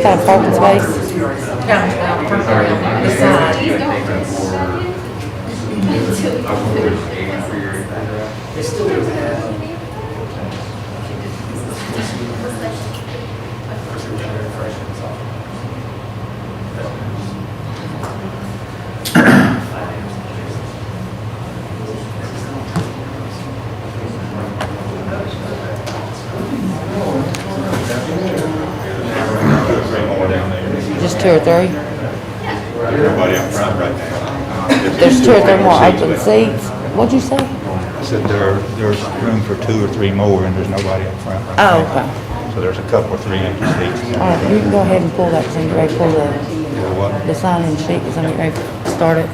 got a parking space? Just 2 or 3? Everybody up front right now. There's 2 or 3 more open seats. What'd you say? I said there's room for 2 or 3 more, and there's nobody up front right Oh, now. okay. So there's a couple or 3 empty seats. All right, you can go ahead and pull that, because I'm getting ready to pull Yeah, what? the sign-in sheet, because I'm getting ready to start it.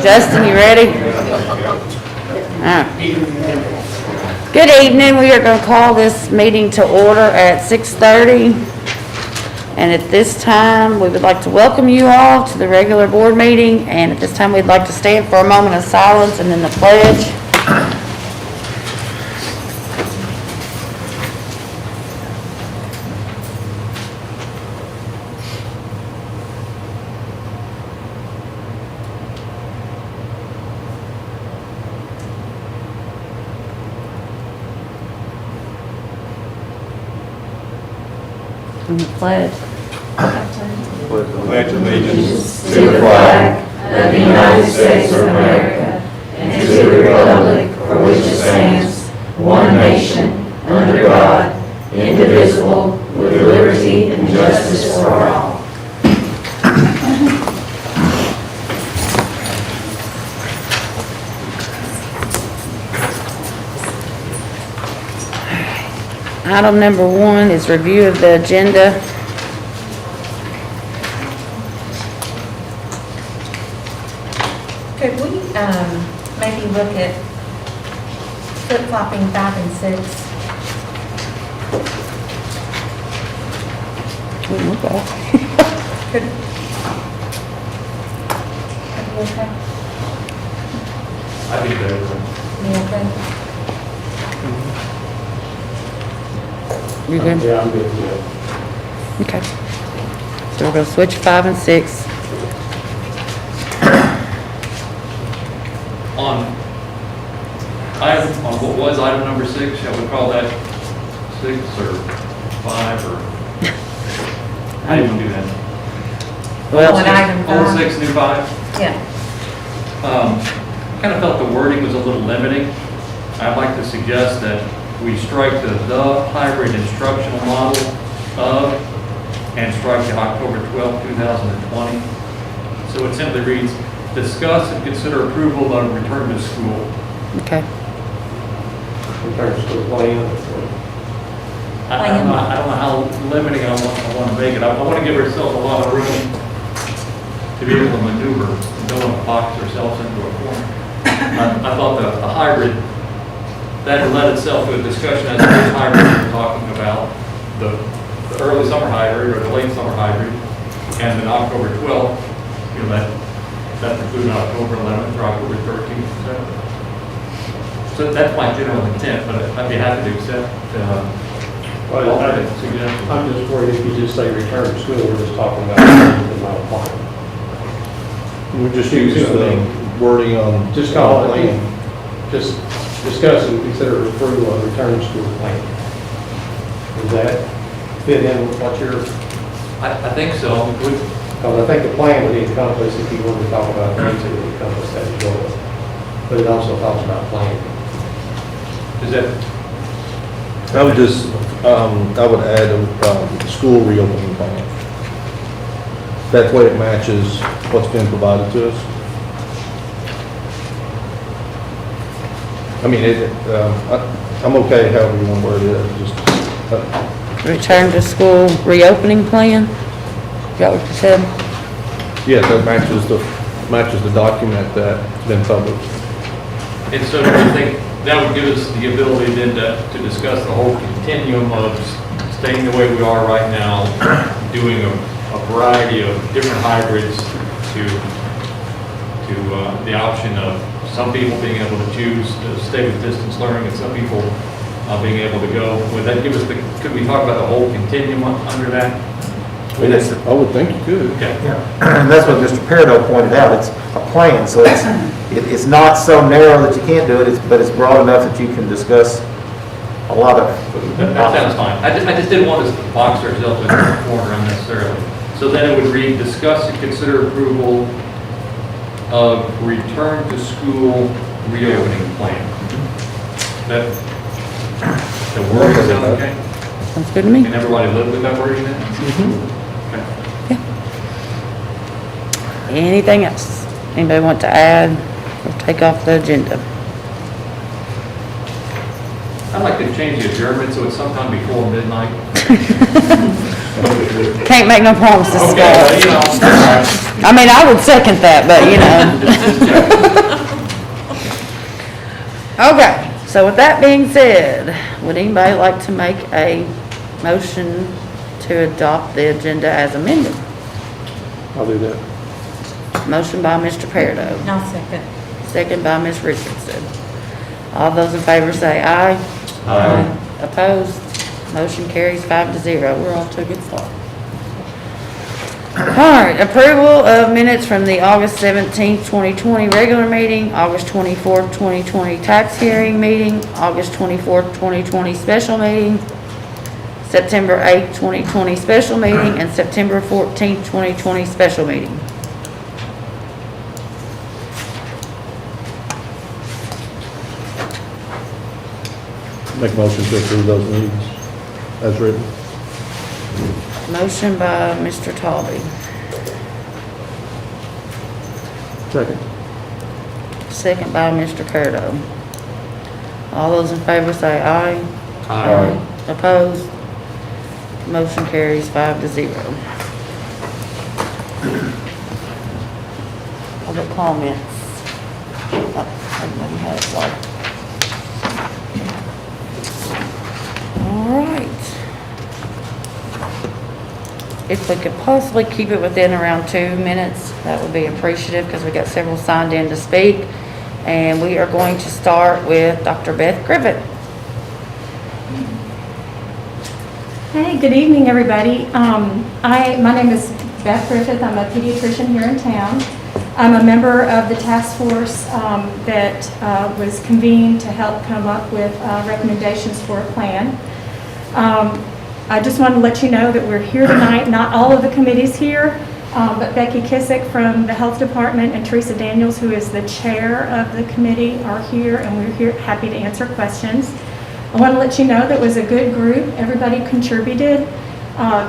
Justin, you ready? All right. Good evening. We are going to call this meeting to order at 6:30. And at this time, we would like to welcome you all to the regular board meeting. And at this time, we'd like to stand for a moment of silence and then the pledge. And the pledge. Pledge allegiance to the flag of the United States of America and to the republic for which it stands, one nation, under God, indivisible, with liberty and justice for all. Item number 1 is review of the agenda. Could we maybe look at flip-flopping 5 and 6? Okay. Could, are you okay? I think that You okay? You good? yeah, I'm good, yeah. Okay. So we're going to switch 5 and 6. On what was item number 6, shall we call that 6 or 5 or? How do you want to do that? Well, On item Old 5? 6, new 5? Yeah. Kind of felt the wording was a little limiting. I'd like to suggest that we strike the hybrid instructional model of, and strike the October 12, 2020. So it simply reads, discuss and consider approval of return to school. okay. Return to school plan. I don't know how limiting I want to make it. I want to give ourselves a lot of room to be able to maneuver and don't want to box ourselves into a corner. I thought the hybrid, that led itself to a discussion as to which hybrid we're talking about, the early summer hybrid or the late summer hybrid, and then October 12th, you know, that's including October 11th or October 13th, etc. So that's my general intent, but I'd be happy to accept alternate suggestions. I'm just worried if you just say return to school, we're just talking about the not applying. We just use the wording on. Just call it, just discuss and consider approval of return to school plan. Does that fit in with what you're, I think so. because I think the plan would encompass, if you wanted to talk about things, it would encompass that as well. But it also talks about planning. Is that, I would just, I would add a school reopening plan. That way it matches what's been provided to us. I mean, I'm okay however you want to word it, just, Return to school reopening plan? Is that what you said? yeah, that matches the document that's been published. and so do you think that would give us the ability then to discuss the whole continuum of staying the way we are right now, doing a variety of different hybrids to the option of some people being able to choose to stay with distance learning and some people being able to go. Would that give us could we talk about the whole continuum under that? I would think you could. Okay. And that's what Mr. Peridot pointed out, it's a plan, so it's not so narrow that you can't do it, but it's broad enough that you can discuss a lot of. That sounds fine. I just didn't want us to box ourselves into a corner unnecessarily. So then it would read, discuss and consider approval of return to school reopening plan. The wording sound okay? Sounds good to me. Can everybody live with that wording then? Okay. Anything else? Anybody want to add or take off the agenda? I'd like to change the adjournment so it's sometime before midnight. Can't make no promises, Okay, Scott. you know. I mean, I would second that, but you know. Okay, so with that being said, would anybody like to make a motion to adopt the agenda as amended? I'll do that. Motion by Mr. Peridot, I'll second. second by Ms. Richardson. All those in favor say aye. Aye. Opposed? Motion carries 5-0. We're off to a good start. All right, approval of minutes from the August 17th, 2020 regular meeting, August 24th, 2020 tax hearing meeting, August 24th, 2020 special meeting, September 8th, 2020 special meeting, and September 14th, 2020 special meeting. Make a motion to approve those meetings as written. Motion by Mr. Talby, Second. second by Mr. Peridot. All those in favor say aye. Aye. Opposed? Motion carries 5-0. Public comments. Oh, everybody has it, sorry. All right. If we could possibly keep it within around 2 minutes, that would be appreciative because we got several signed in to speak. And we are going to start with Dr. Beth Griffith. Hey, good evening, everybody. My name is Beth Griffith. I'm a pediatrician here in town. I'm a member of the task force that was convened to help come up with recommendations for a plan. I just want to let you know that we're here tonight. Not all of the committee's here, but Becky Kissick from the Health Department and Teresa Daniels, who is the chair of the committee, are here, and we're here happy to answer questions. I want to let you know that it was a good group. Everybody contributed.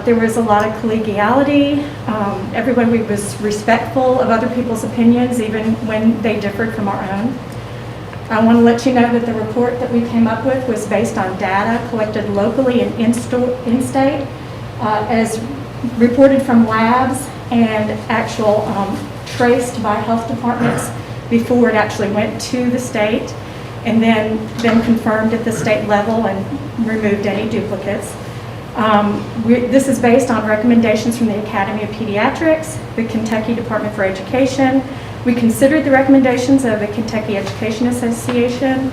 There was a lot of collegiality. Everybody was respectful of other people's opinions, even when they differed from our own. I want to let you know that the report that we came up with was based on data collected locally and in-state, as reported from labs and actual traced by health departments before it actually went to the state, and then confirmed at the state level and removed any duplicates. This is based on recommendations from the Academy of Pediatrics, the Kentucky Department for Education. We considered the recommendations of the Kentucky Education Association.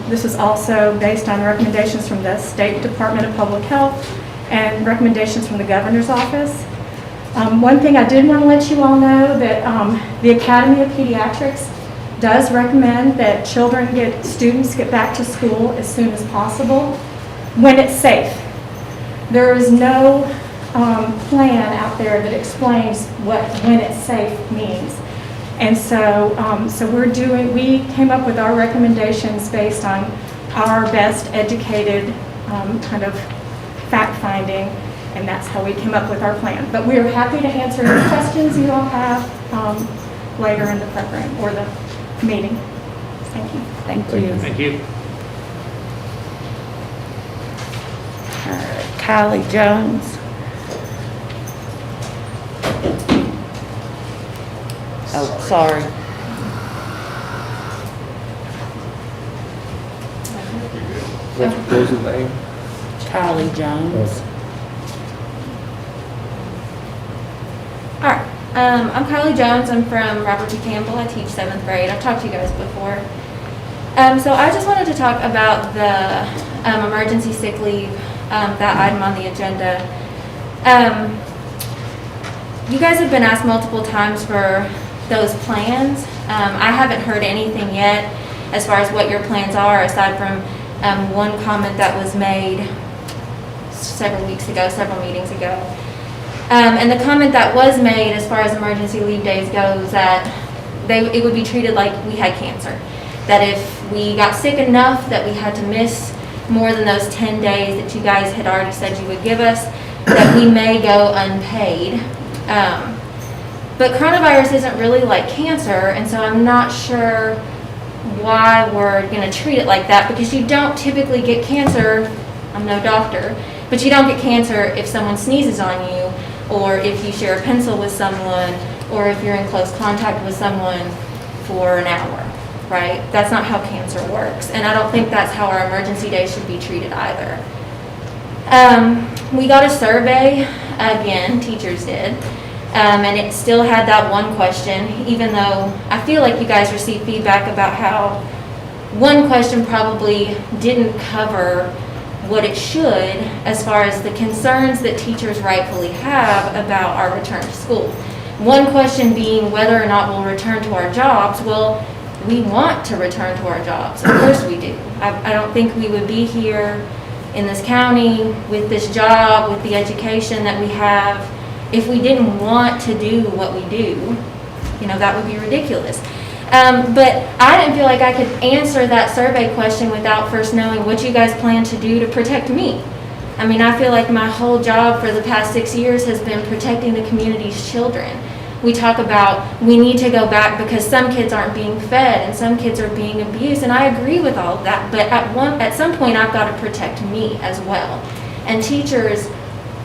This is also based on recommendations from the State Department of Public Health and recommendations from the Governor's Office. One thing I did want to let you all know that the Academy of Pediatrics does recommend that students get back to school as soon as possible when it's safe. There is no plan out there that explains what when it's safe means. And so, we came up with our recommendations based on our best educated kind of fact finding, and that's how we came up with our plan. But we are happy to answer any questions you all have later in the program or the meeting. Thank you. Thank you. Thank you. All right, Kylie Jones. Oh, sorry. What was his name? Kylie Jones. All right. I'm Kylie Jones. I'm from Robert B. Campbell. I teach 7th grade. I've talked to you guys before. So I just wanted to talk about the emergency sick leave, that item on the agenda. You guys have been asked multiple times for those plans. I haven't heard anything yet as far as what your plans are, aside from one comment that was made several meetings ago. And the comment that was made as far as emergency leave days goes, that it would be treated like we had cancer. That if we got sick enough that we had to miss more than those 10 days that you guys had already said you would give us, that we may go unpaid. But coronavirus isn't really like cancer, and so I'm not sure why we're going to treat it like that, because you don't typically get cancer. I'm no doctor, but you don't get cancer if someone sneezes on you, or if you share a pencil with someone, or if you're in close contact with someone for an hour, right? That's not how cancer works, and I don't think that's how our emergency days should be treated either. We got a survey, again, teachers did, and it still had that one question, even though I feel like you guys received feedback about how one question probably didn't cover what it should as far as the concerns that teachers rightfully have about our return to school. One question being whether or not we'll return to our jobs. Well, we want to return to our jobs. Of course we do. I don't think we would be here in this county with this job, with the education that we have, if we didn't want to do what we do. You know, that would be ridiculous. But I didn't feel like I could answer that survey question without first knowing what you guys plan to do to protect me. I mean, I feel like my whole job for the past 6 years has been protecting the community's children. We talk about we need to go back because some kids aren't being fed and some kids are being abused, and I agree with all of that, but at some point I've got to protect me as well. And teachers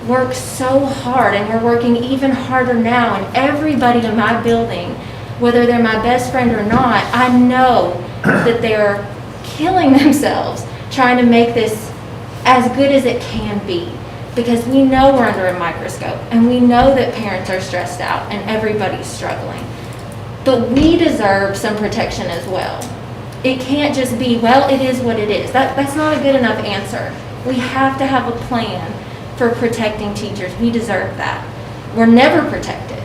work so hard, and we're working even harder now, and everybody in my building, whether they're my best friend or not, I know that they're killing themselves trying to make this as good as it can be, because we know we're under a microscope, and we know that parents are stressed out and everybody's struggling. But we deserve some protection as well. It can't just be, well, it is what it is. That's not a good enough answer. We have to have a plan for protecting teachers. We deserve that. We're never protected.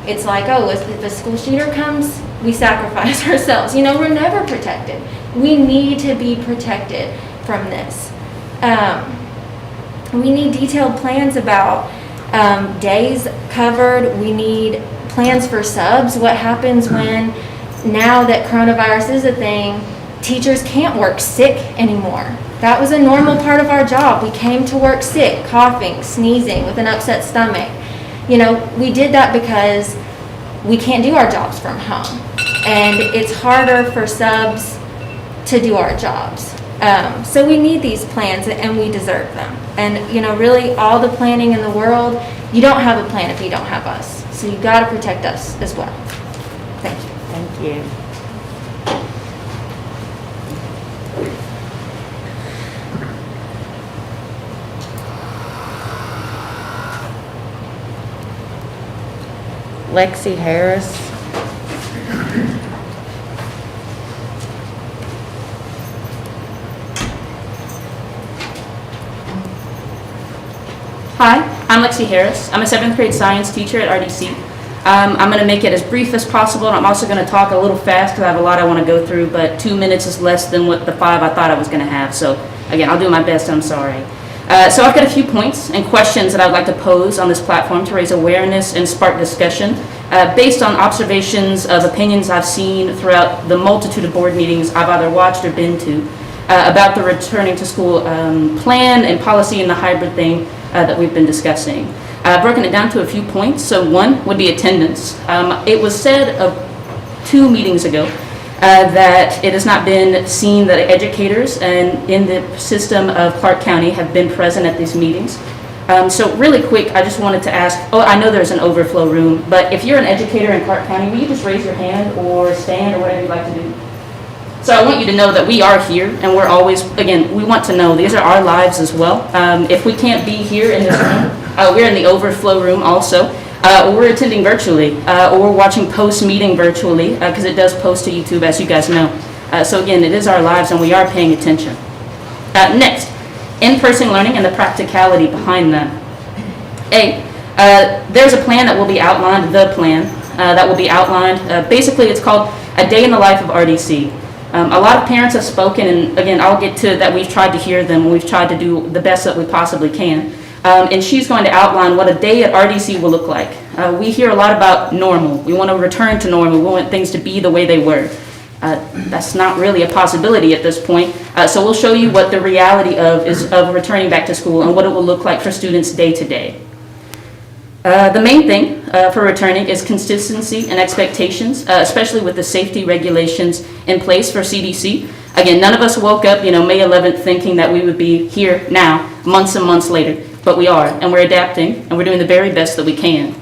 It's like, oh, if a school shooter comes, we sacrifice ourselves. You know, we're never protected. We need to be protected from this. We need detailed plans about days covered. We need plans for subs. What happens when, now that coronavirus is a thing, teachers can't work sick anymore? That was a normal part of our job. We came to work sick, coughing, sneezing, with an upset stomach. You know, we did that because we can't do our jobs from home. And it's harder for subs to do our jobs. So we need these plans, and we deserve them. And, you know, really all the planning in the world, you don't have a plan if you don't have us. So you've got to protect us as well. Thank you. Thank you. Lexi Harris. Hi, I'm Lexi Harris. I'm a 7th grade science teacher at RDC. I'm going to make it as brief as possible, and I'm also going to talk a little fast because I have a lot I want to go through, but 2 minutes is less than what the 5 I thought I was going to have. So again, I'll do my best, and I'm sorry. So I've got a few points and questions that I'd like to pose on this platform to raise awareness and spark discussion based on observations of opinions I've seen throughout the multitude of board meetings I've either watched or been to about the returning to school plan and policy and the hybrid thing that we've been discussing. I've broken it down to a few points. So one would be attendance. It was said 2 meetings ago that it has not been seen that educators and in the system of Clark County have been present at these meetings. So really quick, I just wanted to ask, I know there's an overflow room, but if you're an educator in Clark County, will you just raise your hand or stand or whatever you'd like to do? So I want you to know that we are here, and we're always, again, we want to know these are our lives as well. If we can't be here in this room, we're in the overflow room also. or we're attending virtually, or we're watching post-meeting virtually, because it does post to YouTube, as you guys know. So again, it is our lives, and we are paying attention. Next, in-person learning and the practicality behind them. There's a plan that will be outlined, that will be outlined. Basically, it's called A Day in the Life of RDC. A lot of parents have spoken, and again, I'll get to that. We've tried to hear them, and we've tried to do the best that we possibly can. And she's going to outline what a day at RDC will look like. We hear a lot about normal. We want to return to normal. We want things to be the way they were. That's not really a possibility at this point. So we'll show you what the reality of returning back to school and what it will look like for students day to day. The main thing for returning is consistency and expectations, especially with the safety regulations in place for CDC. Again, none of us woke up, May 11th thinking that we would be here now, months and months later, but we are, and we're adapting, and we're doing the very best that we can.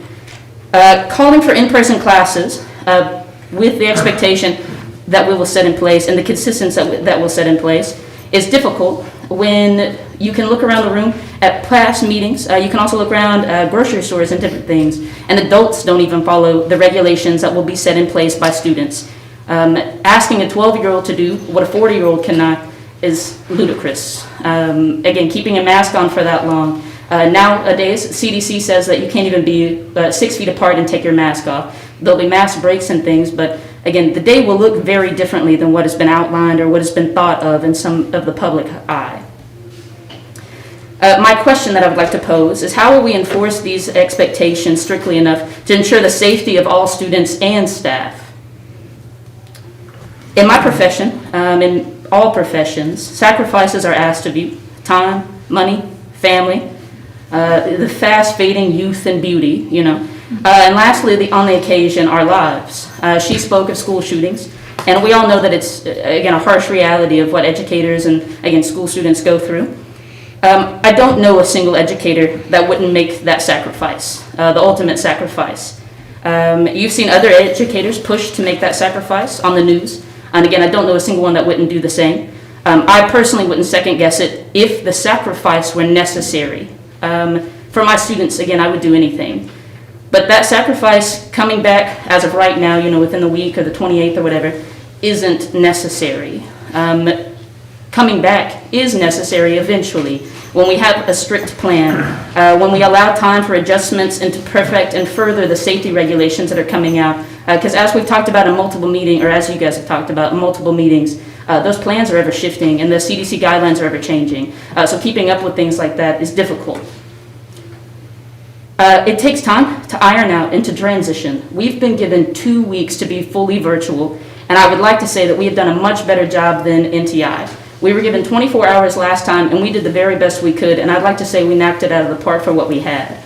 Calling for in-person classes with the expectation that we will set in place and the consistency that we'll set in place is difficult when you can look around the room at past meetings. You can also look around grocery stores and different things, and adults don't even follow the regulations that will be set in place by students. Asking a 12-year-old to do what a 40-year-old cannot is ludicrous. Again, keeping a mask on for that long. Nowadays, CDC says that you can't even be 6 feet apart and take your mask off. There'll be mask breaks and things, but again, the day will look very differently than what has been outlined or what has been thought of in some of the public eye. My question that I would like to pose is, how will we enforce these expectations strictly enough to ensure the safety of all students and staff? In my profession, in all professions, sacrifices are asked of you: time, money, family, the fast fading youth and beauty, and lastly, on the occasion, our lives. She spoke of school shootings, and we all know that it's, again, a harsh reality of what educators and, again, school students go through. I don't know a single educator that wouldn't make that sacrifice, the ultimate sacrifice. You've seen other educators push to make that sacrifice on the news, and again, I don't know a single one that wouldn't do the same. I personally wouldn't second guess it if the sacrifice were necessary. For my students, again, I would do anything. But that sacrifice coming back as of right now, within the week or the 28th or whatever, isn't necessary. Coming back is necessary eventually when we have a strict plan, when we allow time for adjustments and to perfect and further the safety regulations that are coming out. Because as we've talked about in multiple meetings, or as you guys have talked about in multiple meetings, those plans are ever shifting and the CDC guidelines are ever changing. So keeping up with things like that is difficult. It takes time to iron out and to transition. We've been given 2 weeks to be fully virtual, and I would like to say that we have done a much better job than NTI. We were given 24 hours last time, and we did the very best we could, and I'd like to say we knocked it out of the park for what we had.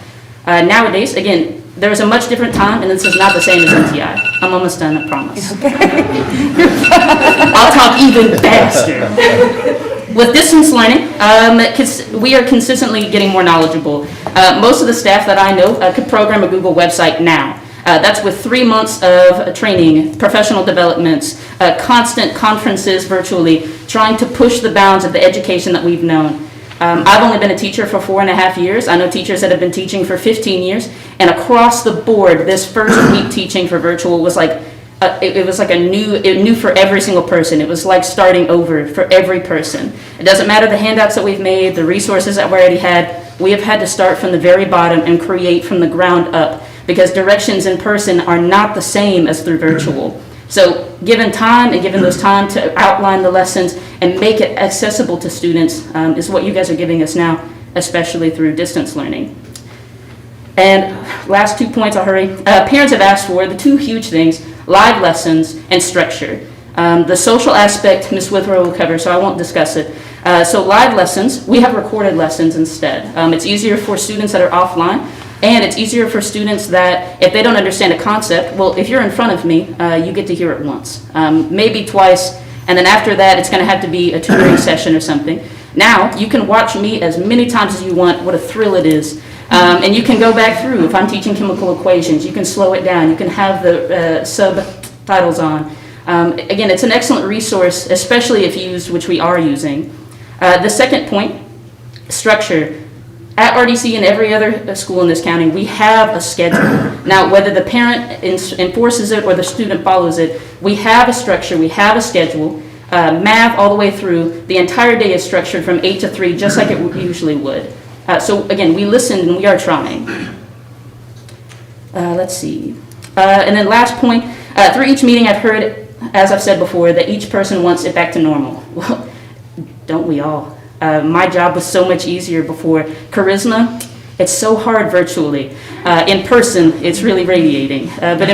Nowadays, again, there's a much different time, and this is not the same as NTI. I'm almost done, I promise. I'll talk even faster. With distance learning, we are consistently getting more knowledgeable. Most of the staff that I know could program a Google website now. That's with 3 months of training, professional developments, constant conferences virtually, trying to push the bounds of the education that we've known. I've only been a teacher for 4.5 years. I know teachers that have been teaching for 15 years, and across the board, this first week teaching for virtual was like, it was like new for every single person. It was like starting over for every person. It doesn't matter the handouts that we've made, the resources that we already had. We have had to start from the very bottom and create from the ground up, because directions in person are not the same as through virtual. So given time and given those time to outline the lessons and make it accessible to students is what you guys are giving us now, especially through distance learning. And last 2 points, I'll hurry. Parents have asked for the 2 huge things: live lessons and structure. The social aspect, Ms. Withrow will cover, so I won't discuss it. So live lessons, we have recorded lessons instead. It's easier for students that are offline, and it's easier for students that, if they don't understand a concept, well, if you're in front of me, you get to hear it once, maybe twice, and then after that, it's gonna have to be a tutoring session or something. Now, you can watch me as many times as you want. What a thrill it is. And you can go back through. If I'm teaching chemical equations, you can slow it down. You can have the subtitles on. Again, it's an excellent resource, especially if used, which we are using. The second point, structure. At RDC and every other school in this county, we have a schedule. Now, whether the parent enforces it or the student follows it, we have a structure, we have a schedule. Math all the way through, the entire day is structured from 8 to 3, just like it usually would. So again, we listened and we are trying. Let's see. And then last point, through each meeting I've heard, as I've said before, that each person wants it back to normal. Well, don't we all? My job was so much easier before. Charisma, it's so hard virtually. In person, it's really radiating. But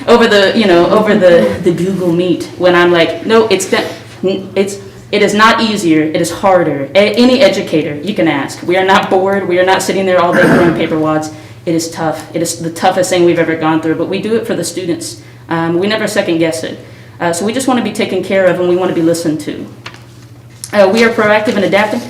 over the Google Meet, when I'm like, no, it is not easier, it is harder. Any educator you can ask. We are not bored, we are not sitting there all day throwing paper wads. It is tough. It is the toughest thing we've ever gone through, but we do it for the students. We never second guess it. So we just want to be taken care of and we want to be listened to. We are proactive and adapting.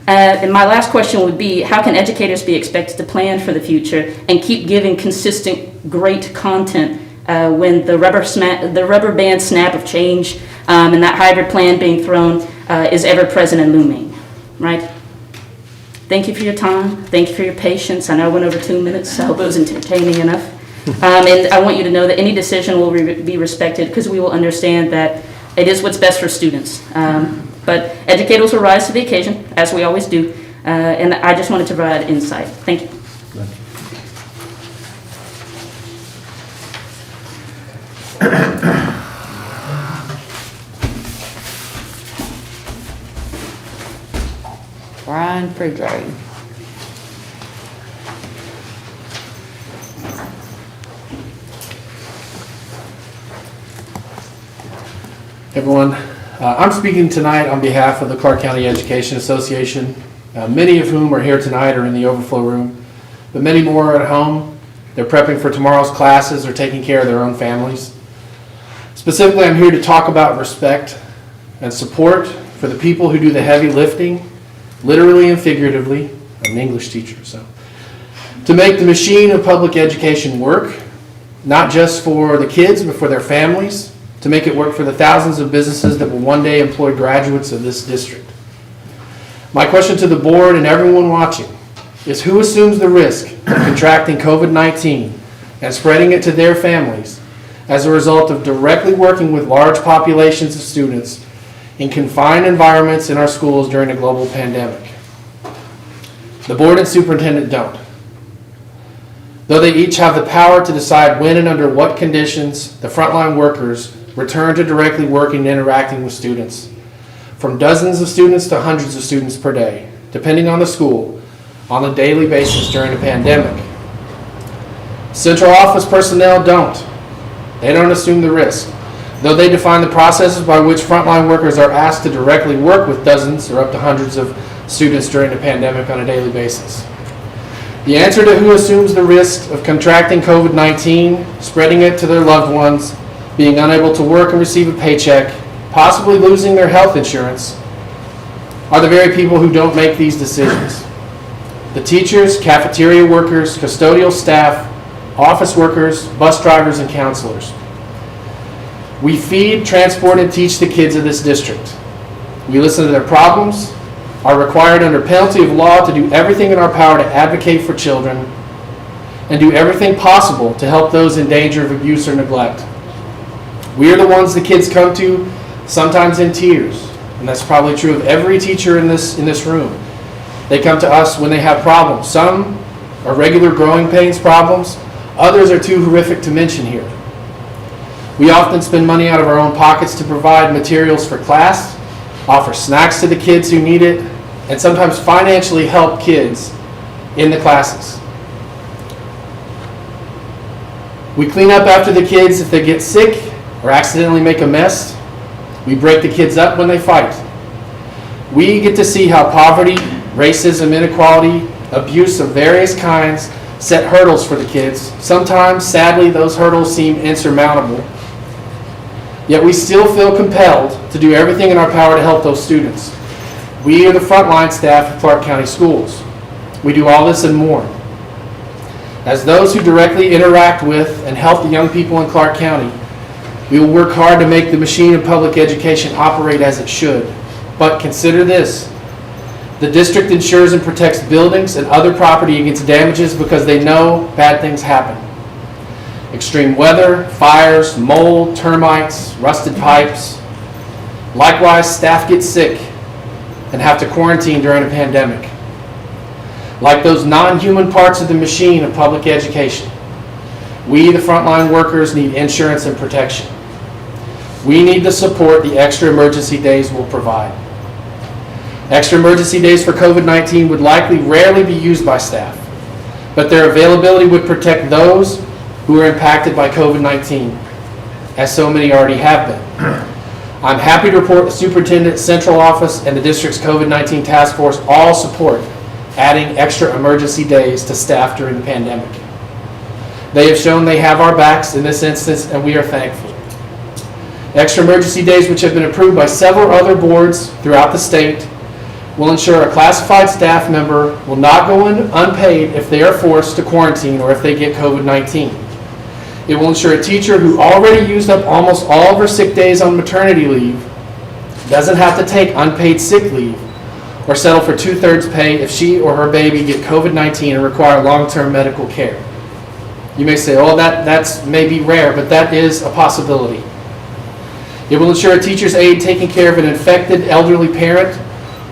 And my last question would be, how can educators be expected to plan for the future and keep giving consistent, great content when the rubber band snap of change and that hybrid plan being thrown is ever present and looming, right? Thank you for your time. Thank you for your patience. I know I went over 2 minutes. I hope it was entertaining enough. And I want you to know that any decision will be respected because we will understand that it is what's best for students. But educators will rise to the occasion, as we always do. And I just wanted to provide insight. Thank you. Brian Friedrich. Everyone, I'm speaking tonight on behalf of the Clark County Education Association, many of whom are here tonight or in the overflow room, but many more are at home. They're prepping for tomorrow's classes or taking care of their own families. Specifically, I'm here to talk about respect and support for the people who do the heavy lifting, literally and figuratively. I'm an English teacher, so. To make the machine of public education work, not just for the kids, but for their families, to make it work for the thousands of businesses that will one day employ graduates of this district. My question to the board and everyone watching is, who assumes the risk of contracting COVID-19 and spreading it to their families as a result of directly working with large populations of students in confined environments in our schools during a global pandemic? The board and superintendent don't. Though they each have the power to decide when and under what conditions the frontline workers return to directly working and interacting with students, from dozens of students to hundreds of students per day, depending on the school, on a daily basis during a pandemic. Central office personnel don't. They don't assume the risk, though they define the processes by which frontline workers are asked to directly work with dozens or up to hundreds of students during a pandemic on a daily basis. The answer to who assumes the risk of contracting COVID-19, spreading it to their loved ones, being unable to work and receive a paycheck, possibly losing their health insurance, are the very people who don't make these decisions. The teachers, cafeteria workers, custodial staff, office workers, bus drivers, and counselors. We feed, transport, and teach the kids of this district. We listen to their problems, are required under penalty of law to do everything in our power to advocate for children, and do everything possible to help those in danger of abuse or neglect. We are the ones the kids come to, sometimes in tears, and that's probably true of every teacher in this room. They come to us when they have problems. Some are regular growing pains problems, others are too horrific to mention here. We often spend money out of our own pockets to provide materials for class, offer snacks to the kids who need it, and sometimes financially help kids in the classes. We clean up after the kids if they get sick or accidentally make a mess. We break the kids up when they fight. We get to see how poverty, racism, inequality, abuse of various kinds set hurdles for the kids. Sometimes, sadly, those hurdles seem insurmountable. Yet we still feel compelled to do everything in our power to help those students. We are the frontline staff of Clark County Schools. We do all this and more. As those who directly interact with and help the young people in Clark County, we will work hard to make the machine of public education operate as it should. But consider this. The district insures and protects buildings and other property against damages because they know bad things happen. Extreme weather, fires, mold, termites, rusted pipes. Likewise, staff get sick and have to quarantine during a pandemic. Like those non-human parts of the machine of public education, we, the frontline workers, need insurance and protection. We need the support the extra emergency days will provide. Extra emergency days for COVID-19 would likely rarely be used by staff, but their availability would protect those who are impacted by COVID-19, as so many already have been. I'm happy to report the superintendent's central office and the district's COVID-19 task force all support adding extra emergency days to staff during the pandemic. They have shown they have our backs in this instance, and we are thankful. Extra emergency days, which have been approved by several other boards throughout the state, will ensure a classified staff member will not go unpaid if they are forced to quarantine or if they get COVID-19. It will ensure a teacher who already used up almost all of her sick days on maternity leave doesn't have to take unpaid sick leave or settle for 2/3 pay if she or her baby get COVID-19 and require long-term medical care. You may say, oh, that's maybe rare, but that is a possibility. It will ensure a teacher's aide taking care of an infected elderly parent,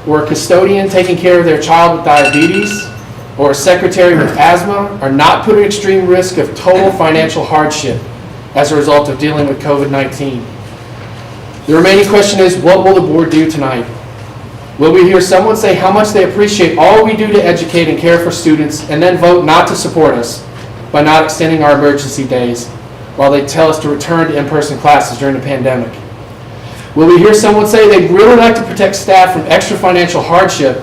or a custodian taking care of their child with diabetes, or a secretary with asthma are not put at extreme risk of total financial hardship as a result of dealing with COVID-19. The remaining question is, what will the board do tonight? Will we hear someone say how much they appreciate all we do to educate and care for students and then vote not to support us by not extending our emergency days while they tell us to return to in-person classes during the pandemic? Will we hear someone say they'd really like to protect staff from extra financial hardship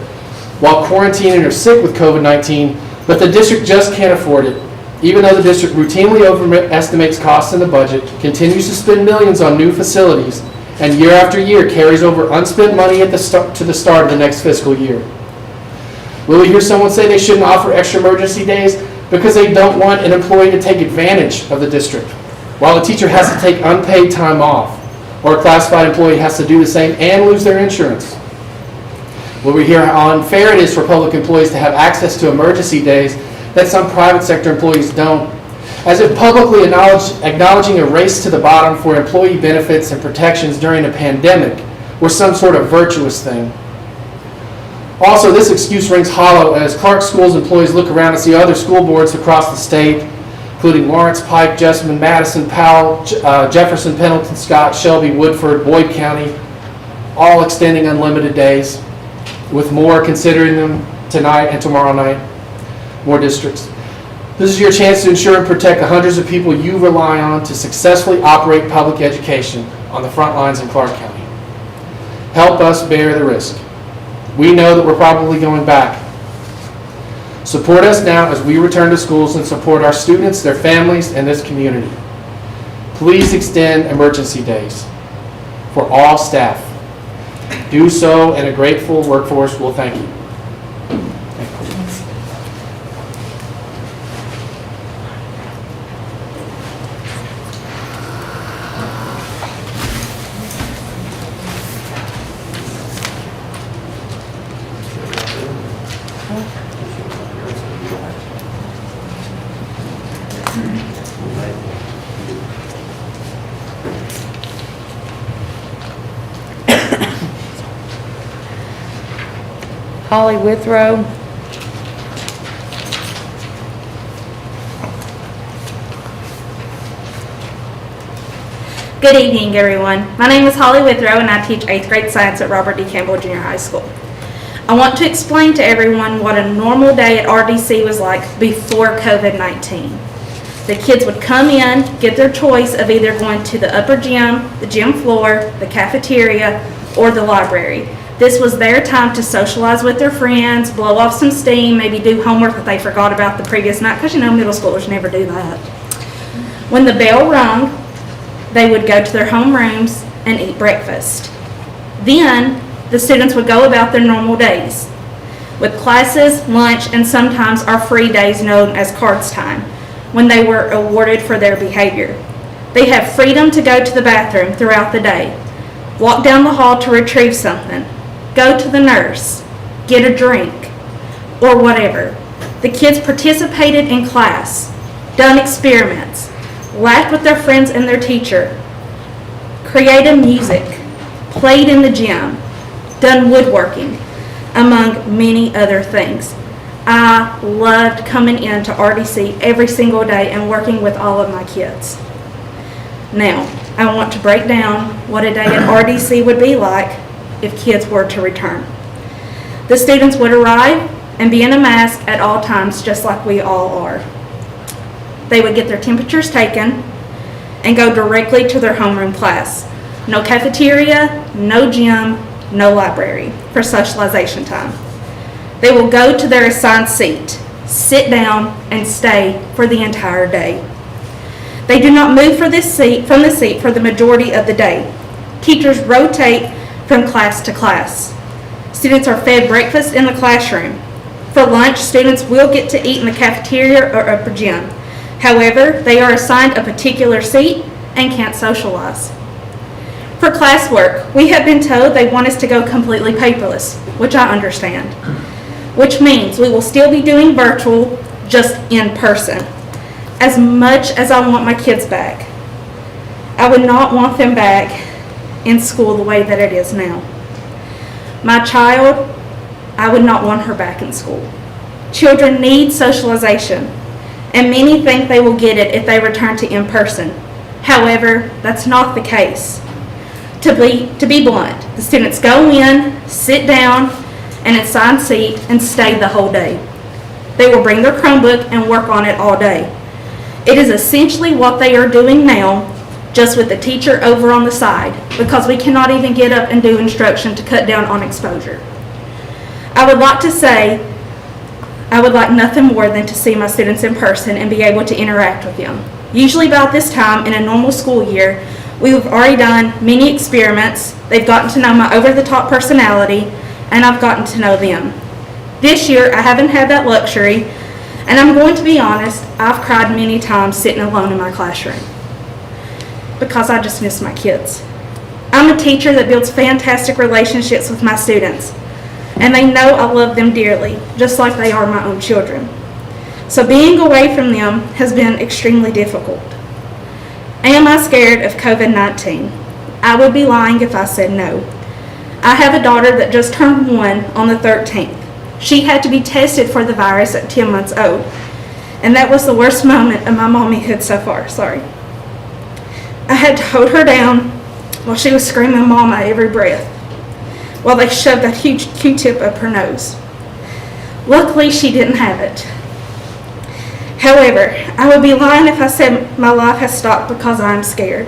while quarantining or sick with COVID-19, but the district just can't afford it, even though the district routinely overestimates costs in the budget, continues to spend millions on new facilities, and year after year carries over unspent money to the start of the next fiscal year? Will we hear someone say they shouldn't offer extra emergency days because they don't want an employee to take advantage of the district, while a teacher has to take unpaid time off, or a classified employee has to do the same and lose their insurance? Will we hear how unfair it is for public employees to have access to emergency days that some private sector employees don't, as if publicly acknowledging a race to the bottom for employee benefits and protections during a pandemic were some sort of virtuous thing? Also, this excuse rings hollow as Clark Schools employees look around and see other school boards across the state, including Lawrence, Pike, Jessamine, Madison, Powell, Jefferson, Pendleton, Scott, Shelby, Woodford, Boyd County, all extending unlimited days, with more considering them tonight and tomorrow night, more districts. This is your chance to ensure and protect the hundreds of people you rely on to successfully operate public education on the front lines in Clark County. Help us bear the risk. We know that we're probably going back. Support us now as we return to schools and support our students, their families, and this community. Please extend emergency days for all staff. Do so, and a grateful workforce will thank you. Holly Withrow. Good evening, everyone. My name is Holly Withrow, and I teach 8th grade science at Robert D. Campbell Junior High School. I want to explain to everyone what a normal day at RDC was like before COVID-19. The kids would come in, get their choice of either going to the upper gym, the gym floor, the cafeteria, or the library. This was their time to socialize with their friends, blow off some steam, maybe do homework that they forgot about the previous night, because you know middle schoolers never do that. When the bell rung, they would go to their homerooms and eat breakfast. Then the students would go about their normal days, with classes, lunch, and sometimes our free days known as cards time, when they were awarded for their behavior. They have freedom to go to the bathroom throughout the day, walk down the hall to retrieve something, go to the nurse, get a drink, or whatever. The kids participated in class, done experiments, laughed with their friends and their teacher, created music, played in the gym, done woodworking, among many other things. I loved coming into RDC every single day and working with all of my kids. Now, I want to break down what a day at RDC would be like if kids were to return. The students would arrive and be in a mask at all times, just like we all are. They would get their temperatures taken and go directly to their homeroom class. No cafeteria, no gym, no library for socialization time. They will go to their assigned seat, sit down, and stay for the entire day. They do not move from the seat for the majority of the day. Teachers rotate from class to class. Students are fed breakfast in the classroom. For lunch, students will get to eat in the cafeteria or upper gym. However, they are assigned a particular seat and can't socialize. For classwork, we have been told they want us to go completely paperless, which I understand, which means we will still be doing virtual, just in person. As much as I want my kids back, I would not want them back in school the way that it is now. My child, I would not want her back in school. Children need socialization, and many think they will get it if they return to in-person. However, that's not the case. To be blunt, the students go in, sit down, in an assigned seat, and stay the whole day. They will bring their Chromebook and work on it all day. It is essentially what they are doing now, just with the teacher over on the side, because we cannot even get up and do instruction to cut down on exposure. I would like to say, I would like nothing more than to see my students in person and be able to interact with them. Usually about this time in a normal school year, we've already done many experiments. They've gotten to know my over-the-top personality, and I've gotten to know them. This year, I haven't had that luxury, and I'm going to be honest, I've cried many times sitting alone in my classroom because I just miss my kids. I'm a teacher that builds fantastic relationships with my students, and they know I love them dearly, just like they are my own children. So being away from them has been extremely difficult. Am I scared of COVID-19? I would be lying if I said no. I have a daughter that just turned 1 on the 13th. She had to be tested for the virus at 10 months old, and that was the worst moment of my mommyhood so far, sorry. I had to hold her down while she was screaming mama every breath, while they shoved that huge Q-tip up her nose. Luckily, she didn't have it. However, I would be lying if I said my life has stopped because I'm scared.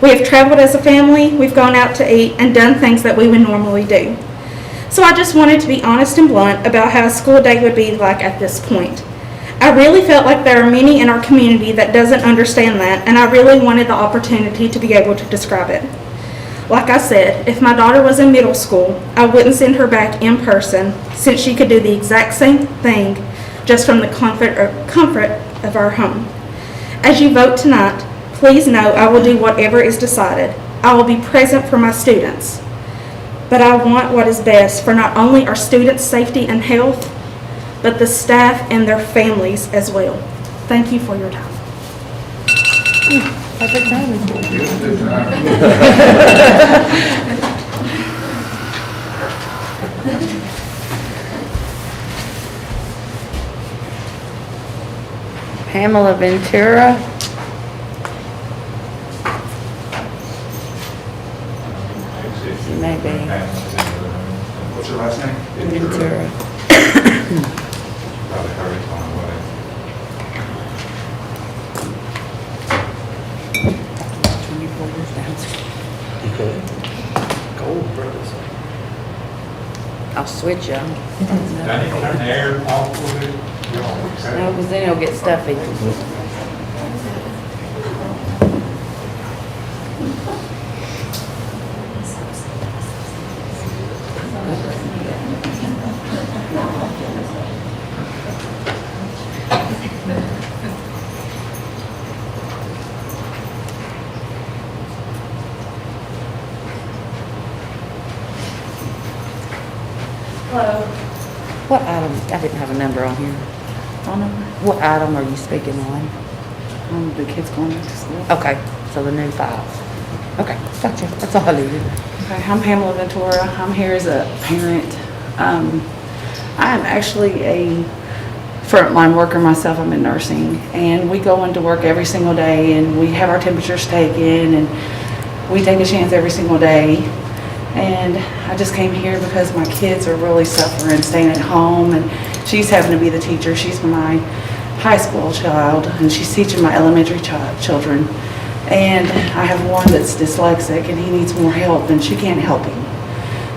We have traveled as a family, we've gone out to eat, and done things that we would normally do. So I just wanted to be honest and blunt about how a school day would be like at this point. I really felt like there are many in our community that doesn't understand that, and I really wanted the opportunity to be able to describe it. Like I said, if my daughter was in middle school, I wouldn't send her back in person since she could do the exact same thing just from the comfort of our home. As you vote tonight, please know I will do whatever is decided. I will be present for my students, but I want what is best for not only our students' safety and health, but the staff and their families as well. Thank you for your time. Perfect timing. Pamela Ventura. Maybe. What's your last name? Ventura. Probably heard it on the way. Gold brothers. I'll switch y'all. I need to turn the air off a little bit. No, because then it'll get stuffy. Hello. What item, I didn't have a number on here. Phone number? What item are you speaking on? The kids going back to school. Okay, so the new 5. Okay, gotcha, that's all I needed. Okay, I'm Pamela Ventura. I'm here as a parent. I'm actually a frontline worker myself. I'm in nursing, and we go into work every single day, and we have our temperatures taken, and we take a chance every single day. And I just came here because my kids are really suffering, staying at home, and she's having to be the teacher. She's my high school child, and she's teaching my elementary children. And I have one that's dyslexic, and he needs more help, and she can't help him.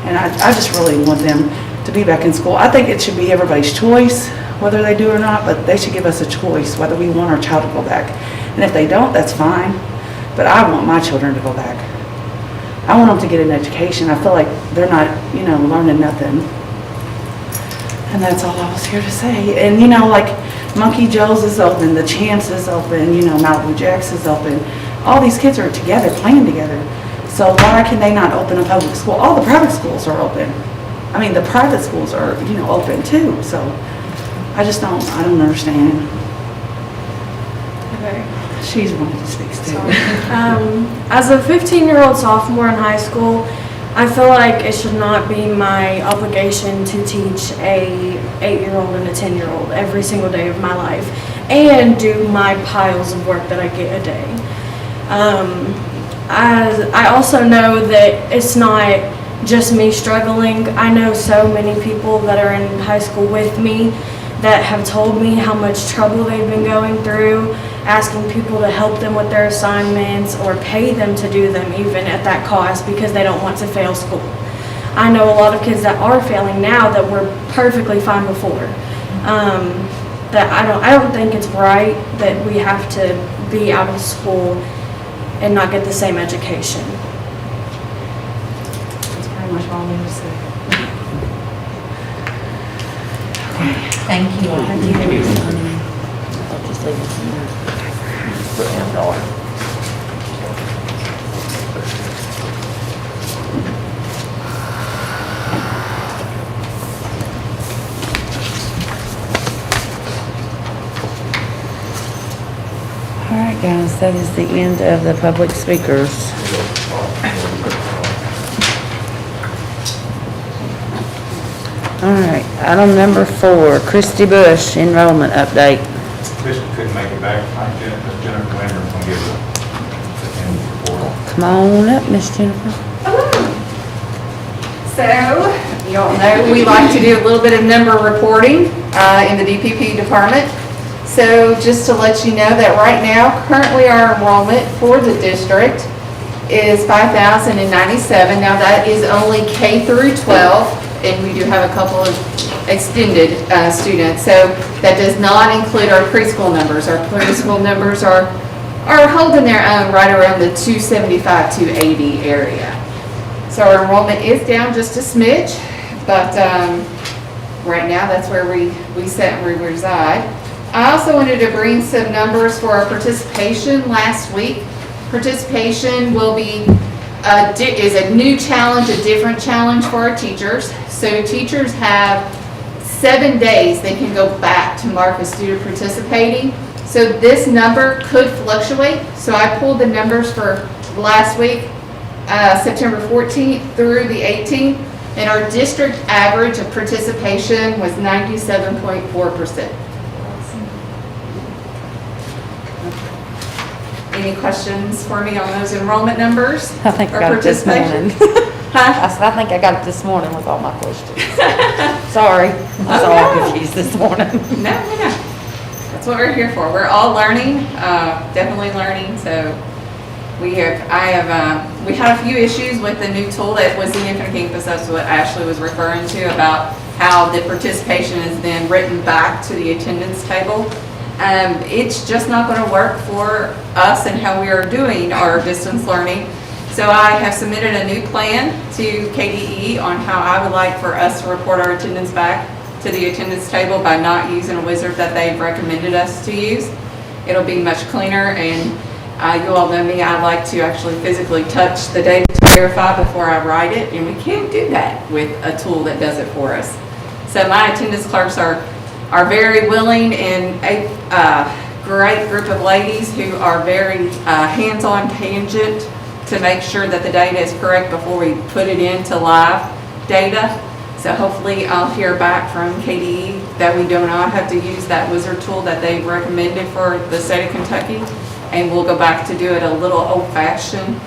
And I just really want them to be back in school. I think it should be everybody's choice, whether they do or not, but they should give us a choice whether we want our child to go back. And if they don't, that's fine. But I want my children to go back. I want them to get an education. I feel like they're not, learning nothing. And that's all I was here to say. And, like Monkey Joe's is open, the Champs is open, Malibu Jack's is open. All these kids are together, playing together. So why can they not open a public school? All the private schools are open. I mean, the private schools are, open too. So I don't understand. Okay. She's one that speaks too. As a 15-year-old sophomore in high school, I feel like it should not be my obligation to teach a 8-year-old and a 10-year-old every single day of my life and do my piles of work that I get a day. I also know that it's not just me struggling. I know so many people that are in high school with me that have told me how much trouble they've been going through, asking people to help them with their assignments or pay them to do them even at that cost because they don't want to fail school. I know a lot of kids that are failing now that were perfectly fine before. That I don't think it's right that we have to be out of school and not get the same education. That's pretty much all I need to say. Thank you. I'll just leave it in there. All right, guys, that is the end of the public speakers. All right, item number 4, Christy Bush, enrollment update. Christie couldn't make it back tonight, Jennifer Lambert will give the end report. Come on up, Miss Jennifer. So, you all know we like to do a little bit of number reporting in the DPP department. So just to let you know that right now, currently our enrollment for the district is 5,097. Now that is only K through 12, and we do have a couple of extended students. So that does not include our preschool numbers. Our preschool numbers are holding their own right around the 275, 280 area. So our enrollment is down just a smidge, but right now that's where we sit and we reside. I also wanted to bring some numbers for our participation last week. Participation will be is a new challenge, a different challenge for our teachers. So teachers have 7 days they can go back to mark a student participating. So this number could fluctuate. So I pulled the numbers for last week, September 14th through the 18th, and our district average of participation was 97.4%. Any questions for me on those enrollment numbers? I think I got it this morning. Huh? I said, I think I got it this morning with all my questions. Sorry, I was all confused this morning. No. That's what we're here for. We're all learning, definitely learning. So we had a few issues with the new tool that was the Infinite Campus. That's what Ashley was referring to about how the participation is then written back to the attendance table. It's just not going to work for us and how we are doing our distance learning. So I have submitted a new plan to KDE on how I would like for us to report our attendance back to the attendance table by not using a wizard that they've recommended us to use. It'll be much cleaner, and you all know me, I like to actually physically touch the data to verify before I write it, and we can't do that with a tool that does it for us. So my attendance clerks are very willing and a great group of ladies who are very hands-on tangent to make sure that the data is correct before we put it into live data. So hopefully I'll hear back from KDE that we do not have to use that wizard tool that they've recommended for the state of Kentucky. And we'll go back to do it a little old-fashioned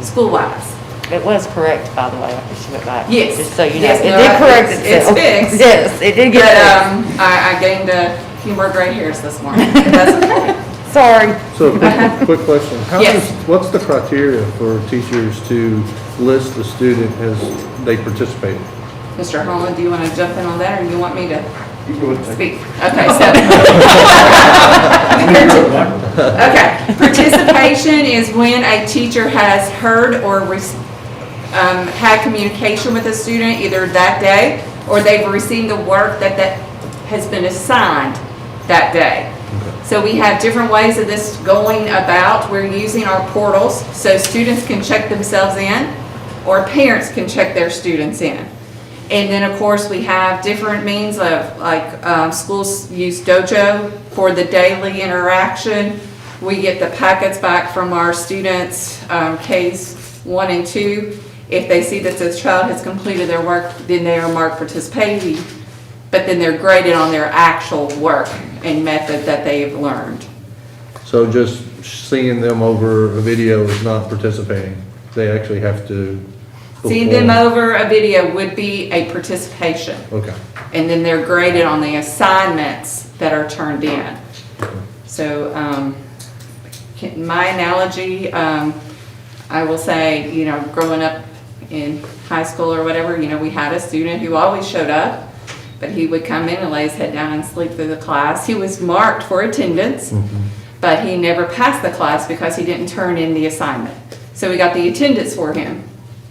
school-wise. It was correct, by the way, I just went back. Yes. Just so you know, Yes, it no, did correct it's itself. fixed. Yes, it did get But fixed. I gained a few more gray hairs this morning. But that's okay. Sorry. So, quick question. Yes. What's the criteria for teachers to list the student as they participated? Mr. Holland, do you want to jump in on that, or do you want me to speak? Okay, so. Okay, participation is when a teacher has heard or had communication with a student either that day, or they've received the work that has been assigned that day. So we have different ways of this going about. We're using our portals so students can check themselves in, or parents can check their students in. And then, of course, we have different means of, like, schools use Dojo for the daily interaction. We get the packets back from our students, Ks 1 and 2. If they see that the child has completed their work, then they are marked participating, but then they're graded on their actual work and method that they've learned. So just seeing them over a video is not participating. They actually have to. Seeing them over a video would be a participation. Okay. And then they're graded on the assignments that are turned in. So my analogy, I will say, you know, growing up in high school or whatever, you know, we had a student who always showed up, but he would come in and lay his head down and sleep through the class. He was marked for attendance, but he never passed the class because he didn't turn in the assignment. So we got the attendance for him,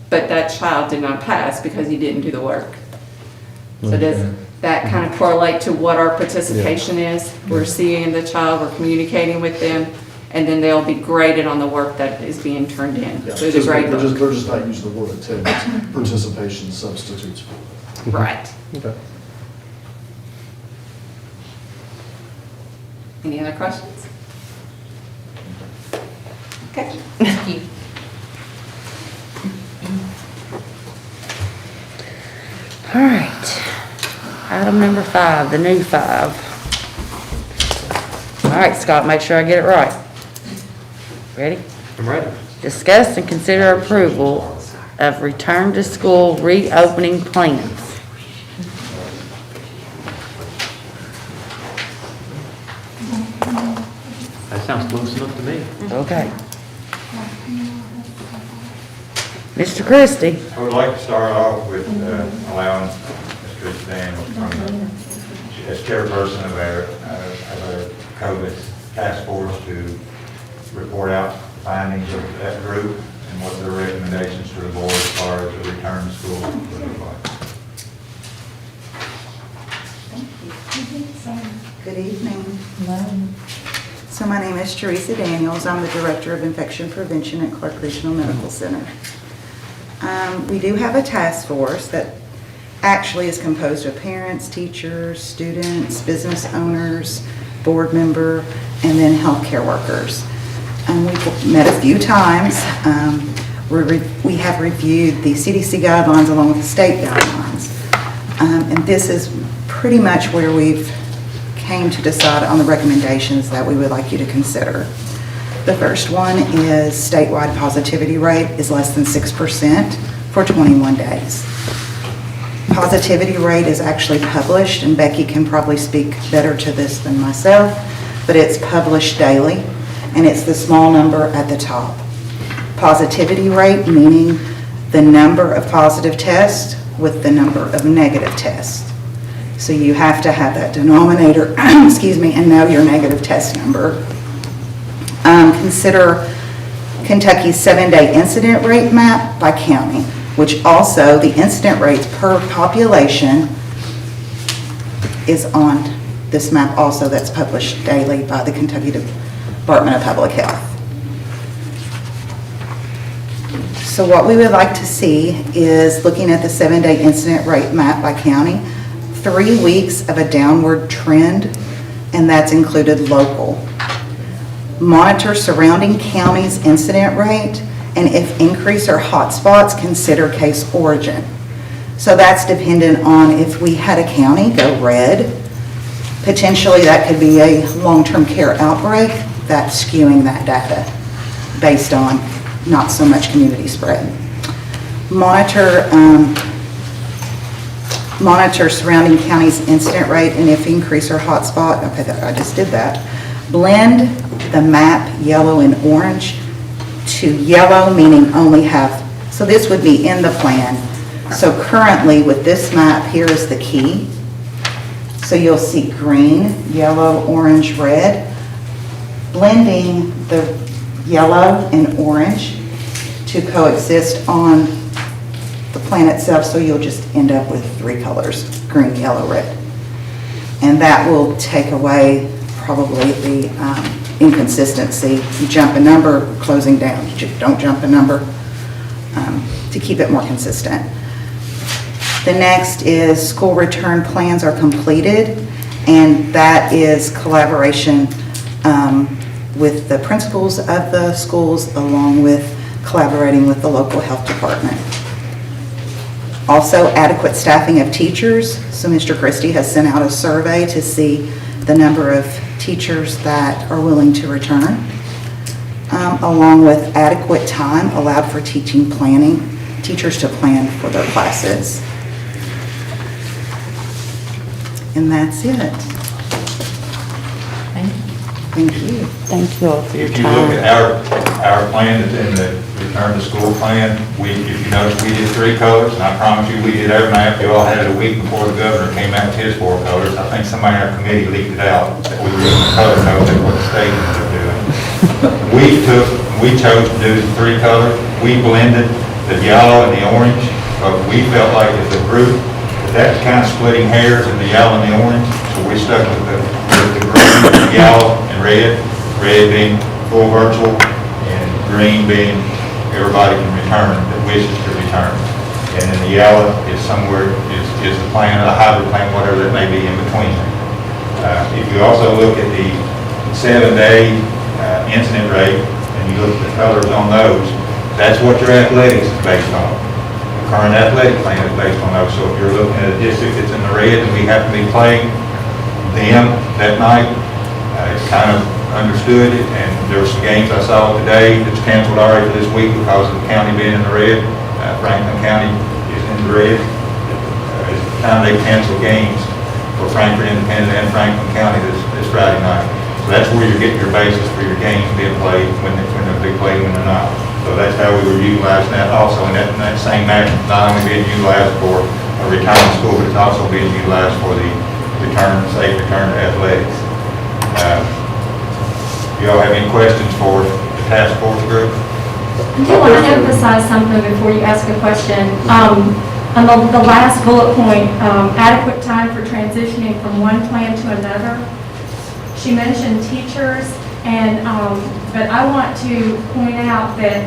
but that child did not pass because he didn't do the work. So does that kind of correlate to what our participation is? We're seeing the child, we're communicating with them, and then they'll be graded on the work that is being turned in through the grade book. They're just not using the word attendance. Participation substitutes for it. Right. Okay. Any other questions? Okay. Thank you. All right. Item number 5, the new 5. All right, Scott, make sure I get it right. Ready? I'm ready. Discuss and consider approval of return to school reopening plans. That sounds close enough to me. Okay. Mr. Christie. I would like to start off with allowing Mr. Daniels, as chairperson of our COVID task force, to report out findings of that group and what their recommendations to the board as far as the return to school would look like. Good evening. So my name is Teresa Daniels. I'm the Director of Infection Prevention at Clark Regional Medical Center. We do have a task force that actually is composed of parents, teachers, students, business owners, board member, and then healthcare workers. We've met a few times. We have reviewed the CDC guidelines along with the state guidelines. And this is pretty much where we've came to decide on the recommendations that we would like you to consider. The first one is statewide positivity rate is less than 6% for 21 days. Positivity rate is actually published, and Becky can probably speak better to this than myself, but it's published daily, and it's the small number at the top. Positivity rate meaning the number of positive tests with the number of negative tests. So you have to have that denominator, excuse me, and know your negative test number. Consider Kentucky's 7-day incident rate map by county, which also the incident rates per population is on this map also, that's published daily by the Kentucky Department of Public Health. So what we would like to see is looking at the 7-day incident rate map by county. 3 weeks of a downward trend, and that's included local. Monitor surrounding counties' incident rate, and if increase or hotspots, consider case origin. So that's dependent on if we had a county go red, potentially that could be a long-term care outbreak. That's skewing that data based on not so much community spread. Monitor surrounding counties' incident rate, and if increase or hotspot, okay, I just did that. Blend the map yellow and orange to yellow, meaning only half. So this would be in the plan. So currently with this map, here is the key. So you'll see green, yellow, orange, red. Blending the yellow and orange to coexist on the plan itself, so you'll just end up with 3 colors, green, yellow, red. And that will take away probably the inconsistency. You jump a number, closing down. You don't jump a number, to keep it more consistent. The next is school return plans are completed, and that is collaboration with the principals of the schools, along with collaborating with the local health department. Also, adequate staffing of teachers. So Mr. Christie has sent out a survey to see the number of teachers that are willing to return, along with adequate time allowed for teaching planning, teachers to plan for their classes. And that's it. Thank you. Thank you all for your If you look time. at our plan that's in the return to school plan, if you notice, we did 3 colors, and I promise you, we did every map. You all had it a week before the governor came out with his 4 colors. I think somebody in our committee leaked it out, that we were using color codes at what the state ended up doing. We chose to do the 3 colors. We blended the yellow and the orange, but we felt like as a group, that's kind of splitting hairs in the yellow and the orange, so we stuck with the green, yellow, and red being full virtual, and green being everybody can return that wishes to return. And then the yellow is somewhere, is the plan, or the hybrid plan, whatever that may be in between. If you also look at the 7-day incident rate, and you look at the colors on those, that's what your athletics is based on. Current athletic plan is based on those. So if you're looking at a district that's in the red and we have to be playing them that night, it's kind of understood. And there were some games I saw today that's canceled already for this week because of the county being in the red. Franklin County is in the red. It's the time they cancel games for Frankfort Independent and Franklin County this Friday night. So that's where you're getting your basis for your games being played, when they're being played, when they're not. So that's how we were utilizing that also, and that same map is not only being utilized for a return to school, but it's also being utilized for the safe return to athletics. You all have any questions for the task force group? I do want to emphasize something before you ask a question. On the last bullet point, adequate time for transitioning from one plan to another. She mentioned teachers, but I want to point out that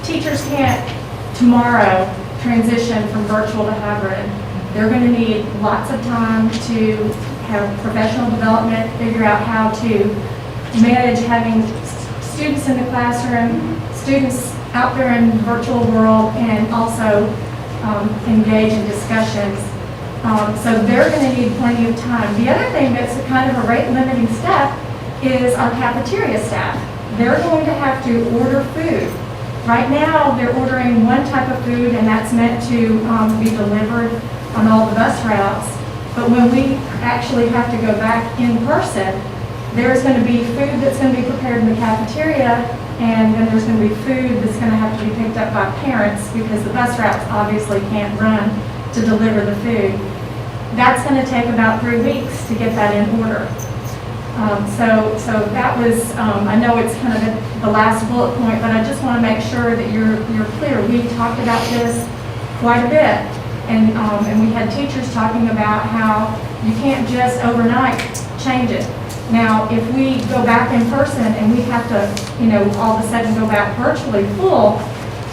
teachers can't tomorrow transition from virtual to hybrid. They're going to need lots of time to have professional development, figure out how to manage having students in the classroom, students out there in the virtual world, and also engage in discussions. So they're going to need plenty of time. The other thing that's a kind of a rate limiting step is our cafeteria staff. They're going to have to order food. Right now, they're ordering one type of food, and that's meant to be delivered on all the bus routes. But when we actually have to go back in person, there's going to be food that's going to be prepared in the cafeteria, and then there's going to be food that's going to have to be picked up by parents because the bus routes obviously can't run to deliver the food. That's going to take about 3 weeks to get that in order. So that was, I know it's kind of the last bullet point, but I just want to make sure that you're clear. We talked about this quite a bit, and we had teachers talking about how you can't just overnight change it. Now, if we go back in person and we have to, all of a sudden go back virtually full,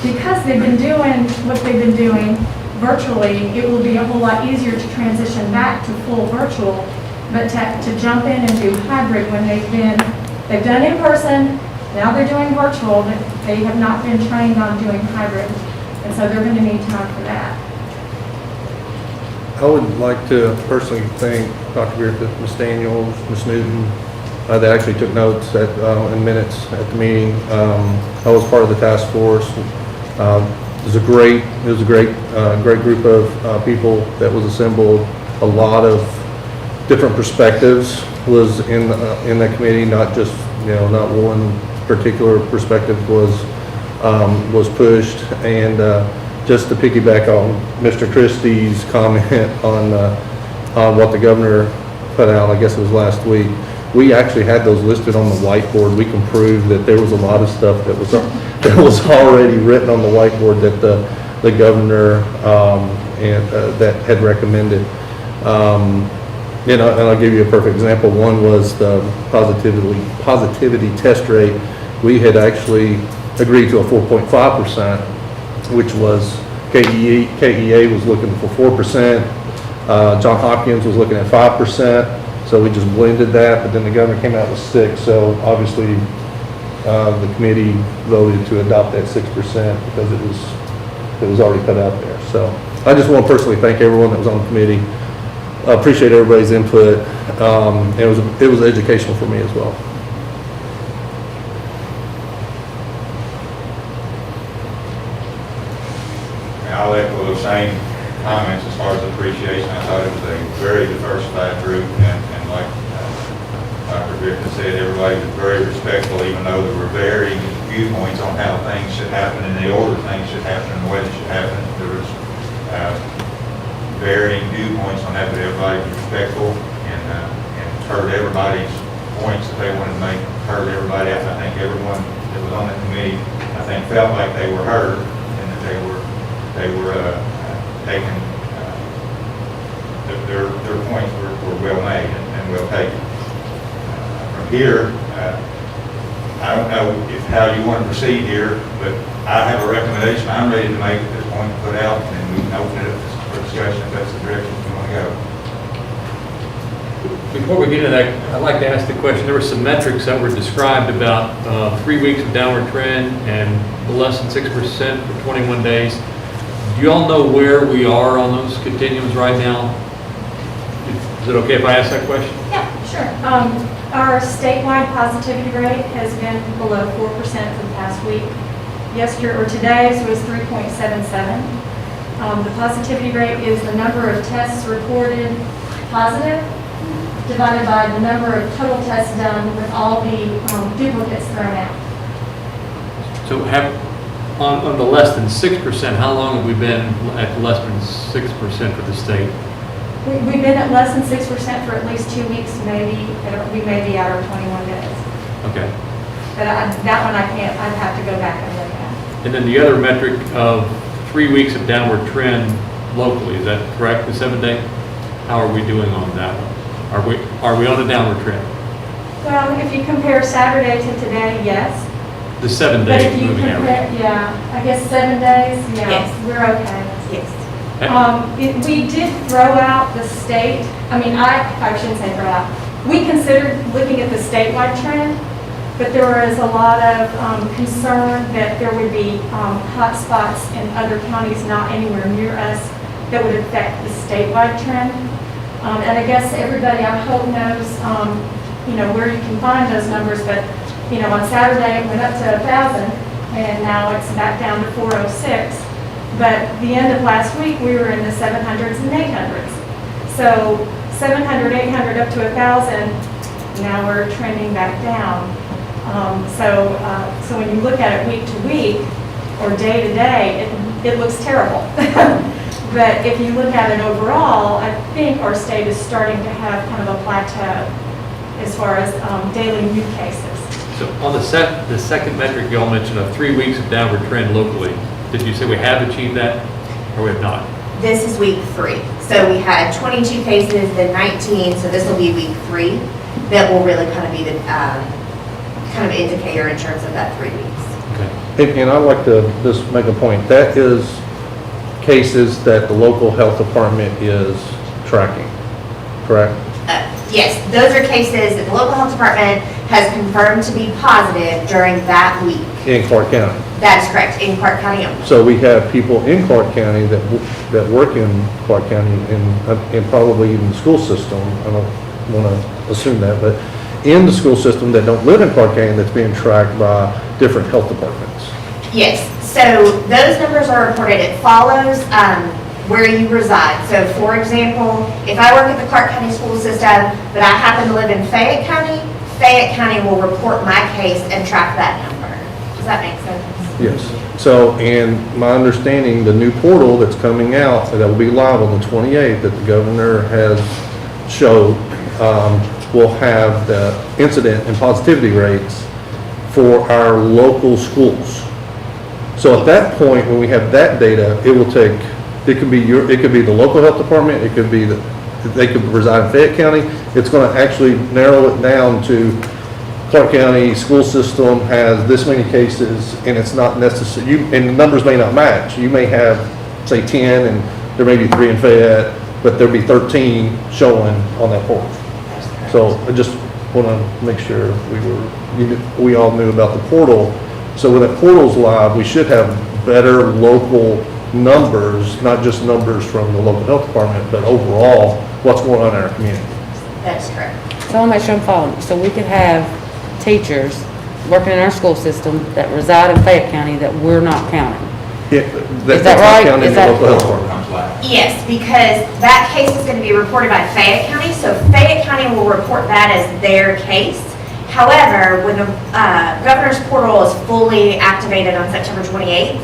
because they've been doing what they've been doing, virtually, it will be a whole lot easier to transition back to full virtual, but to jump in and do hybrid when they've done in person, now they're doing virtual, but they have not been trained on doing hybrid, and so they're going to need time for that. I would like to personally thank Dr. Griffith, Ms. Daniels, Ms. Newton, that actually took notes and minutes at the meeting. I was part of the task force. It was a great group of people that was assembled. A lot of different perspectives was in that committee, not just, not one particular perspective was pushed. And just to piggyback on Mr. Christie's comment on what the governor put out, I guess it was last week, we actually had those listed on the whiteboard. We can prove that there was a lot of stuff that was already written on the whiteboard that the governor that had recommended. And I'll give you a perfect example. One was the positivity test rate. We had actually agreed to a 4.5%, which was KEA was looking for 4%. John Hopkins was looking at 5%. So we just blended that, but then the governor came out with 6. So obviously, the committee voted to adopt that 6% because it was already put out there. So I just want to personally thank everyone that was on the committee. I appreciate everybody's input. It was educational for me as well. I'll echo those same comments as far as appreciation. I thought it was a very diversified group, and like Dr. Griffith said, everybody was very respectful, even though there were varying viewpoints on how things should happen and the order things should happen and the way they should happen. There was varying viewpoints on that, but everybody was respectful and heard everybody's points that they wanted to make, heard everybody out. I think everyone that was on the committee, I think, felt like they were heard and that they were taken, their points were well made and well taken. From here, I don't know how you want to proceed here, but I have a recommendation I'm ready to make at this point to put out, and then we can open it up for discussion if that's the direction you want to go. Before we get into that, I'd like to ask the question, there were some metrics that were described about 3 weeks of downward trend and less than 6% for 21 days. Do you all know where we are on those continuums right now? Is it okay if I ask that question? Yeah, sure. Our statewide positivity rate has been below 4% for the past week. Today's was 3.77. The positivity rate is the number of tests reported positive divided by the number of total tests done with all the duplicates thrown out. So on the less than 6%, how long have we been at less than 6% for the state? We've been at less than 6% for at least 2 weeks, maybe. We may be at our 21 days. Okay. But that one I'd have to go back and look at. And then the other metric of 3 weeks of downward trend locally, is that correct, the 7-day? How are we doing on that one? Are we on a downward trend? Well, if you compare Saturday to today, yes. The 7 But days if you moving compare, average? yeah, I guess 7 days, yeah, Yes. we're okay. Yes. We did throw out the state, I shouldn't say throw out. We considered looking at the statewide trend, but there was a lot of concern that there would be hot spots in other counties not anywhere near us that would affect the statewide trend. And I guess everybody, I hope, knows, where you can find those numbers, but, on Saturday it went up to 1,000, and now it's back down to 406. But the end of last week, we were in the 700s and 800s. So 700, 800 up to 1,000, now we're trending back down. So when you look at it week to week or day to day, it looks terrible. But if you look at it overall, I think our state is starting to have kind of a plateau as far as daily new cases. So on the second metric you all mentioned of 3 weeks of downward trend locally, did you say we have achieved that or we have not? This is week 3. So we had 22 cases, then 19, so this will be week 3. That will really kind of be the kind of indicator in terms of that 3 weeks. And I'd like to just make a point. That is cases that the local health department is tracking, correct? Yes, those are cases that the local health department has confirmed to be positive during that week. In Clark County. That is correct, in Clark County only. So we have people in Clark County that work in Clark County and probably even the school system. I don't want to assume that, but in the school system that don't live in Clark County that's being tracked by different health departments. Yes, so those numbers are reported. It follows where you reside. So for example, if I work at the Clark County school system, but I happen to live in Fayette County will report my case and track that number. Does that make sense? Yes. So, and my understanding, the new portal that's coming out, that will be live on the 28th, that the governor has showed, will have the incident and positivity rates for our local schools. So at that point, when we have that data, it will take, it could be the local health department, it could be they could reside in Fayette County. It's going to actually narrow it down to Clark County school system has this many cases, and it's not necessary, and the numbers may not match. You may have, say, 10, and there may be 3 in Fayette, but there'll be 13 showing on that portal. So I just want to make sure we all knew about the portal. So when that portal's live, we should have better local numbers, not just numbers from the local health department, but overall, what's going on in our community. That's correct. So I'll make sure I'm following. So we could have teachers working in our school system that reside in Fayette County that we're not counting. Yeah, Is that right? Is that- local health department. Yes, because that case is going to be reported by Fayette County, so Fayette County will report that as their case. However, when the governor's portal is fully activated on September 28th,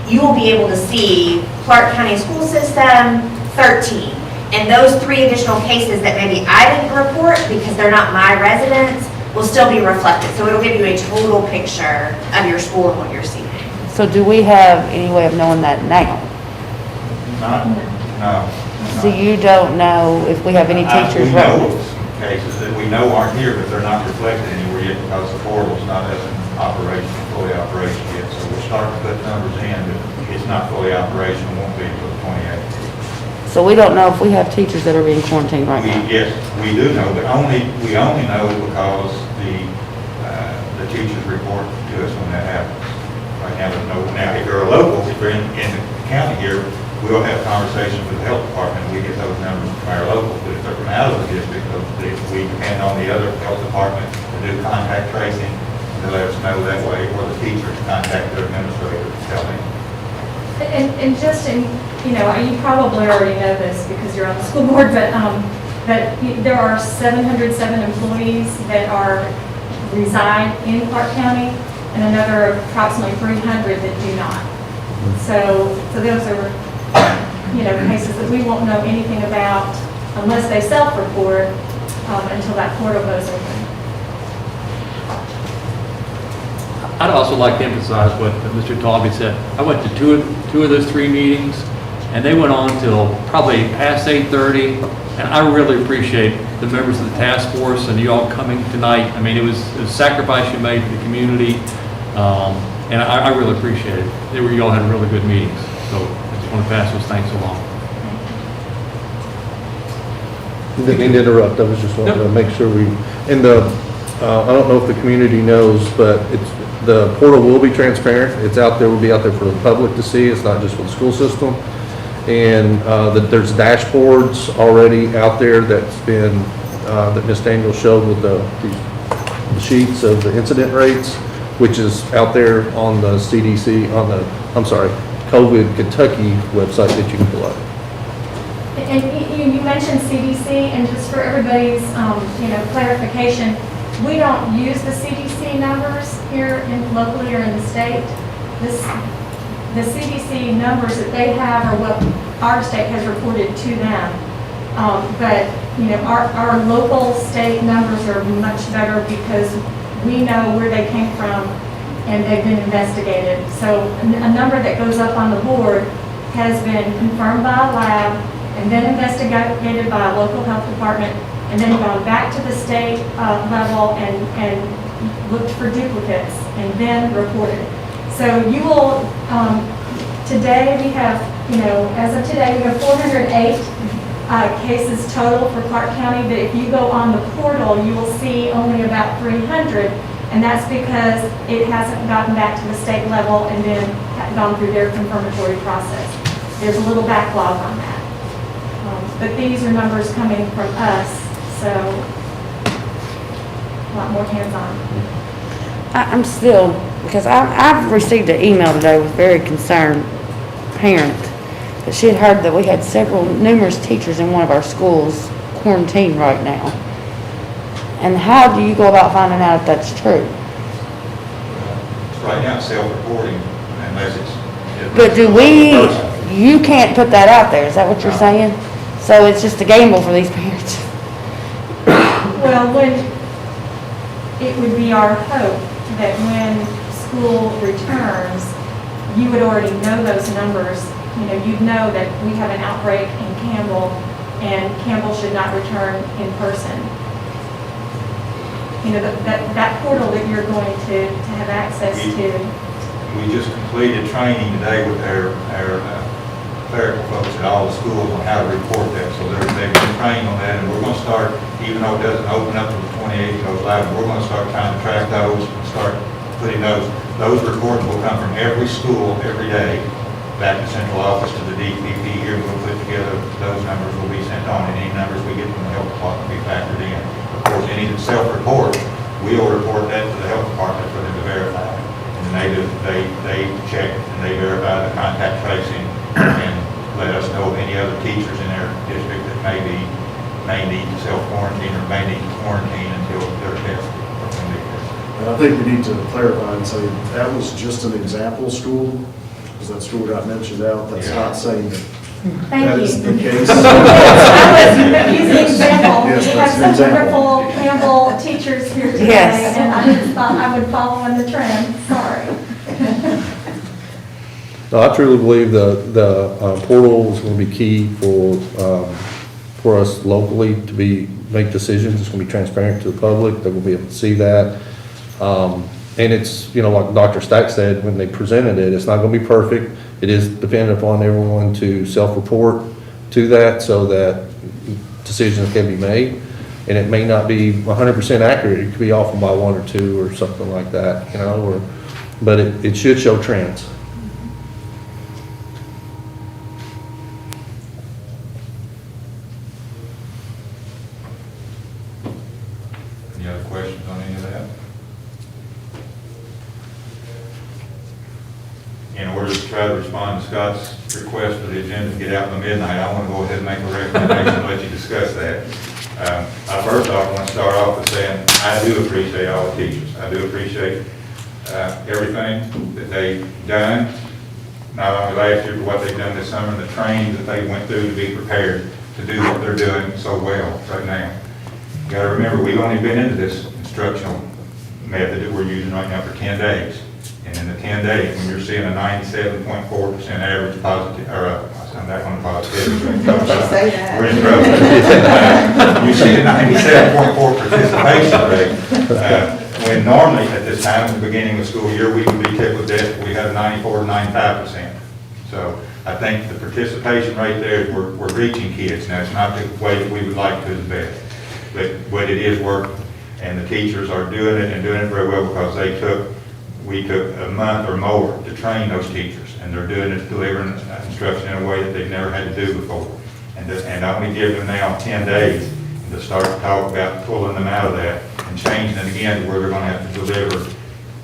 you will be able to see Clark County School System 13. And those 3 additional cases that maybe I didn't report because they're not my residents will still be reflected. So it'll give you a total picture of your school and what you're seeing. So do we have any way of knowing that now? No. So you don't know if we have any teachers We right know now? of some cases that we know aren't here, but they're not reflected anywhere yet because the portal's not up in operation, fully operational yet. So we're starting to put numbers in, but it's not fully operational, won't be until the 28th. So we don't know if we have teachers that are being quarantined right now? Yes, we do know, but we only know because the teachers report to us when that happens. Right now, there's no, now if you're a local, if you're in the county here, we'll have conversations with the health department, we get those numbers from our locals, but if they're from out of the district, we depend on the other health department to do contact tracing, to let us know that way, or the teachers contact their administrator to tell them. And just in, you probably already know this because you're on the school board, but there are 707 employees that reside in Clark County and another approximately 300 that do not. So those are, cases that we won't know anything about unless they self-report until that portal goes open. I'd also like to emphasize what Mr. Talby said. I went to two of those 3 meetings, and they went on till probably past 8:30, and I really appreciate the members of the task force and you all coming tonight. I mean, it was a sacrifice you made for the community, and I really appreciate it. You all had really good meetings, so I just want to pass those thanks along. Didn't mean to interrupt, I was just wanting to make sure I don't know if the community knows, but the portal will be transparent. It's out there, will be out there for the public to see. It's not just for the school system. And there's dashboards already out there that's been, that Ms. Daniels showed with the sheets of the incident rates, which is out there on the CDC, COVID Kentucky website that you can pull up. And you mentioned CDC, and just for everybody's, clarification, we don't use the CDC numbers here locally or in the state. The CDC numbers that they have are what our state has reported to them. But our local state numbers are much better because we know where they came from and they've been investigated. So a number that goes up on the board has been confirmed by a lab and then investigated by a local health department, and then gone back to the state level and looked for duplicates and then reported. So you will, Today, we have, as of today, we have 408 cases total for Clark County, but if you go on the portal, you will see only about 300, and that's because it hasn't gotten back to the state level and then gone through their confirmatory process. There's a little backlog on that. But these are numbers coming from us, so a lot more hands-on. I'm still, because I've received an email today with a very concerned parent that she had heard that we had numerous teachers in one of our schools quarantined right now. And how do you go about finding out if that's true? Right now, it's self-reporting unless it's. But you can't put that out there, is that what you're saying? So it's just a gamble for these parents? Well, it would be our hope that when school returns, you would already know those numbers. You'd know that we have an outbreak in Campbell, and Campbell should not return in person. That portal that you're going to have access to. We just completed training today with our clerical folks at all the schools on how to report that. So they've been trained on that, and we're going to start, even though it doesn't open up to the 28th, goes live, we're going to start trying to track those and start putting those. Those reports will come from every school every day back to central office to the DPP here. We'll put together, those numbers will be sent on, and any numbers we get from the health department will be factored in. Of course, any that self-report, we'll report that to the health department for them to verify. And they check and they verify the contact tracing and let us know of any other teachers in their district that may need to self-quarantine or may need to quarantine until they're tested. And I think we need to clarify and say that was just an example school, because that school got mentioned out. That's not saying that that is the case. I was using example. Yes, We that's have an some example. wonderful Campbell teachers here today, Yes. and I just thought I would follow in the trend. Sorry. No, I truly believe the portal is going to be key for us locally to make decisions. It's going to be transparent to the public. They're going to be able to see that. And it's, like Dr. Stack said, when they presented it, it's not going to be perfect. It is dependent upon everyone to self-report to that so that decisions can be made. And it may not be 100% accurate. It could be off by 1 or 2 or something like that, but it should show trends. Any other questions on any of that? In order to try to respond to Scott's request for the agenda to get out by midnight, I want to go ahead and make a recommendation and let you discuss that. I first off want to start off with saying I do appreciate all the teachers. I do appreciate everything that they've done, not only last year, but what they've done this summer, the training that they went through to be prepared to do what they're doing so well right now. You got to remember, we've only been into this instructional method that we're using right now for 10 days. And in the 10 days, when you're seeing a 97.4% average positive, or I'm back on positivity. Don't you say that. We're in trouble. You see a 97.4 participation rate. When normally at this time, at the beginning of the school year, we would be tipped with death, we had a 94 to 95%. So I think the participation rate there, we're reaching kids. Now, it's not the way that we would like to the best, but it is working. And the teachers are doing it and doing it very well because we took a month or more to train those teachers, and they're doing it, delivering instruction in a way that they've never had to do before. And I only give them now 10 days to start to talk about pulling them out of that and changing it again to where they're going to have to deliver,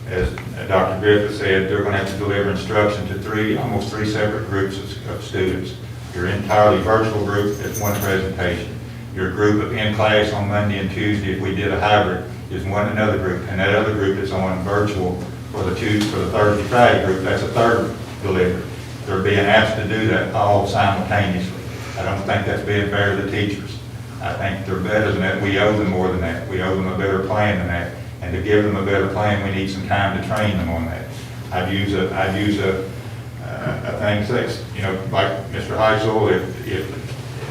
as Dr. Griffith said, they're going to have to deliver instruction to almost three separate groups of students. Your entirely virtual group is one presentation. Your group of in-class on Monday and Tuesday, if we did a hybrid, is another group, and that other group is on virtual for the Thursday, Friday group. That's a third delivery. They're being asked to do that all simultaneously. I don't think that's being fair to the teachers. I think they're better than that. We owe them more than that. We owe them a better plan than that. And to give them a better plan, we need some time to train them on that. I'd use a thing says, like Mr. Heisel, if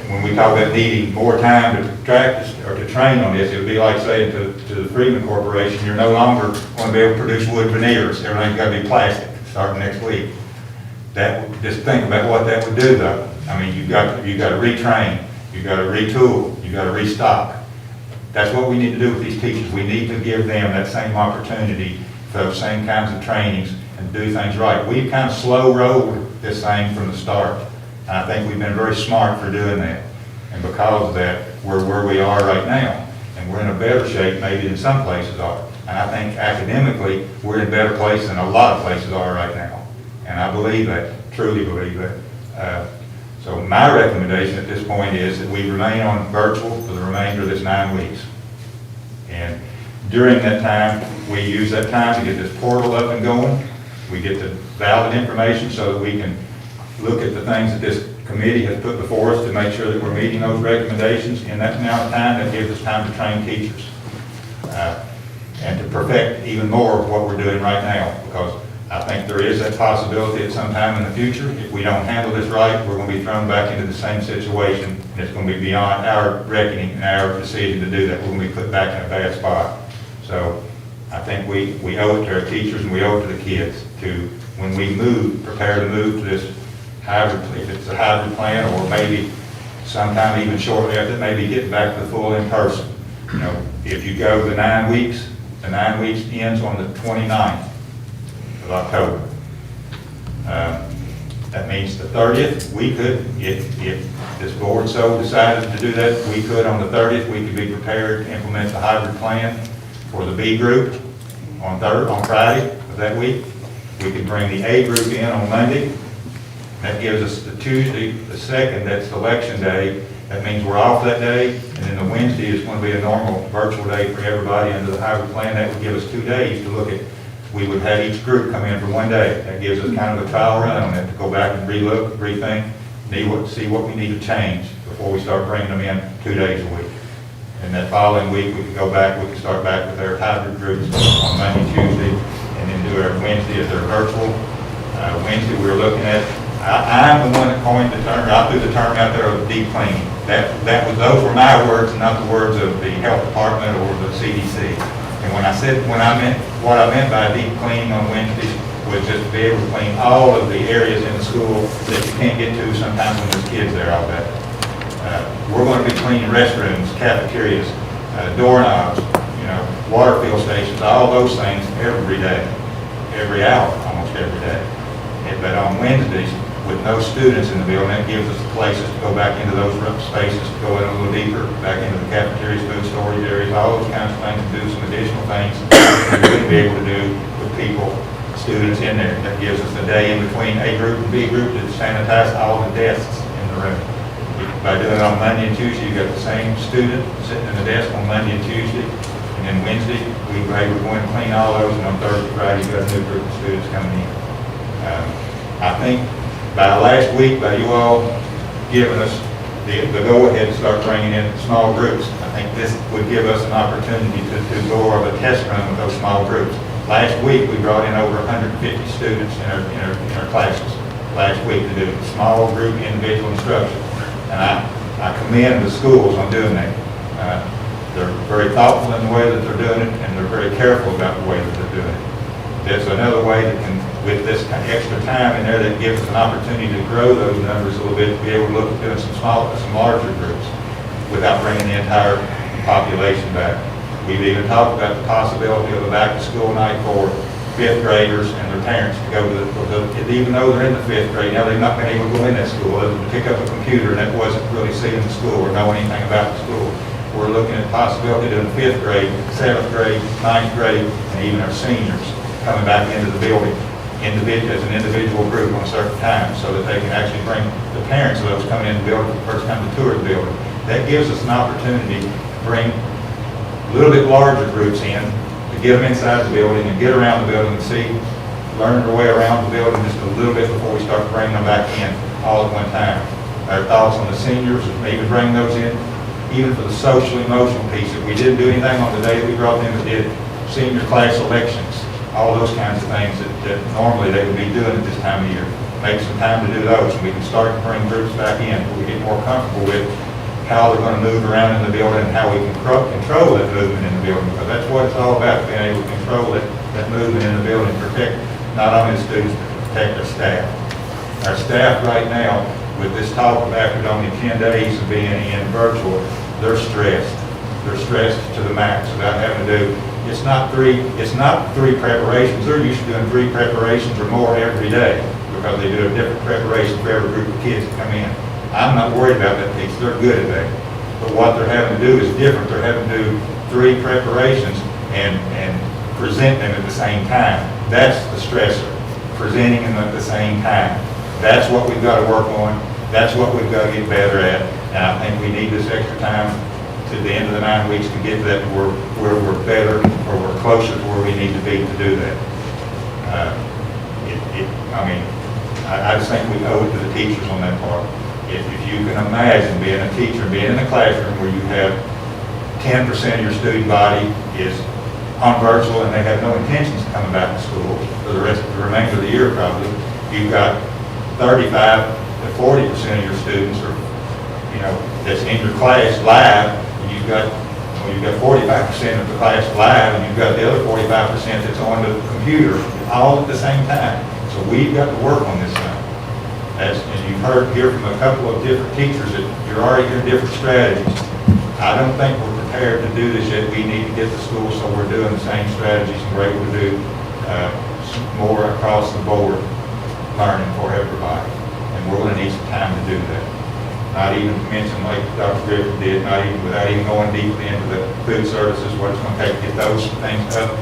when we talk about needing more time to practice or to train on this, it would be like saying to the Freeman Corporation, you're no longer going to be able to produce wood veneers. Everything's got to be plastic starting next week. just think about what that would do though. I mean, you've got to retrain, you've got to retool, you've got to restock. That's what we need to do with these teachers. We need to give them that same opportunity for those same kinds of trainings and do things right. We've kind of slow rolled this thing from the start. And I think we've been very smart for doing that. And because of that, we're where we are right now. And we're in a better shape maybe than some places are. And I think academically, we're in a better place than a lot of places are right now. And I believe that, truly believe that. So my recommendation at this point is that we remain on virtual for the remainder of this 9 weeks. And during that time, we use that time to get this portal up and going. We get the valid information so that we can look at the things that this committee has put before us to make sure that we're meeting those recommendations in that amount of time. That gives us time to train teachers and to perfect even more of what we're doing right now, because I think there is that possibility at some time in the future. If we don't handle this right, we're going to be thrown back into the same situation, and it's going to be beyond our reckoning and our decision to do that. We're going to be put back in a bad spot. So I think we owe it to our teachers and we owe it to the kids to, when we move, prepare to move to this hybrid, if it's a hybrid plan, or maybe sometime even shortly after, maybe getting back to the full in-person. You know, if you go the 9 weeks, the 9 weeks ends on the 29th of October. That means the 30th, we could, if this board so decided to do that, we could on the 30th, we could be prepared to implement the hybrid plan for the B group on Friday of that week. We could bring the A group in on Monday. That gives us the Tuesday, the 2nd, that's election day. That means we're off that day, and then the Wednesday is going to be a normal virtual day for everybody under the hybrid plan. That would give us 2 days to look at. We would have each group come in for 1 day. That gives us kind of a trial run on it to go back and relook, rethink, see what we need to change before we start bringing them in 2 days a week. And that following week, we could go back, we could start back with our hybrid groups on Monday, Tuesday, and then do our Wednesday as their virtual. Wednesday, we were looking at, I'm the one that coined the term, I threw the term out there of deep cleaning. Those were my words and not the words of the health department or the CDC. And what I meant by deep cleaning on Wednesdays was just to be able to clean all of the areas in the school that you can't get to sometimes when there's kids there all day. We're going to be cleaning restrooms, cafeterias, doorknobs, water fill stations, all those things every day, every hour, almost every day. But on Wednesdays, with no students in the building, that gives us places to go back into those spaces, to go in a little deeper, back into the cafeterias, food storage areas, all those kinds of things, and do some additional things that we wouldn't be able to do with people, students in there. That gives us a day in between A group and B group to sanitize all the desks in the room. By doing it on Monday and Tuesday, you've got the same student sitting in the desk on Monday and Tuesday, and then Wednesday, we were able to go in and clean all those, and on Thursday, Friday, you've got a new group of students coming in. I think by last week, by you all giving us the go-ahead to start bringing in small groups, I think this would give us an opportunity to go over the test run with those small groups. Last week, we brought in over 150 students in our classes last week to do small group individual instruction. And I commend the schools on doing that. They're very thoughtful in the way that they're doing it, and they're very careful about the way that they're doing it. There's another way that can, with this kind of extra time in there, that gives us an opportunity to grow those numbers a little bit, to be able to look at doing some larger groups without bringing the entire population back. We've even talked about the possibility of a back-to-school night for 5th graders and their parents to go to even though they're in the 5th grade, now they've not been able to go in that school, other than pick up a computer, and that wasn't really seeing the school or know anything about the school. We're looking at the possibility of doing 5th grade, 7th grade, 9th grade, and even our seniors coming back into the building as an individual group on certain times, so that they can actually bring the parents of those coming in the building for the first time to tour the building. That gives us an opportunity to bring a little bit larger groups in, to get them inside the building and get around the building and learn their way around the building just a little bit before we start bringing them back in all at one time. Our thoughts on the seniors, maybe bring those in, even for the social emotional piece. If we didn't do anything on the day that we brought them, we did senior class elections, all those kinds of things that normally they would be doing at this time of year. Make some time to do those, and we can start to bring groups back in where we get more comfortable with how they're going to move around in the building and how we can control that movement in the building, because that's what it's all about, being able to control that movement in the building, protect not only the students, but protect their staff. Our staff right now, with this talk of after only 10 days of being in virtual, they're stressed. They're stressed to the max without having to do, it's not three preparations. They're used to doing 3 preparations or more every day because they do a different preparation for every group of kids that come in. I'm not worried about that piece. They're good at that. But what they're having to do is different. They're having to do 3 preparations and present them at the same time. That's the stressor, presenting them at the same time. That's what we've got to work on. That's what we've got to get better at. And I think we need this extra time to the end of the 9 weeks to get to that where we're better or we're closer to where we need to be to do that. I just think we owe it to the teachers on that part. If you can imagine being a teacher, being in a classroom where you have 10% of your student body is on virtual and they have no intentions of coming back to school for the remainder of the year probably, you've got 35 to 40% of your students are, that's in your class live, and you've got 45% of the class live, and you've got the other 45% that's on the computer, all at the same time. So we've got to work on this thing. And you've hear from a couple of different teachers that you're already hearing different strategies. I don't think we're prepared to do this yet. We need to get to school so we're doing the same strategies and we're able to do more across the board learning for everybody. And we're going to need some time to do that. Not even to mention, like Dr. Griffith did, without even going deeply into the food services, what it's going to take to get those things up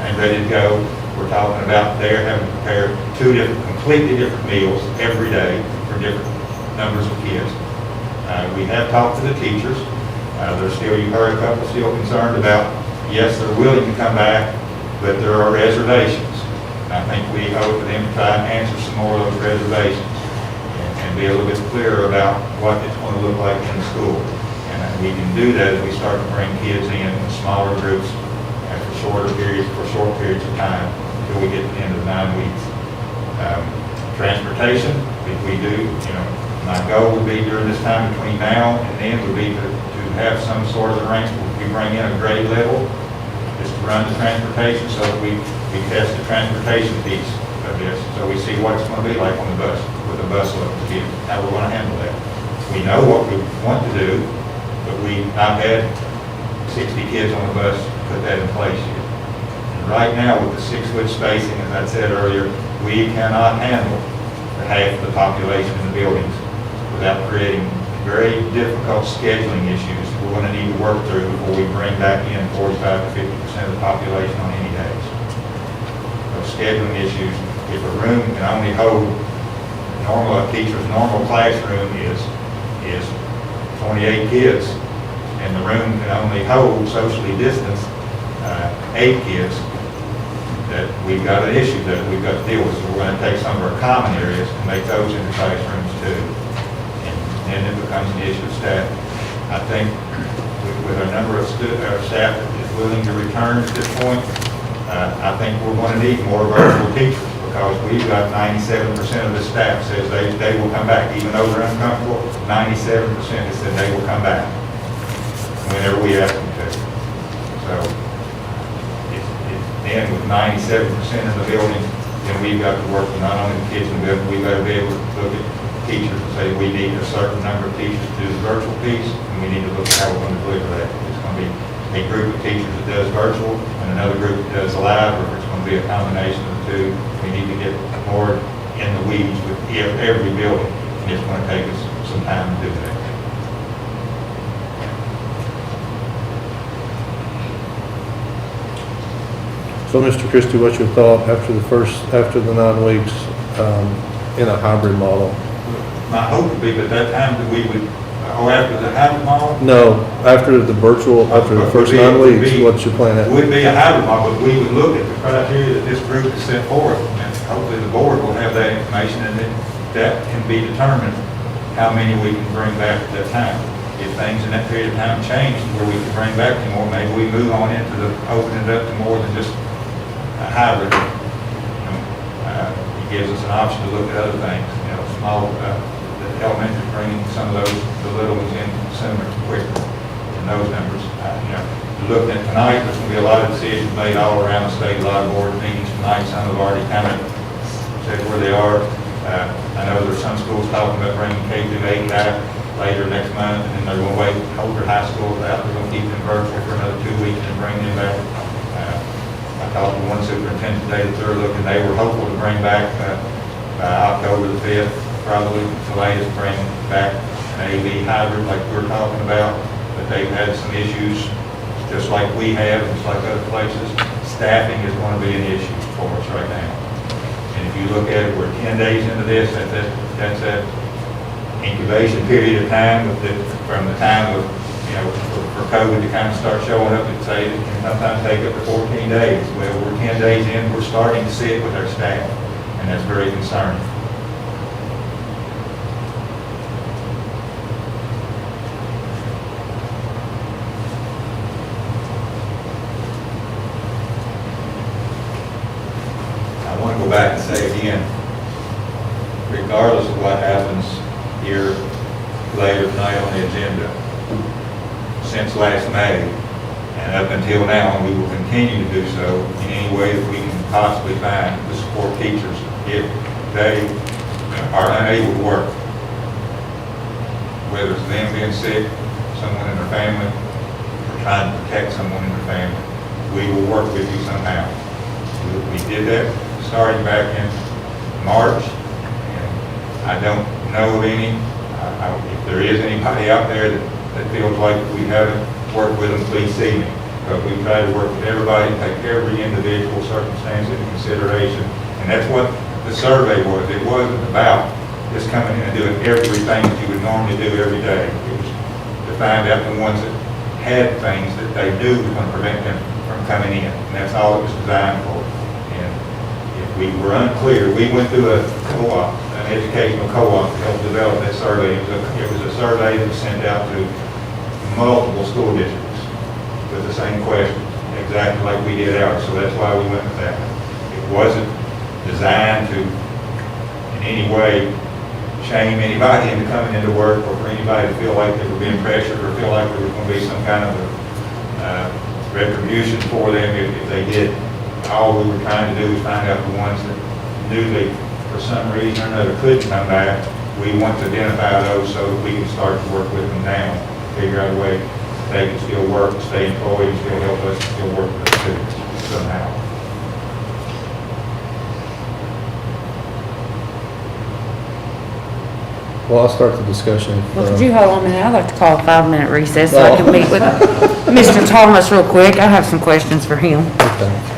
and ready to go. We're talking about they're having to prepare 2 completely different meals every day for different numbers of kids. We have talked to the teachers. You heard a couple still concerned about, yes, they're willing to come back, but there are reservations. I think we owe it to them to try and answer some more of those reservations and be a little bit clearer about what it's going to look like in the school. And we can do that as we start to bring kids in smaller groups after short periods of time until we get to the end of the 9 weeks. Transportation, if we do, my goal would be during this time between now and then would be to have some sort of arrangement. We bring in a grade level just to run the transportation so that we test the transportation piece of this. So we see what it's going to be like on the bus, with the bus load, how we're going to handle that. We know what we want to do, but I've had 60 kids on the bus put that in place yet. And right now with the 6-foot spacing, as I said earlier, we cannot handle half the population in the buildings without creating very difficult scheduling issues we're going to need to work through before we bring back in 45 to 50% of the population on any days. Those scheduling issues, if a room can only hold, a teacher's normal classroom is 28 kids, and the room can only hold socially distanced 8 kids, that we've got an issue that we've got to deal with. So we're going to take some of our common areas and make those into classrooms too. And it becomes an issue of staff. I think with our number of our staff that is willing to return at this point, I think we're going to need more virtual teachers because we've got 97% of the staff says they will come back. Even though they're uncomfortable, 97% has said they will come back whenever we ask them to. So then with 97% of the building, then we've got to work with not only the kids in the building, we've got to be able to look at teachers and say we need a certain number of teachers to do the virtual piece, and we need to look at how we're going to deliver that. It's going to be a group of teachers that does virtual and another group that does live, or if it's going to be a combination of the 2. We need to get more in the weeds with every building, and it's going to take us some time to do that. So, Mr. Christie, what's your thought after the 9 weeks in a hybrid model? My hope would be that time that we would, after the hybrid model? No, after the first 9 weeks, what's your plan? Would be a hybrid model, but we would look at the criteria that this group has set forth, and hopefully the board will have that information, and that can be determined how many we can bring back at that time. If things in that period of time change where we can bring back more, maybe we move on into opening it up to more than just a hybrid. It gives us an option to look at other things, small, the elementary, bringing some of the little ones in sooner, quicker, and those numbers. Looking at tonight, there's going to be a lot of decisions made all around the state, a lot of board meetings tonight. Some have already kind of said where they are. I know there's some schools talking about bringing K through 8 back later next month, and then they're going to wait, hold their high schools out, they're going to keep them virtual for another 2 weeks and bring them back. I talked to one superintendent today that they're looking, they were hopeful to bring back by October the 5th, probably the latest, bring back an AV hybrid like we're talking about, but they've had some issues, just like we have, just like other places. Staffing is going to be an issue for us right now. And if you look at it, we're 10 days into this, that's that incubation period of time from the time of, for COVID to kind of start showing up, and say it can sometimes take up to 14 days. Well, we're 10 days in, we're starting to see it with our staff, and that's very concerning. I want to go back and say again, regardless of what happens here later tonight on the agenda, since last May and up until now, we will continue to do so in any way that we can possibly find to support teachers if they are unable to work. Whether it's them being sick, someone in their family, or trying to protect someone in their family, we will work with you somehow. We did that starting back in March, and I don't know of any. If there is anybody out there that feels like we haven't worked with them, please see me. But we try to work with everybody, take every individual circumstance into consideration. And that's what the survey was. It wasn't about just coming in and doing everything that you would normally do every day. It was to find out the ones that had things that they knew was going to prevent them from coming in. And that's all it was designed for. And if we were unclear, we went through a co-op, an educational co-op to help develop that survey. It was a survey that was sent out to multiple school districts with the same questions, exactly like we did ours. So that's why we went with that. It wasn't designed to in any way shame anybody into coming into work, or for anybody to feel like they were being pressured, or feel like there was going to be some kind of a retribution for them if they did. All we were trying to do was find out the ones that knew they, for some reason or another, couldn't come back. We want to identify those so that we can start to work with them now, figure out a way they can still work, stay employed, and still help us still work with the students somehow. Well, I'll start the discussion. Well, could you hold on a minute? I'd like to call a 5-minute recess so I can meet with Mr. Thomas real quick. I have some questions for him. Okay.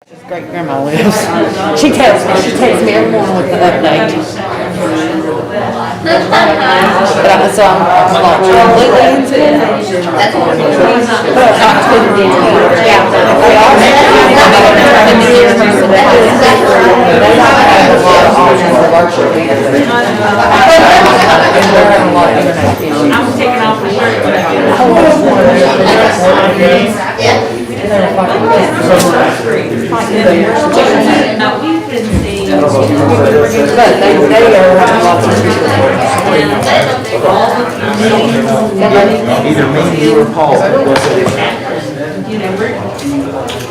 His great grandma lives. She tells me, she takes me every morning with the update. So I'm like completely into it. That's what I'm doing. Not to the yeah. They all have a lot of options for virtual meetings. I'm taking off my shirt. No, we've been seeing. But they are having lots of Either me, you, or Paul. You know,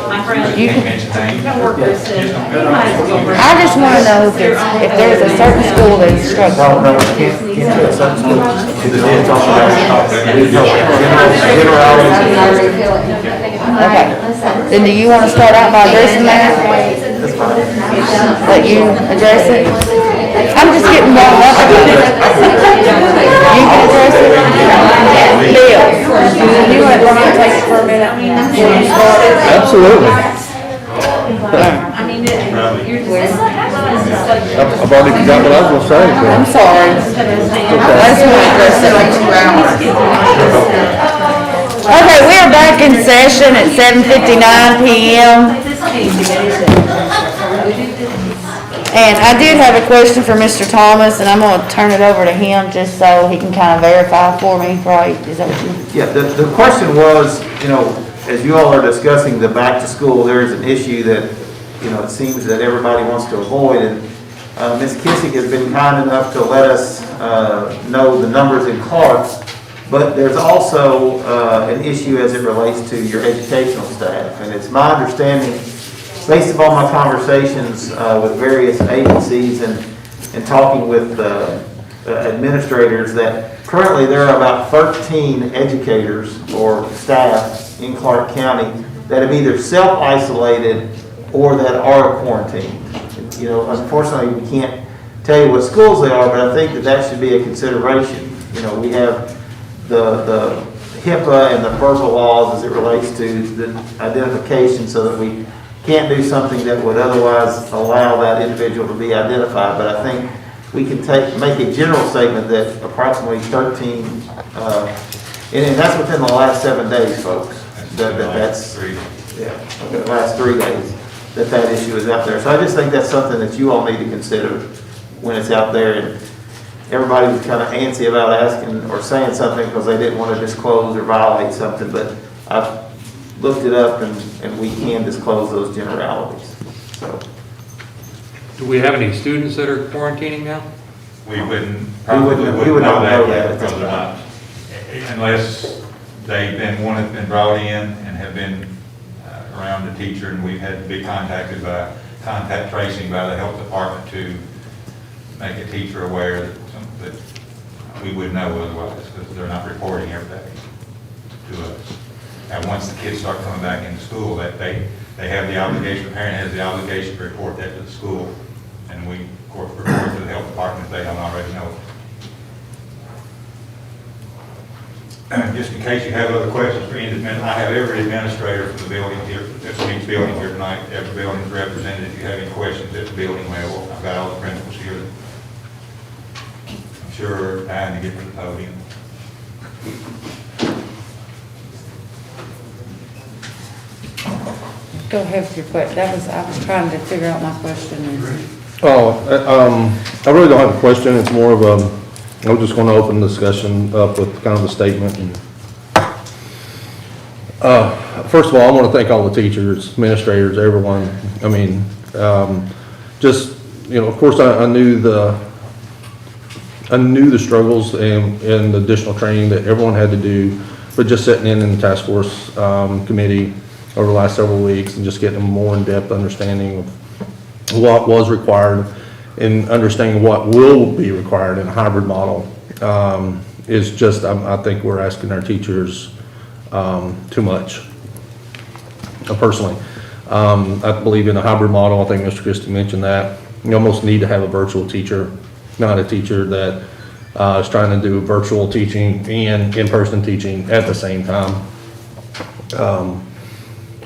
my friend, You can- coworker said, you might as well bring. I just want to know if there's a certain school that is struggling. No, can't do it. Something to talk about. Generalities. Okay. Then do you want to start out by addressing that? That's fine. Let you address it? I'm just getting warmed up about it. You can address it? Bill, you want to take it for a minute before you start? Absolutely. I mean, I've already forgot what I was gonna say, I'm but sorry. I just want to address it. Okay, we are back in session at 7:59 PM. And I did have a question for Mr. Thomas, and I'm gonna turn it over to him just so he can kind of verify for me, right? Is that what you? Yeah, the question was, as you all are discussing the back to school, there is an issue that, it seems that everybody wants to avoid. And Ms. Kissick has been kind enough to let us know the numbers in Clark, but there's also an issue as it relates to your educational staff. And it's my understanding, based upon my conversations with various agencies and talking with administrators, that currently there are about 13 educators or staff in Clark County that have either self-isolated or that are quarantined. Unfortunately, we can't tell you what schools they are, but I think that should be a consideration. We have the HIPAA and the FERPA laws as it relates to the identification, so that we can't do something that would otherwise allow that individual to be identified. But I think we can make a general statement that approximately 13, and that's within the last 7 days, folks. That's the last 3 days that issue is out there. So I just think that's something that you all need to consider when it's out there. And everybody was kind of antsy about asking or saying something because they didn't want to disclose or violate something, but I've looked it up and we can disclose those generalities. So Do we have any students that are quarantining now? We wouldn't know that. because they're not, unless one has been brought in and have been around the teacher, and we've had to be contacted by contact tracing by the health department to make a teacher aware that we would know otherwise, because they're not reporting every day to us. And once the kids start coming back into school, that they have the obligation, the parent has the obligation to report that to the school, and we, of course, report to the health department if they don't already know. Just in case you have other questions for independent, I have every administrator for the building here, from each building here tonight. Every building is represented. If you have any questions at the building level, I've got all the principals here. I'm sure are dying to get to the podium. Go ahead with your question. I was trying to figure out my question. I really don't have a question. It's more of I'm just going to open the discussion up with kind of a statement. First of all, I want to thank all the teachers, administrators, everyone. I mean, of course, I knew the struggles and the additional training that everyone had to do, but just sitting in the task force committee over the last several weeks and just getting a more in-depth understanding of what was required and understanding what will be required in a hybrid model is just, I think we're asking our teachers too much, personally. I believe in a hybrid model. I think Mr. Christie mentioned that. You almost need to have a virtual teacher, not a teacher that is trying to do virtual teaching and in-person teaching at the same time.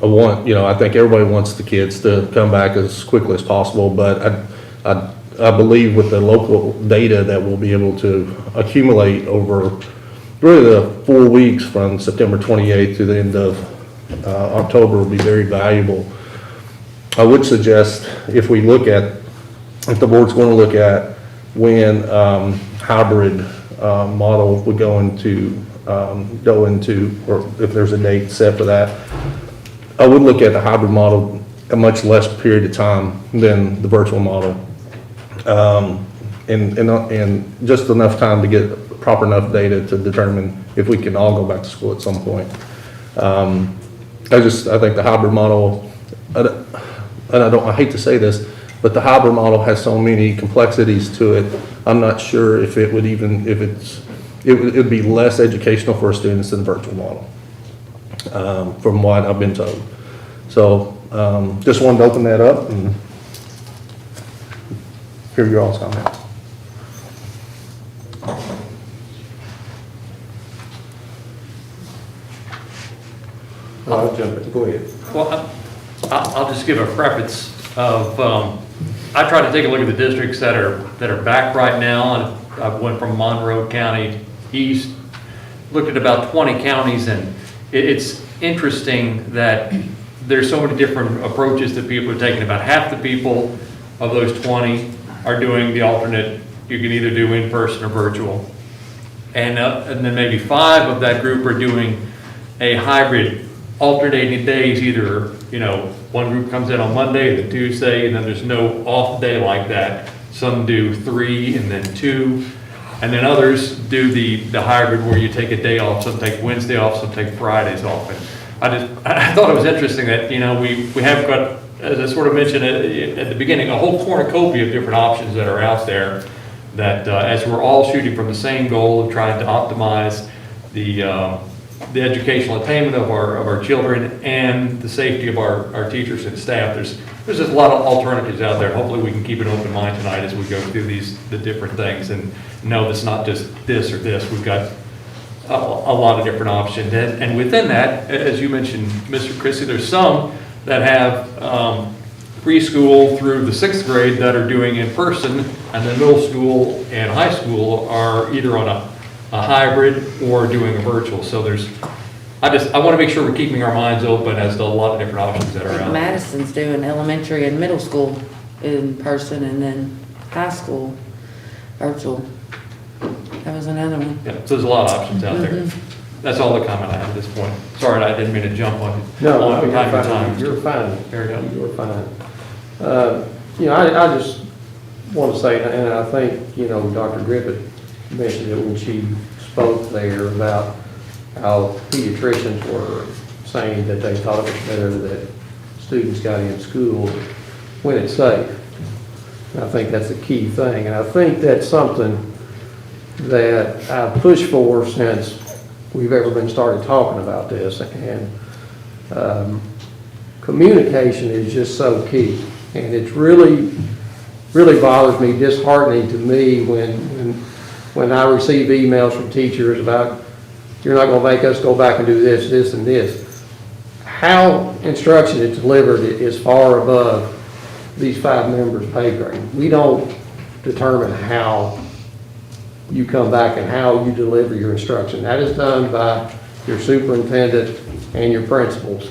I think everybody wants the kids to come back as quickly as possible, but I believe with the local data that we'll be able to accumulate over really the 4 weeks from September 28th to the end of October will be very valuable. I would suggest if the board's going to look at when hybrid model would go into, or if there's a date set for that, I would look at the hybrid model a much less period of time than the virtual model. And just enough time to get proper enough data to determine if we can all go back to school at some point. I think the hybrid model, I hate to say this, but the hybrid model has so many complexities to it. I'm not sure if it would it'd be less educational for students than the virtual model, from what I've been told. So, just wanted to open that up and hear your all's comments. I'll jump in, go ahead. Well, I'll just give a preface of, I tried to take a look at the districts that are back right now, and I went from Monroe County east, looked at about 20 counties, and it's interesting that there's so many different approaches that people are taking. About half the people of those 20 are doing the alternate. You can either do in-person or virtual. And then maybe 5 of that group are doing a hybrid, alternating days, either, one group comes in on Monday, then Tuesday, and then there's no off day like that. Some do 3 and then 2, and then others do the hybrid where you take a day off, some take Wednesday off, some take Fridays off. And I thought it was interesting that, we have got, as I sort of mentioned at the beginning, a whole cornucopia of different options that are out there that as we're all shooting from the same goal of trying to optimize the educational attainment of our children and the safety of our teachers and staff. There's just a lot of alternatives out there. Hopefully we can keep an open mind tonight as we go through the different things and know it's not just this or this. We've got a lot of different options. And within that, as you mentioned, Mr. Chrissy, there's some that have preschool through the 6th grade that are doing in person, and then middle school and high school are either on a hybrid or doing a virtual. So I want to make sure we're keeping our minds open as to a lot of different options that are out there. Madison's doing elementary and middle school in person and then high school virtual. That was another one. Yeah, so there's a lot of options out there. That's all the comment I have at this point. Sorry, I didn't mean to jump on you. No, you're fine. There you go. You're fine. I just want to say, and I think, Dr. Griffith mentioned it when she spoke there about how pediatricians were saying that they thought it was better that students got in school when it's safe. And I think that's a key thing. And I think that's something that I've pushed for since we've ever been started talking about this. And communication is just so key. And it's really bothers me, disheartening to me when I receive emails from teachers about, you're not going to make us go back and do this, this, and this. How instruction is delivered is far above these 5 members' pay grade. We don't determine how you come back and how you deliver your instruction. That is done by your superintendent and your principals.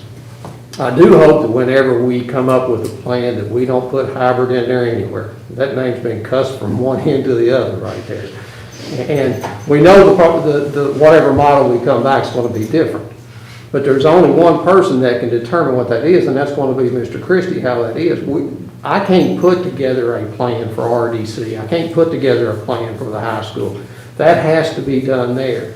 I do hope that whenever we come up with a plan that we don't put hybrid in there anywhere. That name's been cussed from one end to the other right there. And we know the whatever model we come back is going to be different. But there's only one person that can determine what that is, and that's going to be Mr. Christie, how that is. I can't put together a plan for RDC. I can't put together a plan for the high school. That has to be done there.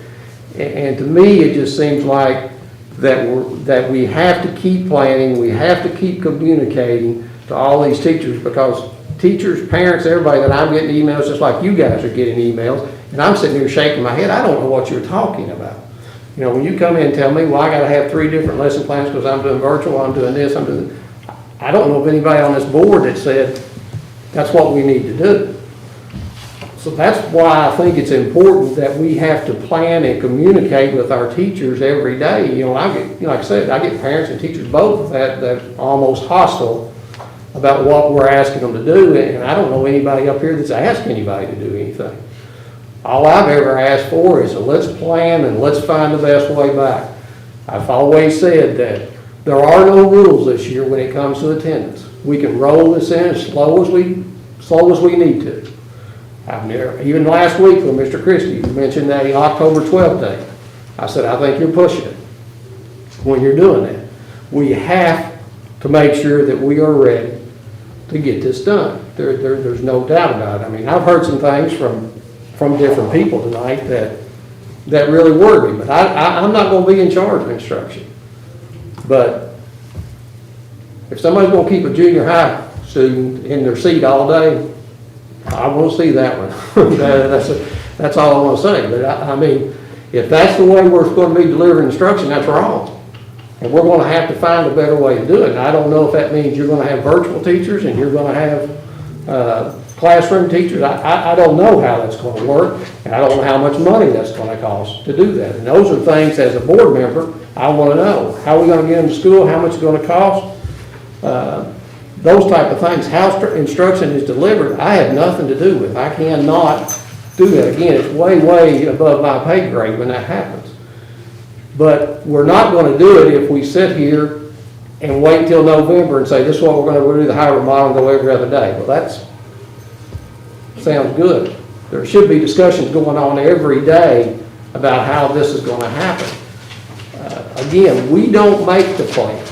And to me, it just seems like that we have to keep planning, we have to keep communicating to all these teachers, because teachers, parents, everybody that I'm getting emails, just like you guys are getting emails, and I'm sitting here shaking my head. I don't know what you're talking about. When you come in and tell me, well, I got to have 3 different lesson plans because I'm doing virtual, I'm doing this, I'm doing. I don't know of anybody on this board that said that's what we need to do. So that's why I think it's important that we have to plan and communicate with our teachers every day. You know, like I said, I get parents and teachers both that are almost hostile about what we're asking them to do, and I don't know anybody up here that's asked anybody to do anything. All I've ever asked for is let's plan and let's find the best way back. I've always said that there are no rules this year when it comes to attendance. We can roll this in as slow as we need to. Even last week when Mr. Christie mentioned that October 12th date, I said, I think you're pushing it when you're doing that. We have to make sure that we are ready to get this done. There's no doubt about it. I mean, I've heard some things from different people tonight that really worry me, but I'm not going to be in charge of instruction. But if somebody's going to keep a junior high student in their seat all day, I want to see that one. That's all I want to say. But I mean, if that's the way we're going to be delivering instruction, that's wrong. And we're going to have to find a better way to do it. And I don't know if that means you're going to have virtual teachers and you're going to have classroom teachers. I don't know how that's going to work. And I don't know how much money that's going to cost to do that. And those are things, as a board member, I want to know. How are we going to get them to school? How much it's going to cost? Those type of things. How instruction is delivered, I have nothing to do with. I cannot do that. Again, it's way, way above my pay grade when that happens. But we're not going to do it if we sit here and wait until November and say, this is what we're going to do the hybrid model and go every other day. Well, that sounds good. There should be discussions going on every day about how this is going to happen. Again, we don't make the plan.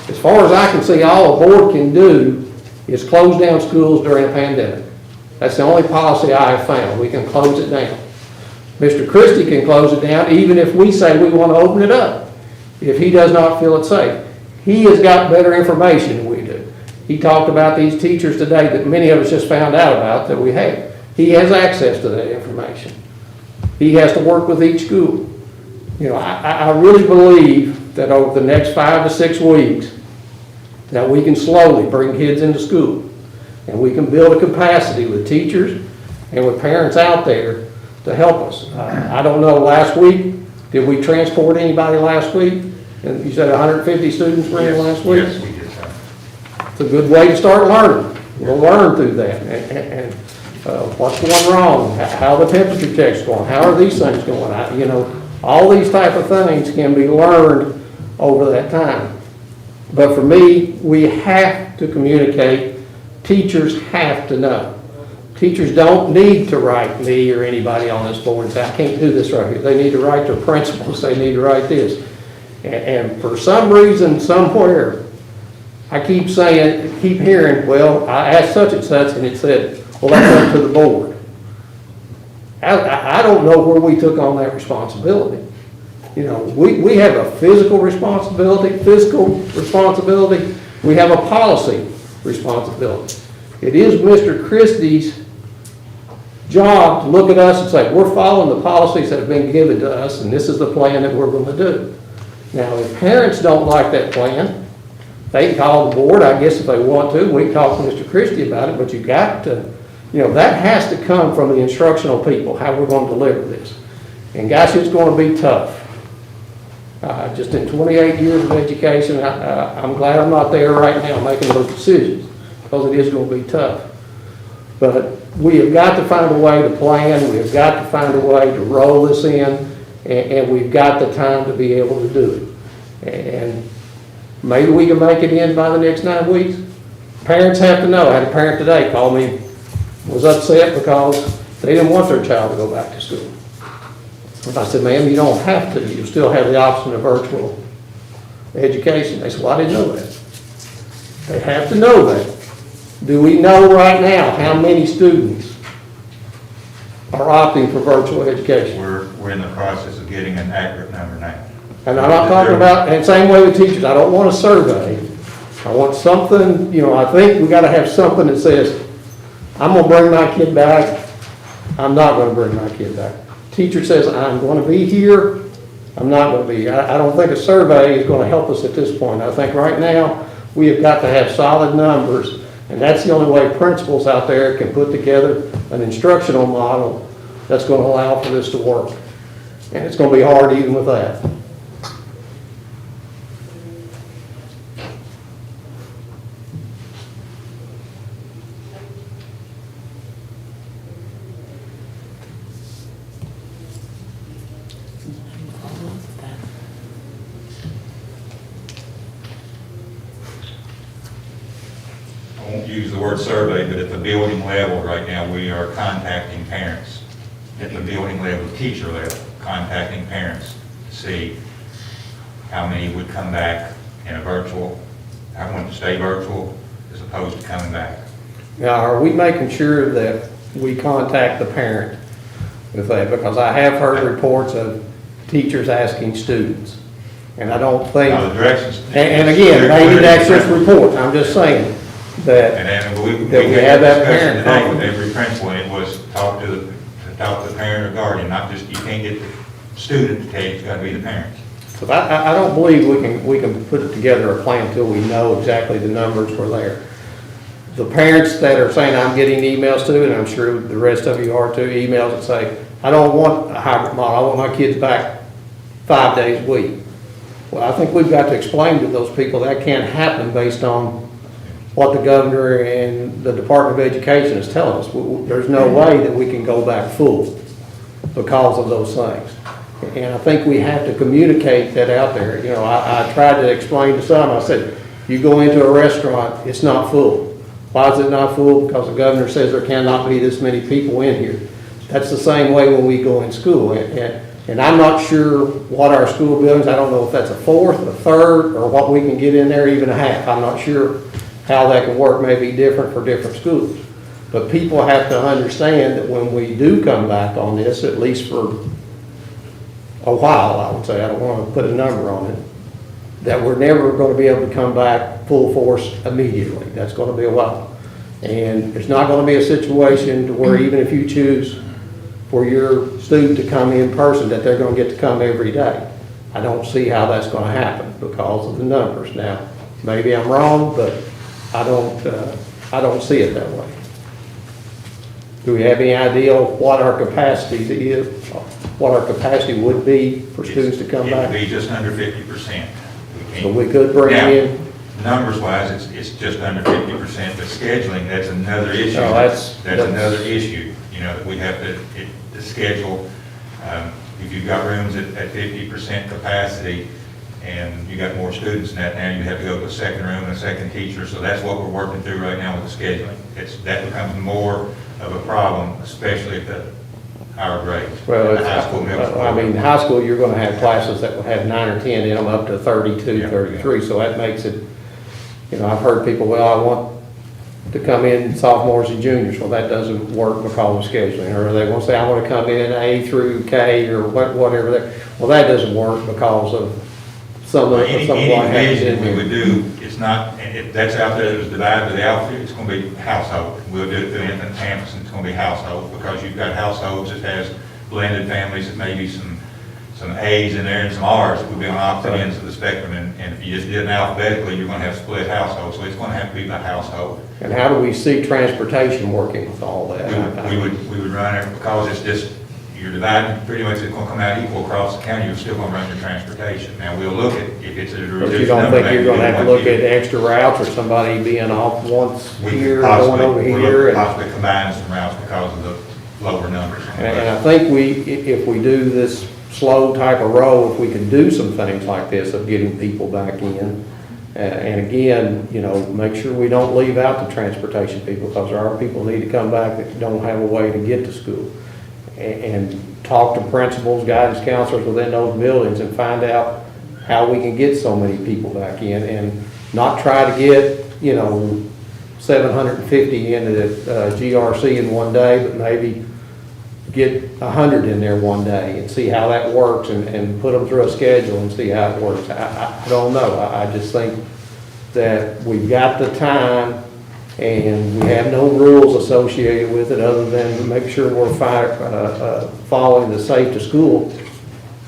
As far as I can see, all a board can do is close down schools during a pandemic. That's the only policy I have found. We can close it down. Mr. Christie can close it down even if we say we want to open it up, if he does not feel it's safe. He has got better information than we do. He talked about these teachers today that many of us just found out about that we have. He has access to that information. He has to work with each school. You know, I really believe that over the next 5 to 6 weeks that we can slowly bring kids into school and we can build a capacity with teachers and with parents out there to help us. I don't know, last week, did we transport anybody last week? And you said 150 students were in last week? Yes, we did. It's a good way to start learning. We'll learn through that. And what's going wrong? How the temperature checks going? How are these things going? You know, all these type of things can be learned over that time. But for me, we have to communicate. Teachers have to know. Teachers don't need to write me or anybody on this board and say, I can't do this right here. They need to write their principals. They need to write this. And for some reason, somewhere, I keep hearing, well, I asked such and such, and it said, well, that's up to the board. I don't know where we took on that responsibility. You know, we have a physical responsibility, we have a policy responsibility. It is Mr. Christie's job to look at us and say, we're following the policies that have been given to us, and this is the plan that we're going to do. Now, if parents don't like that plan, they can call the board, I guess, if they want to. We can talk to Mr. Christie about it, but you got to, you know, that has to come from the instructional people, how we're going to deliver this. And gosh, it's going to be tough. Just in 28 years of education, I'm glad I'm not there right now making those decisions, because it is going to be tough. But we have got to find a way to plan, we have got to find a way to roll this in, and we've got the time to be able to do it. And maybe we can make it in by the next 9 weeks. Parents have to know. I had a parent today call me, was upset because they didn't want their child to go back to school. I said, ma'am, you don't have to. You still have the option of virtual education. They said, well, I didn't know that. They have to know that. Do we know right now how many students are opting for virtual education? We're in the process of getting an accurate number now. And I'm not talking about, and same way with teachers, I don't want a survey. I want something, you know, I think we got to have something that says, I'm going to bring my kid back, I'm not going to bring my kid back. Teacher says, I'm going to be here, I'm not going to be here. I don't think a survey is going to help us at this point. I think right now we have got to have solid numbers And that's the only way principals out there can put together an instructional model that's going to allow for this to work. And it's going to be hard even with that. I won't use the word survey, but at the building level right now, we are contacting parents. At the building level, teacher level, contacting parents to see how many would come back in a virtual, I want to stay virtual as opposed to coming back. Now, are we making sure that we contact the parent with that? Because I have heard reports of teachers asking students. And I don't think, Now, the directions. and again, maybe that's just report, I'm just saying that, And then we that we have that parent. today with every principal, and it was talk to the parent or guardian, not just, you can't get the student to tell you, it's gotta be the parent. So I don't believe we can put together a plan until we know exactly the numbers were there. The parents that are saying, I'm getting emails too, and I'm sure the rest of you are too, emails that say, I don't want a hybrid model, I want my kids back 5 days a week. Well, I think we've got to explain to those people that can't happen based on what the governor and the Department of Education is telling us. There's no way that we can go back full because of those things. And I think we have to communicate that out there. You know, I tried to explain to some, I said, you go into a restaurant, it's not full. Why is it not full? Because the governor says there cannot be this many people in here. That's the same way when we go in school. And I'm not sure what our school buildings, I don't know if that's a fourth, a third, or what we can get in there, even a half. I'm not sure how that can work, may be different for different schools. But people have to understand that when we do come back on this, at least for a while, I would say, I don't want to put a number on it, that we're never going to be able to come back full force immediately. That's going to be a while. And it's not going to be a situation to where even if you choose for your student to come in person, that they're going to get to come every day. I don't see how that's going to happen because of the numbers. Now, maybe I'm wrong, but I don't see it that way. Do we have any idea what our capacity is, what our capacity would be for students to come back? It would be just under 50%. So we could bring in. Numbers wise, it's just under 50%, but scheduling, that's another issue. Oh, That's another issue, you know, that we have to schedule. If you've got rooms at 50% capacity and you got more students than that, now you have to go to a second room and a second teacher. So that's what we're working through right now with the scheduling. That becomes more of a problem, especially at the higher grades. Well, high school, middle school. I mean, high school, you're going to have classes that will have 9 or 10 in them, up to 32, 33. So that makes it, you know, I've heard people, well, I want to come in sophomores and juniors. Well, that doesn't work because of scheduling. Or they want to say, I want to come in A through K or whatever. Well, that doesn't work because of some of Any division we would do, it's not, if that's out there that's divided to the outfit, it's going to be household. We'll do it through infant campus, and it's going to be household, because you've got households that has blended families, that may be some A's in there and some R's that would be on opposite ends of the spectrum, and if you just did it alphabetically, you're going to have split households, so it's going to have to be by household. And how do we see transportation working with all that? We would run it, because it's just, you're dividing, pretty much it's going to come out equal across the county, you're still going to run your transportation. Now, we'll look at if it's a reduced But you don't number, think you're going to have to look at extra routes, or somebody being off once here, going over here? Possibly combine some routes because of the lower numbers. And I think if we do this slow type of roll, if we can do some things like this of getting people back in, and again, you know, make sure we don't leave out the transportation people, because there are people who need to come back that don't have a way to get to school. And talk to principals, guidance counselors within those buildings and find out how we can get so many people back in, and not try to get, you know, 750 into the GRC in one day, but maybe get 100 in there one day and see how that works, and put them through a schedule and see how it works. I don't know. I just think that we've got the time, and we have no rules associated with it other than to make sure we're following the safe to school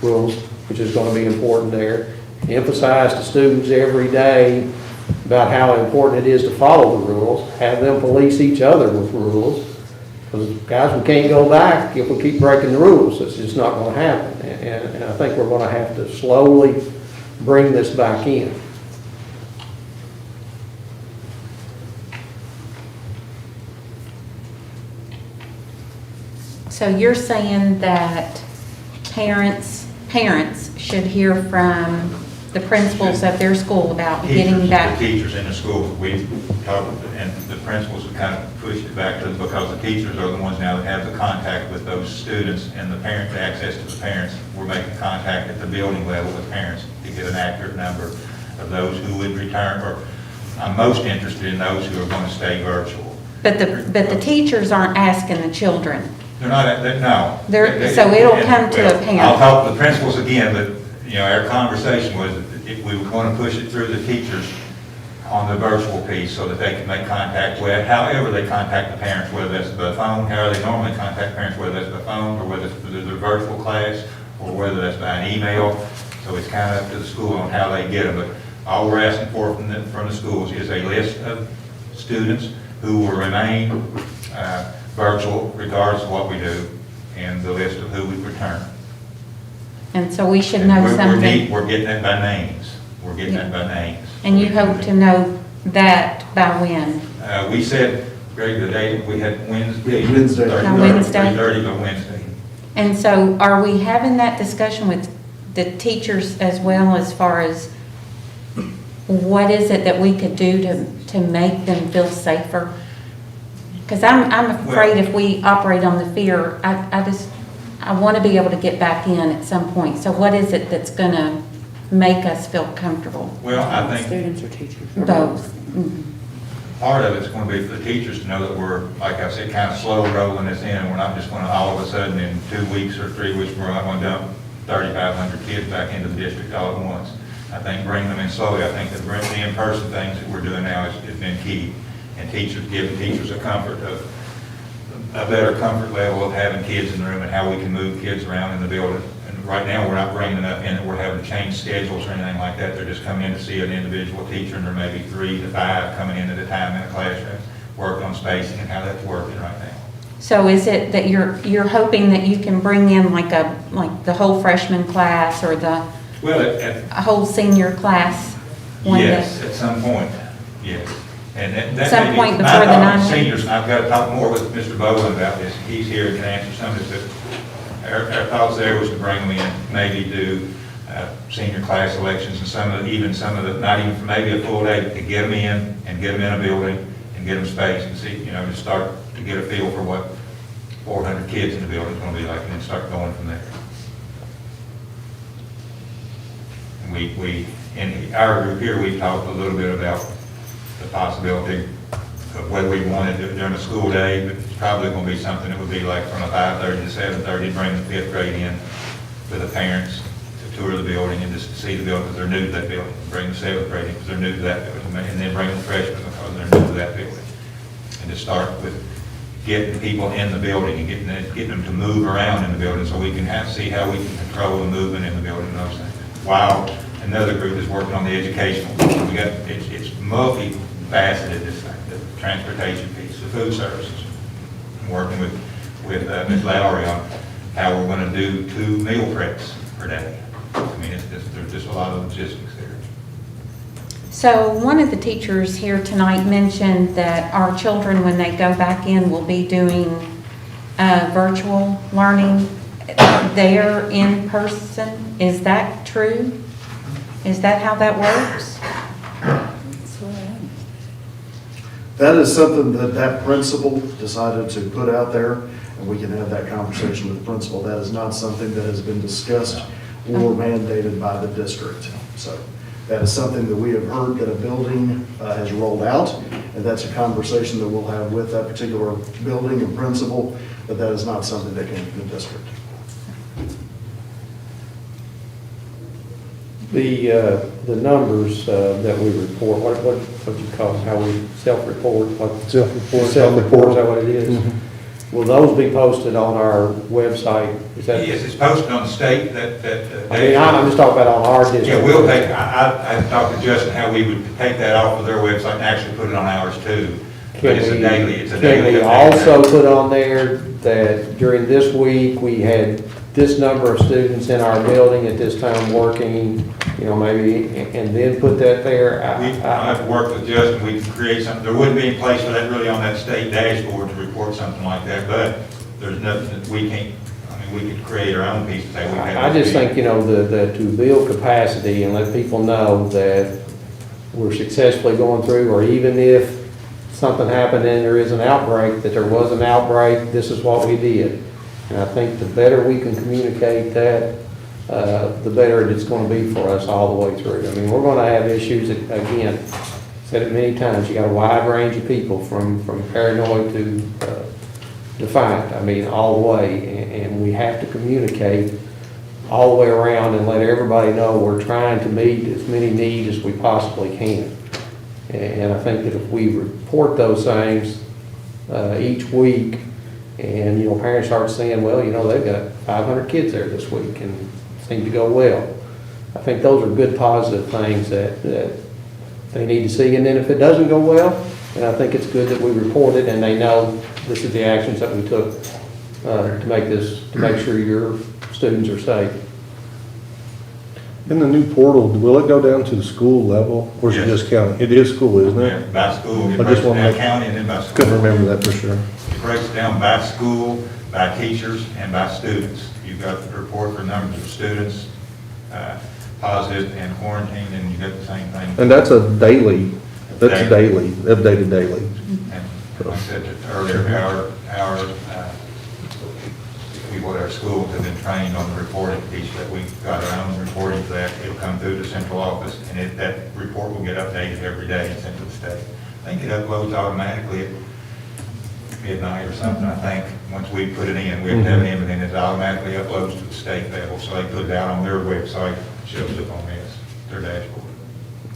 rules, which is going to be important there. Emphasize to students every day about how important it is to follow the rules, have them police each other with rules. Because guys, we can't go back if we keep breaking the rules. It's just not going to happen. And I think we're going to have to slowly bring this back in. So you're saying that parents should hear from the principals of their school about getting back? The teachers in the school, we talked, and the principals have kind of pushed it back to them because the teachers are the ones now that have the contact with those students and the parent, the access to the parents. We're making contact at the building level with parents to get an accurate number of those who would return, or I'm most interested in those who are going to stay virtual. But the teachers aren't asking the children. They're not, no. So it'll come to a parent. I'll talk to the principals again, but, you know, our conversation was that if we were going to push it through the teachers on the virtual piece so that they can make contact with, however they contact the parents, whether that's by phone, however they normally contact parents, whether that's by phone, or whether it's through the virtual class, or whether that's by an email. So it's kind of up to the school on how they get them. But all we're asking for from the schools is a list of students who will remain virtual regardless of what we do, and the list of who we return. And so we should know something. We're getting that by names. We're getting that by names. And you hope to know that by when? We said, Greg, the day we had Wednesday. Wednesday. 3:30 by Wednesday. And so are we having that discussion with the teachers as well, as far as what is it that we could do to make them feel safer? Because I'm afraid if we operate on the fear, I want to be able to get back in at some point. So what is it that's going to make us feel comfortable? Well, I think Students or teachers? Both. part of it's going to be for the teachers to know that we're, like I said, kind of slow rolling this in. We're not just going to all of a sudden in 2 weeks or 3 weeks, we're not going to dump 3,500 kids back into the district all at once. I think bringing them in slowly. I think that the in-person things that we're doing now has been key. And teachers, giving teachers a better comfort level of having kids in the room and how we can move kids around in the building. And right now, we're not bringing enough in that we're having to change schedules or anything like that. They're just coming in to see an individual teacher, and there may be 3 to 5 coming in at a time in a classroom, working on spacing and how that's working right now. So is it that you're hoping that you can bring in like the whole freshman class or the whole senior class? Yes, at some point, yes. And that some may be point my before the thought, 9 seniors, and I've got to talk more with Mr. Bowen about this. He's here and can answer some of this. But our thoughts there was to bring them in, maybe do senior class elections and even some of the, not even for maybe a full day, to get them in and get them in a building and get them spaced and see, to start to get a feel for what 400 kids in the building is going to be like, and then start going from there. And we in our group here, we talked a little bit about the possibility of whether we wanted to do it during the school day, but it's probably going to be something that would be like from 5:30 to 7:30, bring the 5th grade in with the parents to tour the building and just to see the building because they're new to that building. Bring the 7th grade in because they're new to that building, and then bring the freshmen because they're new to that building. And to start with getting people in the building and getting them to move around in the building so we can see how we can control the movement in the building and those things. While another group is working on the educational. It's multifaceted, this thing, the transportation piece, the food services. I'm working with Ms. Lowry on how we're going to do 2 meal preps per day. I mean, there's just a lot of logistics there. So one of the teachers here tonight mentioned that our children, when they go back in, will be doing virtual learning there in person. Is that true? Is that how that works? That is something that principal decided to put out there, and we can have that conversation with the principal. That is not something that has been discussed or mandated by the district. So that is something that we have heard that a building has rolled out, and that's a conversation that we'll have with that particular building and principal, but that is not something that came from the district. The numbers that we report, what do you call them, how we self-report? Self-report. Self-report, is that what it is? Mm-hmm. will those be posted on our website? Is that? Yes, it's posted on the state I mean, I'm just talking about on our district. Yeah, we'll take, I talked to Justin how we would take that off of their website and actually put it on ours too. But it's a daily Can we update. also put on there that during this week, we had this number of students in our building at this time working, you know, maybe, and then put that there? I have to work with Justin, we can create something, there wouldn't be any place for that really on that state dashboard to report something like that, but there's nothing that we can't, I mean, we could create our own piece of that. I just think, you know, that to build capacity and let people know that we're successfully going through, or even if something happened and there is an outbreak, that there was an outbreak, this is what we did. And I think the better we can communicate that, the better it's going to be for us all the way through. I mean, we're going to have issues, again, said it many times, you got a wide range of people from paranoid to defiant, I mean, all the way. And we have to communicate all the way around and let everybody know we're trying to meet as many needs as we possibly can. And I think that if we report those things each week, and, you know, parents start saying, well, you know, they've got 500 kids there this week and it seemed to go well. I think those are good positive things that they need to see. And then if it doesn't go well, then I think it's good that we report it and they know this is the actions that we took to make sure your students are safe. In the new portal, will it go down to the school level, or is it just county? It is school, isn't it? Yeah, by school, it I breaks just want to down make, county and then by school. couldn't remember that for sure. It breaks down by school, by teachers, and by students. You've got the report for numbers of students, positive and quarantined, and you've got the same thing. And that's a daily, updated daily. And like I said earlier, people at our schools have been trained on the reporting piece, that we've got our own reporting for that. It'll come through the central office, and that report will get updated every day and sent to the state. I think it uploads automatically at midnight or something, I think. Once we put it in, we have to have it in, and then it automatically uploads to the state level, so they put it out on their website, shows up on their dashboard.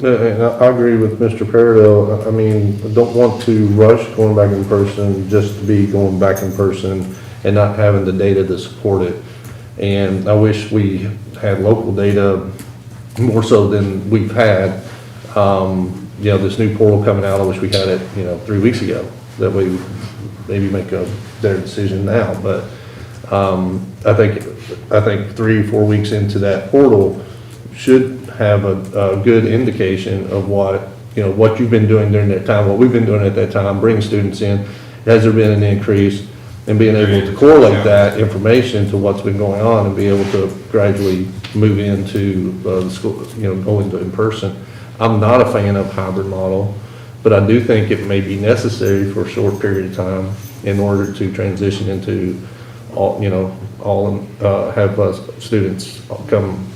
And I agree with Mr. Paradell. I mean, I don't want to rush going back in person just to be going back in person and not having the data to support it. And I wish we had local data more so than we've had. You know, this new portal coming out, I wish we had it, 3 weeks ago. That way we maybe make a better decision now. But I think 3 or 4 weeks into that portal should have a good indication of what you've been doing during that time, what we've been doing at that time, bring students in. Has there been an increase? And being able to correlate that information to what's been going on and be able to gradually move into the school, go into in person. I'm not a fan of hybrid model, but I do think it may be necessary for a short period of time in order to transition into all, have students come,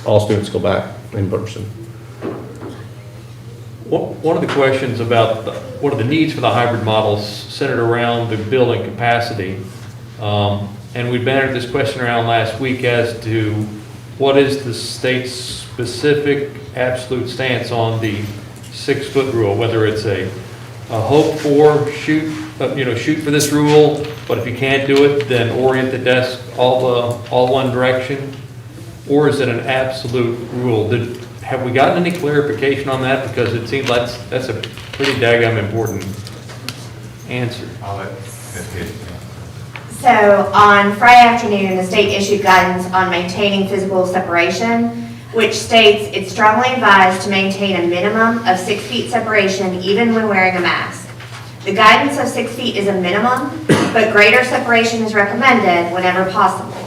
all students go back in person. One of the questions about what are the needs for the hybrid models centered around the building capacity. And we bannered this question around last week as to what is the state's specific absolute stance on the 6-foot rule, whether it's a hope for, shoot for this rule, but if you can't do it, then orient the desk all one direction, or is it an absolute rule? Have we gotten any clarification on that? Because it seems like that's a pretty daggum important answer. I'll let Ms. Kitty. So on Friday afternoon, the state issued guidance on maintaining physical separation, which states it's strongly advised to maintain a minimum of 6 feet separation even when wearing a mask. The guidance of 6 feet is a minimum, but greater separation is recommended whenever possible.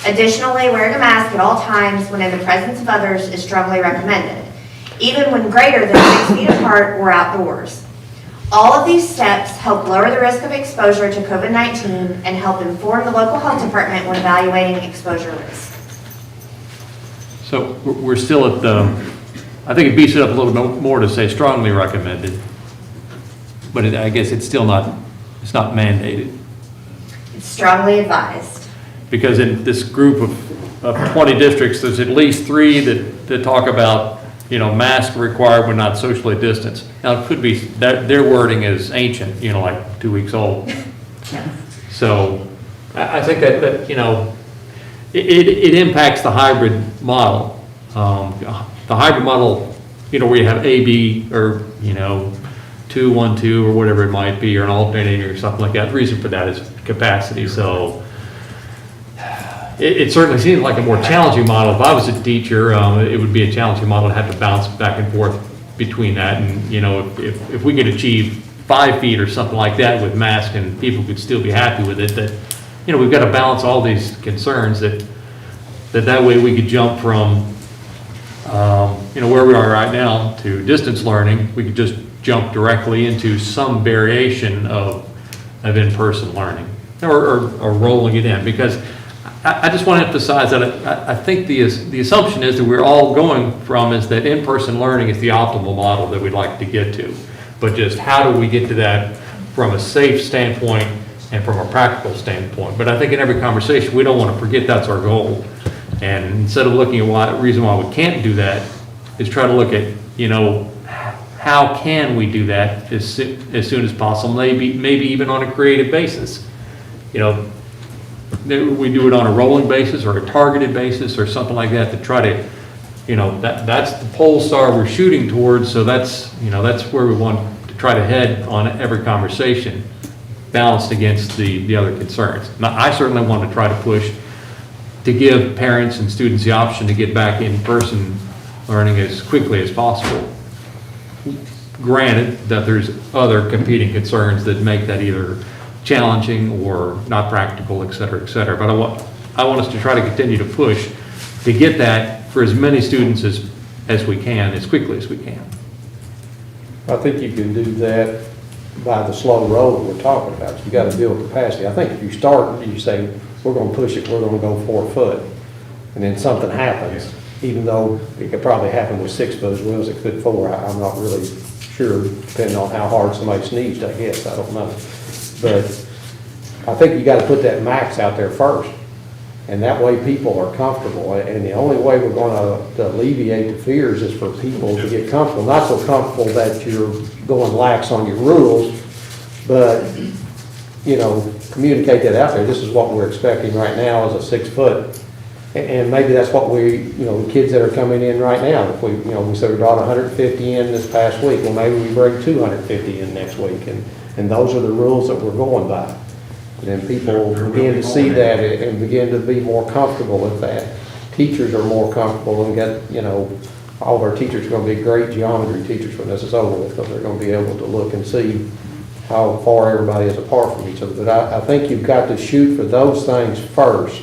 Additionally, wearing a mask at all times when in the presence of others is strongly recommended, even when greater than 6 feet apart or outdoors. All of these steps help lower the risk of exposure to COVID-19 and help inform the local health department when evaluating exposure risk. So we're still at I think it beats it up a little bit more to say strongly recommended, but I guess it's still not mandated. It's strongly advised. Because in this group of 20 districts, there's at least 3 that talk about mask required when not socially distanced. Now, it could be, their wording is ancient, like 2 weeks old. So I think that it impacts the hybrid model. The hybrid model, where you have A, B, or, 2, 1, 2, or whatever it might be, or an alternator or something like that. The reason for that is capacity. So it certainly seems like a more challenging model. If I was a teacher, it would be a challenging model to have to bounce back and forth between that. And, if we could achieve 5 feet or something like that with masks and people could still be happy with it, that, we've got to balance all these concerns that way we could jump from, where we are right now to distance learning. We could just jump directly into some variation of in-person learning or rolling it in, because I just want to emphasize that I think the assumption is that we're all going from is that in-person learning is the optimal model that we'd like to get to. But just how do we get to that from a safe standpoint and from a practical standpoint? But I think in every conversation, we don't want to forget that's our goal. And instead of looking at reason why we can't do that, is try to look at, how can we do that as soon as possible, maybe even on a creative basis. We do it on a rolling basis or a targeted basis or something like that to try to, that's the pole star we're shooting towards. So that's where we want to try to head on every conversation, balanced against the other concerns. Now, I certainly want to try to push to give parents and students the option to get back in person learning as quickly as possible. Granted that there's other competing concerns that make that either challenging or not practical, et cetera, et cetera. But I want us to try to continue to push to get that for as many students as we can, as quickly as we can. I think you can do that by the slow roll that we're talking about. You got to build capacity. I think if you start, you say, we're going to push it, we're going to go 4 foot, and then something happens, even though it could probably happen with 6 foot as well as it could 4. I'm not really sure, depending on how hard somebody sneezed, I guess, I don't know. But I think you got to put that max out there first, and that way people are comfortable. And the only way we're going to alleviate the fears is for people to get comfortable. Not so comfortable that you're going lax on your rules, but communicate that out there. This is what we're expecting right now is a 6 foot. And maybe that's what the kids that are coming in right now, if we said we brought 150 in this past week, well, maybe we bring 250 in next week. And those are the rules that we're going by. And then people begin to see that and begin to be more comfortable with that. Teachers are more comfortable and all of our teachers are going to be great geometry teachers when this is over with, because they're going to be able to look and see how far everybody is apart from each other. But I think you've got to shoot for those things first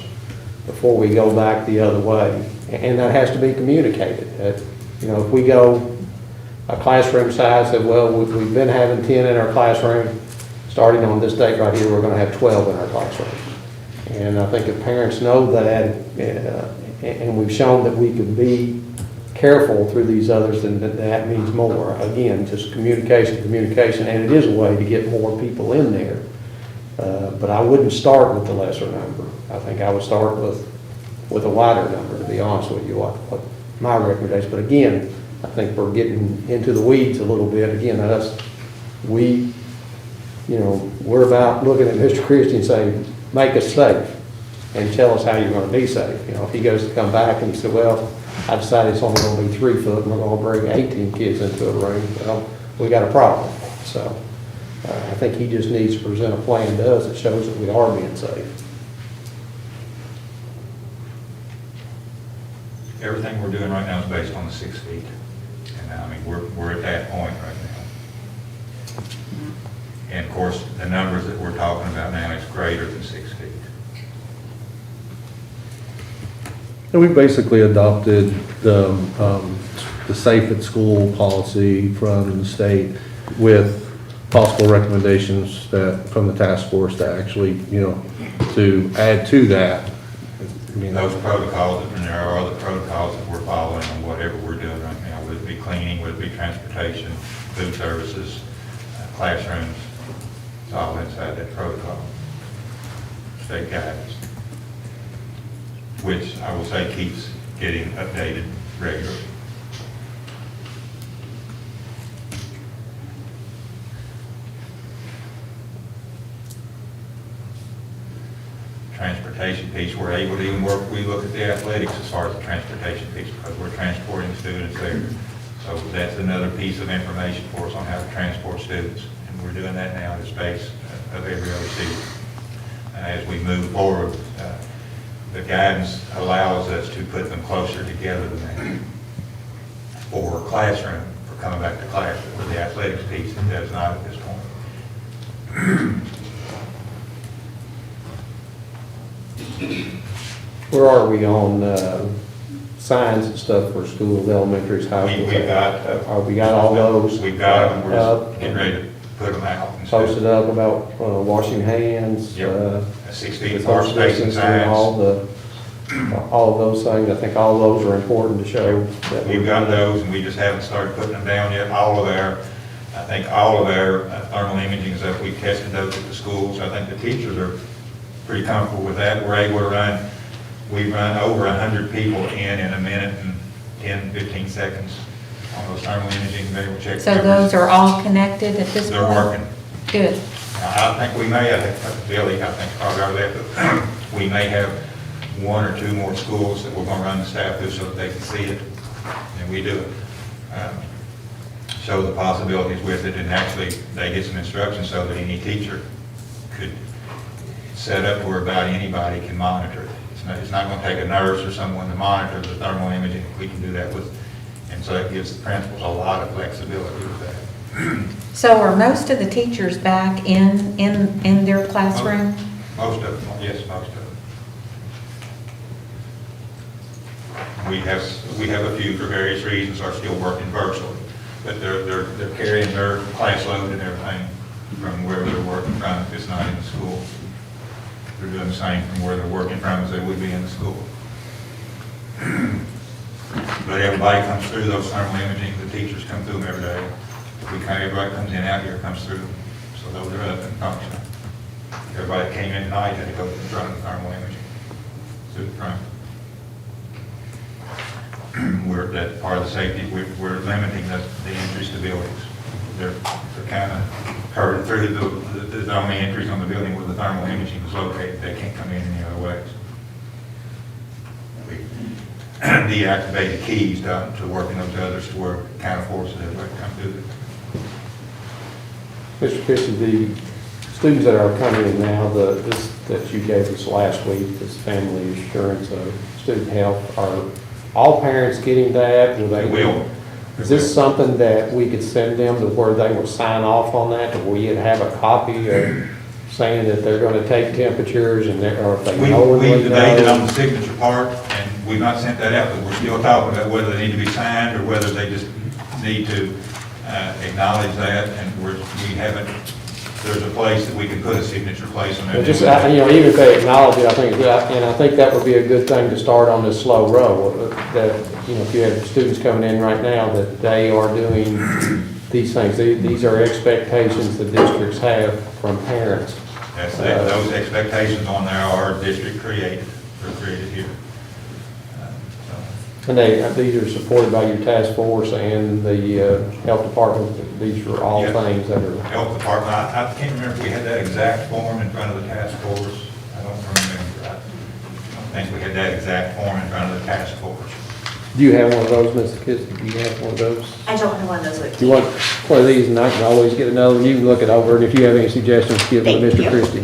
before we go back the other way. And that has to be communicated. If we go a classroom size that, well, we've been having 10 in our classroom, starting on this date right here, we're going to have 12 in our classroom. And I think if parents know that, and we've shown that we can be careful through these others, then that means more. Again, just communication, and it is a way to get more people in there. But I wouldn't start with the lesser number. I think I would start with a wider number, to be honest with you, what my recommendation. But again, I think we're getting into the weeds a little bit. Again, we're about looking at Mr. Christie and saying, make us safe and tell us how you're going to be safe. If he goes to come back and he said, well, I decided it's only going to be 3 foot and we're going to bring 18 kids into a room, well, we got a problem. So I think he just needs to present a plan to us that shows that we are being safe. Everything we're doing right now is based on the 6 feet. And we're at that point right now. And of course, the numbers that we're talking about now is greater than 6 feet. And we basically adopted the safe at school policy from the state with possible recommendations from the task force to actually, to add to that. Those protocols, and there are other protocols that we're following on whatever we're doing right now, whether it be cleaning, whether it be transportation, food services, classrooms, it's all inside that protocol. State guidance, which I will say keeps getting updated regularly. transportation piece. We're able to even we look at the athletics as far as the transportation piece, because we're transporting students there. So that's another piece of information for us on how to transport students. And we're doing that now in the space of every other season. As we move forward, the guidance allows us to put them closer together than that. For classroom, for coming back to class, for the athletics piece, it does not at this point. Where are we on signs and stuff for schools, elementaries, high schools? We got all those? We've got them, we're getting ready to put them out. and stuff. Posted up about washing hands? Yep. 6 feet apart spacing signs. All of those things, I think all of those are important to show. That We've got those, and we just haven't started putting them down yet. All of our thermal imaging that we've tested those at the schools. I think the teachers are pretty comfortable with that. We're able to we run over 100 people in a minute and 10, 15 seconds on those thermal imaging. They will check. So those are all connected at this point? They're working. Good. I think we may, Billy, I think probably over there, but we may have 1 or 2 more schools that we're going to run the staff through so that they can see it, and we do it. Show the possibilities with it, and actually they get some instructions so that any teacher could set up where about anybody can monitor it. It's not going to take a nurse or someone to monitor the thermal imaging. We can do that with, and so it gives the principals a lot of flexibility with that. So are most of the teachers back in their classroom? Most of them, yes, most of them. We have a few, for various reasons, are still working virtually, but they're carrying their class load and everything from wherever they're working from if it's not in the school. They're doing the same from where they're working from as they would be in the school. But everybody comes through those thermal imaging, the teachers come through them every day. Everybody comes in out here, comes through, so those are up and functioning. Everybody that came in tonight had to go to the front of the thermal imaging, through the front. We're, that part of the safety, we're limiting the entries to buildings. They're kind of covered through the only entries on the building where the thermal imaging is located. They can't come in any other ways. We deactivate the keys to work in those others to where it kind of forces everybody to come through it. Mr. Christie, the students that are coming in now, that you gave us last week, this family assurance of student health, are all parents getting that? They will. Is this something that we could send them to where they will sign off on that, or we have a copy of saying that they're going to take temperatures and or if they know when We've they debated know? on the signature part, and we've not sent that out, but we're still talking about whether they need to be signed or whether they just need to acknowledge that, and we haven't, there's a place that we can put a signature place on that. Just, even if they acknowledge it, I think that would be a good thing to start on this slow roll. That, if you have students coming in right now, that they are doing these things. These are expectations the districts have from parents. Those expectations on there are district created. They're created here. And these are supported by your task force and the health department. These are all things that are. Health department, I can't remember if we had that exact form in front of the task force. I don't remember. I don't think we had that exact form in front of the task force. Do you have one of those, Mr. Kiss? Do you have one of those? I don't have one of those with You want one of these, and I can always get another. You can look it over, and if you have any suggestions, give them to Mr. Christie.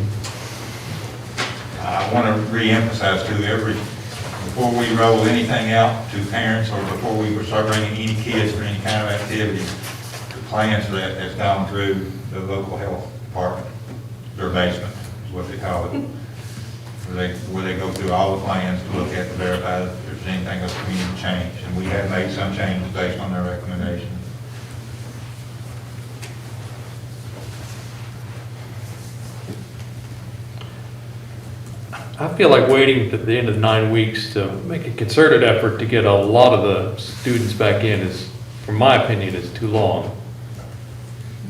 I want to reemphasize too, before we roll anything out to parents or before we start bringing any kids for any kind of activity, the plans for that has gone through the local health department, their basement is what they call it, where they go through all the plans to look at to verify that there's anything else we need to change. And we have made some changes based on their recommendations. I feel like waiting to the end of 9 weeks to make a concerted effort to get a lot of the students back in is, from my opinion, is too long.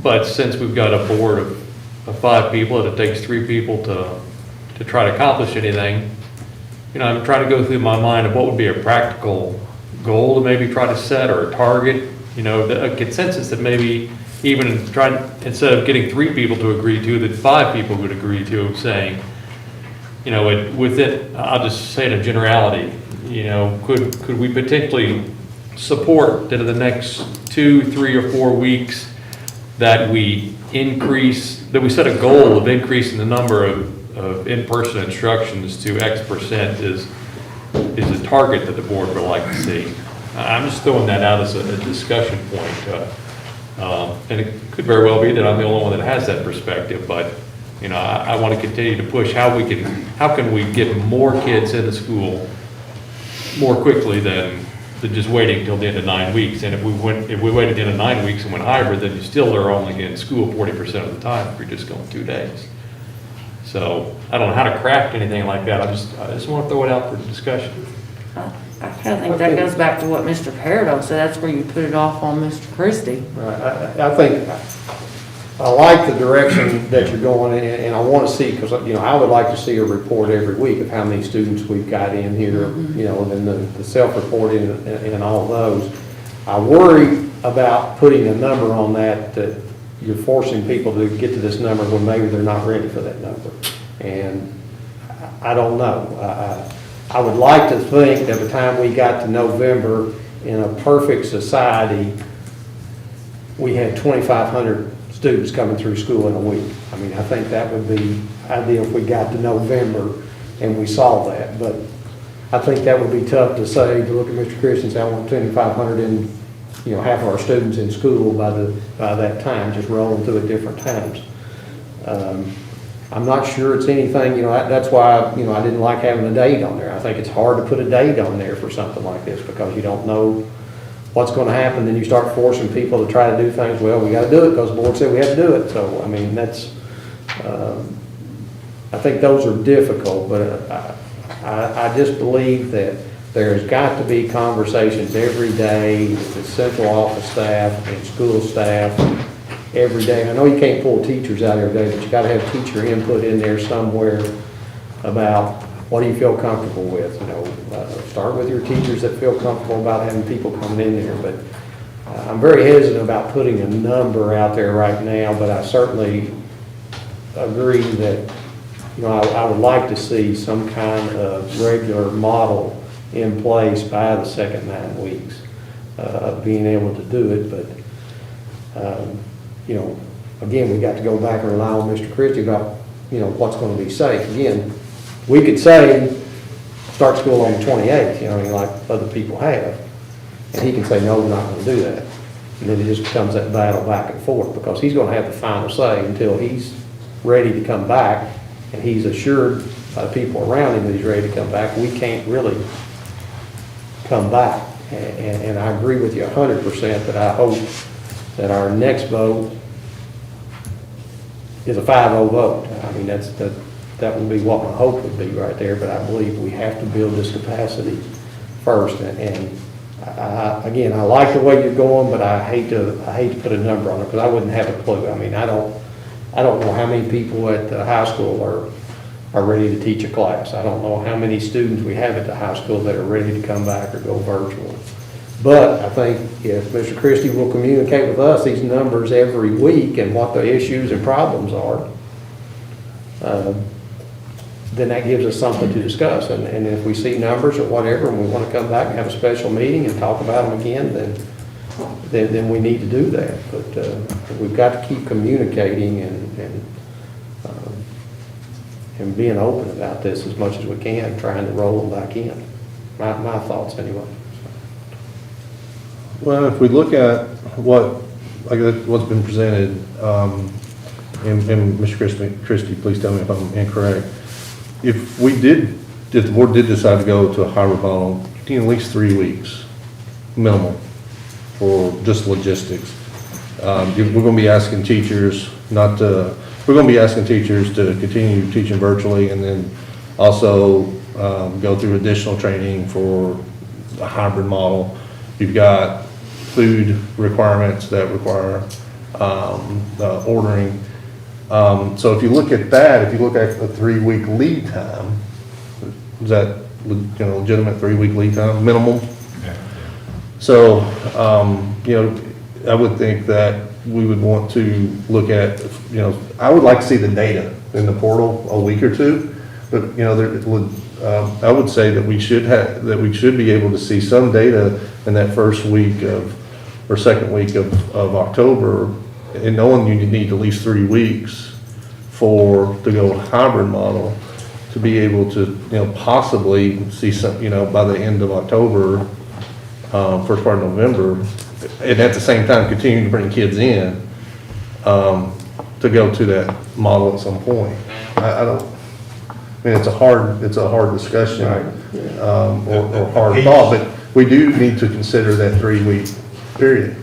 But since we've got a board of 5 people and it takes 3 people to try to accomplish anything, I'm trying to go through my mind of what would be a practical goal to maybe try to set, or a target, a consensus that maybe even instead of getting 3 people to agree to, that 5 people would agree to, saying, you know, with it, I'll just say in a generality, you know, could we potentially support that in the next 2, 3, or 4 weeks that we set a goal of increasing the number of in-person instructions to X% is a target that the board would like to see. I'm just throwing that out as a discussion point. And it could very well be that I'm the only one that has that perspective, but, you know, I want to continue to push how can we get more kids into school more quickly than just waiting until the end of 9 weeks. And if we waited the end of 9 weeks and went hybrid, then you still are only in school 40% of the time if you're just going 2 days. So I don't know how to craft anything like that. I just want to throw it out for discussion. I kind of think that goes back to what Mr. Peridot said. That's where you put it off on Mr. Christie. Right. I think, I like the direction that you're going in, and I want to see, because, you know, I would like to see a report every week of how many students we've got in here, you know, and then the self-reporting and all of those. I worry about putting a number on that you're forcing people to get to this number when maybe they're not ready for that number. And I don't know. I would like to think that by the time we got to November, in a perfect society, we had 2,500 students coming through school in a week. I mean, I think that would be ideal if we got to November and we saw that. But I think that would be tough to say, to look at Mr. Christian and say, I want 2,500 in, you know, half of our students in school by that time, just rolling through at different times. I'm not sure it's anything, you know, that's why, you know, I didn't like having a date on there. I think it's hard to put a date on there for something like this because you don't know what's going to happen. Then you start forcing people to try to do things. Well, we got to do it because the board said we have to do it. So, I mean, that's, I think those are difficult, but I just believe that there's got to be conversations every day with the central office staff and school staff every day. And I know you can't pull teachers out every day, but you got to have teacher input in there somewhere about what do you feel comfortable with. You know, start with your teachers that feel comfortable about having people coming in there. But I'm very hesitant about putting a number out there right now, but I certainly agree that, you know, I would like to see some kind of regular model in place by the second 9 weeks of being able to do it. But, you know, again, we got to go back and rely on Mr. Christie about, you know, what's going to be safe. Again, we could say, start school on the 28th, you know, like other people have. And he can say, no, we're not going to do that. And then it just becomes that battle back and forth because he's going to have the final say until he's ready to come back and he's assured by the people around him that he's ready to come back. We can't really come back. And I agree with you 100% that I hope that our next vote is a 5-0 vote. I mean, that would be what my hope would be right there, but I believe we have to build this capacity first. And again, I like the way you're going, but I hate to put a number on it because I wouldn't have a clue. I mean, I don't know how many people at the high school are ready to teach a class. I don't know how many students we have at the high school that are ready to come back or go virtual. But I think if Mr. Christie will communicate with us these numbers every week and what the issues and problems are, then that gives us something to discuss. And if we see numbers or whatever and we want to come back and have a special meeting and talk about them again, then we need to do that. But we've got to keep communicating and being open about this as much as we can, trying to roll them back in. My thoughts anyway. Well, if we look at what's been presented, and Mr. Christie, please tell me if I'm incorrect. If the board did decide to go to a hybrid model, you need at least 3 weeks, minimum, for just logistics. We're going to be asking teachers to continue teaching virtually, and then also go through additional training for a hybrid model. You've got food requirements that require ordering. So if you look at that, if you look at a 3-week lead time, is that legitimate 3-week lead time minimum? Yeah. So I would think that we would want to look at, I would like to see the data in the portal a week or two But, you know, there, it would, I would say that we should be able to see some data in that first week of, or second week of October, and knowing you need at least 3 weeks to go hybrid model, to be able to, you know, possibly see some, you know, by the end of October, first part of November, and at the same time continue to bring kids in, to go to that model at some point. I mean, it's a hard discussion, or hard thought, but we do need to consider that 3-week period.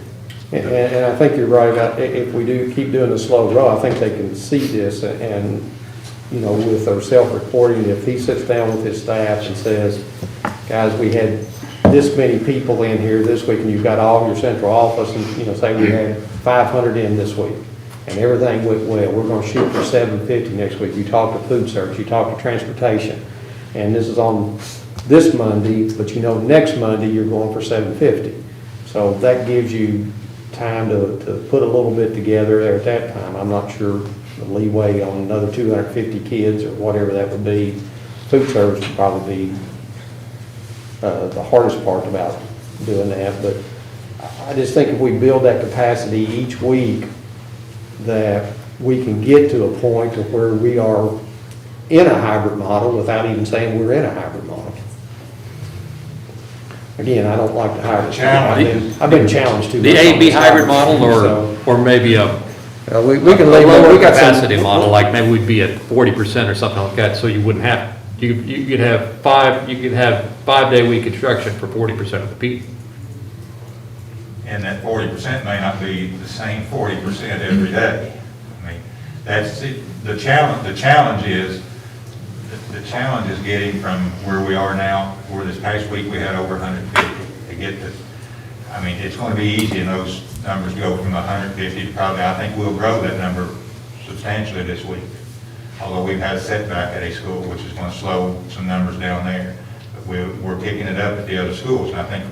And I think you're right about, if we do keep doing the slow roll, I think they can see this, and, you know, with their self-reporting, if he sits down with his staff and says, guys, we had this many people in here this week, and you've got all your central office, and, you know, say we had 500 in this week, and everything went well, we're gonna shoot for 750 next week. You talk to food service, you talk to transportation, and this is on this Monday, but you know next Monday you're going for 750. So that gives you time to put a little bit together there at that time. I'm not sure the leeway on another 250 kids or whatever that would be. Food service would probably be the hardest part about doing that, but I just think if we build that capacity each week, that we can get to a point of where we are in a hybrid model without even saying we're in a hybrid model. Again, I don't like the hybrid. I've been challenged too much. The A, B hybrid model, so, or maybe a we can leave lower we got capacity model, like maybe we'd be at 40% or something like that, so you wouldn't have, you could have 5-day week instruction for 40% of the people. And that 40% may not be the same 40% every day. I mean, that's the challenge. The challenge is getting from where we are now, where this past week we had over 150 to get to. I mean, it's going to be easy, and those numbers go from 150 to probably, I think we'll grow that number substantially this week. Although we've had a setback at a school, which is going to slow some numbers down there. But we're picking it up at the other schools, and I think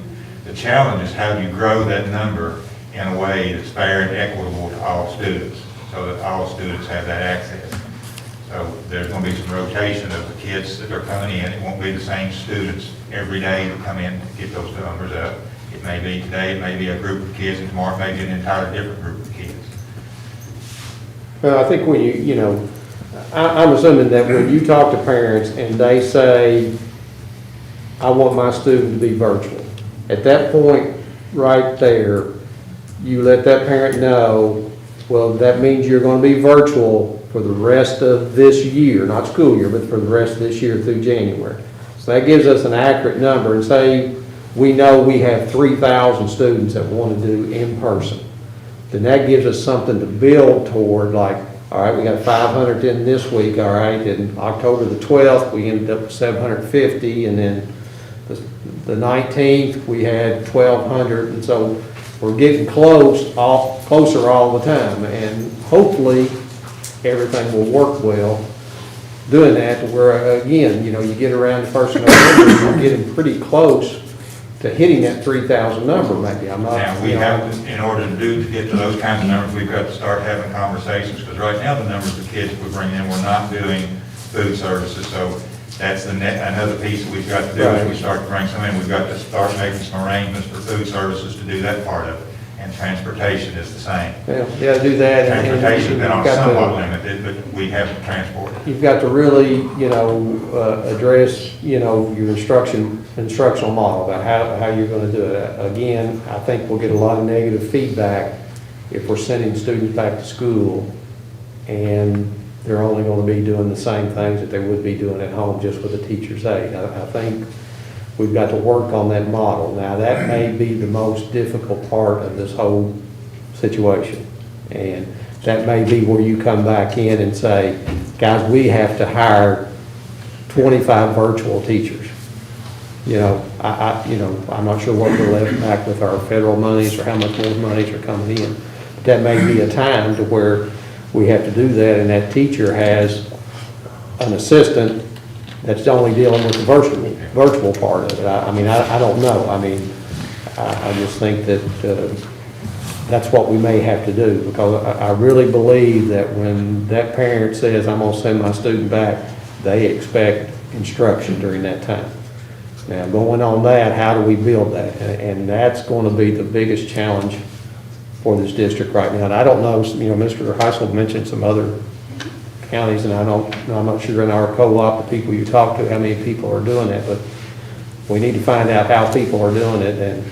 the challenge is how do you grow that number in a way that's fair and equitable to all students, so that all students have that access. So there's going to be some rotation of the kids that are coming in. It won't be the same students every day that come in to get those numbers up. It may be today, it may be a group of kids, and tomorrow it may be an entirely different group of kids. Well, I think when you know, I'm assuming that when you talk to parents and they say, I want my student to be virtual, at that point right there, you let that parent know, well, that means you're going to be virtual for the rest of this year, not school year, but for the rest of this year through January. So that gives us an accurate number, and say we know we have 3,000 students that want to do in person. Then that gives us something to build toward, like, all right, we got 500 in this week, all right, and October the 12th, we ended up with 750, and then the 19th, we had 1,200, and so we're getting closer all the time, and hopefully everything will work well doing that, to where, again, you know, you get around the 1st of November, you're getting pretty close to hitting that 3,000 number, maybe. I'm not. Now, we have to, in order to get to those kinds of numbers, we've got to start having conversations, because right now the numbers of kids we bring in, we're not doing food services, so that's another piece that we've got to do. As we start to bring some in, we've got to start making some arrangements for food services to do that part of it. And transportation is the same. Yeah, do that. Transportation's been somewhat limited, but we have to transport. You've got to really, you know, address, you know, your instructional model about how you're going to do it. Again, I think we'll get a lot of negative feedback if we're sending students back to school and they're only going to be doing the same things that they would be doing at home, just with a teacher's aide. I think we've got to work on that model. Now, that may be the most difficult part of this whole situation. And that may be where you come back in and say, guys, we have to hire 25 virtual teachers. You know, I'm not sure what we're left back with our federal monies or how much more monies are coming in. But that may be a time to where we have to do that, and that teacher has an assistant that's only dealing with the virtual part of it. I mean, I don't know. I mean, I just think that that's what we may have to do, because I really believe that when that parent says, I'm going to send my student back, they expect instruction during that time. Now, going on that, how do we build that? And that's going to be the biggest challenge for this district right now. And I don't know, Mr. Heisel mentioned some other counties, and I'm not sure in our co-op, the people you talk to, how many people are doing that, but we need to find out how people are doing it and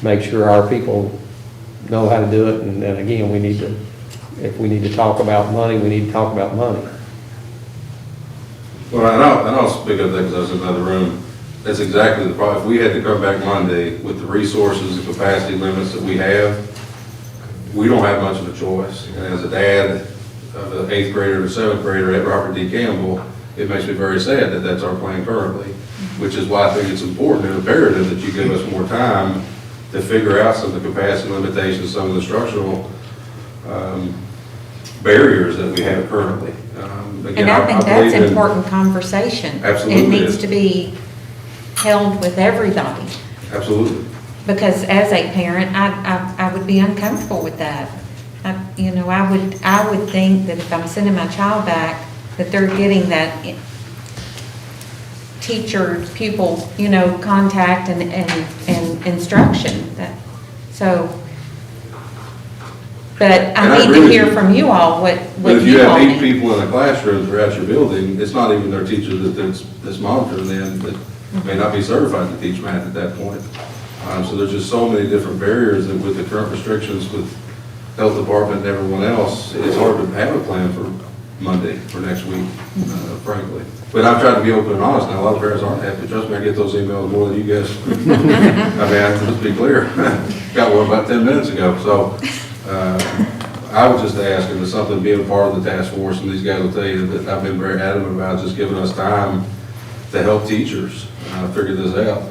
make sure our people know how to do it. And again, if we need to talk about money, we need to talk about money. Well, I don't speak of that because I was in another room. That's exactly the problem. If we had to come back Monday with the resources and capacity limits that we have, we don't have much of a choice. And as a dad of an 8th grader or 7th grader at Robert D. Campbell, it makes me very sad that that's our plan currently, which is why I think it's important and imperative that you give us more time to figure out some of the capacity limitations, some of the structural barriers that we have currently. Again, And I think that's believe in- important conversation. Absolutely It needs is. to be held with everybody, Absolutely. because as a parent, I would be uncomfortable with that. I would think that if I'm sending my child back, that they're getting that teacher-pupil, contact and instruction. But And I need agree to with hear you. from you all what But if you you have all 8 think. people in a classroom throughout your building, it's not even their teacher that's monitoring them, that may not be certified to teach math at that point. So there's just so many different barriers that with the current restrictions with health department and everyone else, it's hard to have a plan for Monday, for next week, frankly. But I've tried to be open and honest. Now, a lot of parents aren't happy. Trust me, I get those emails more than you guys. Let's be clear. Got one about 10 minutes ago. So I would just ask, and it's something being part of the task force, and these guys will tell you that I've been very adamant about just giving us time to help teachers figure this out.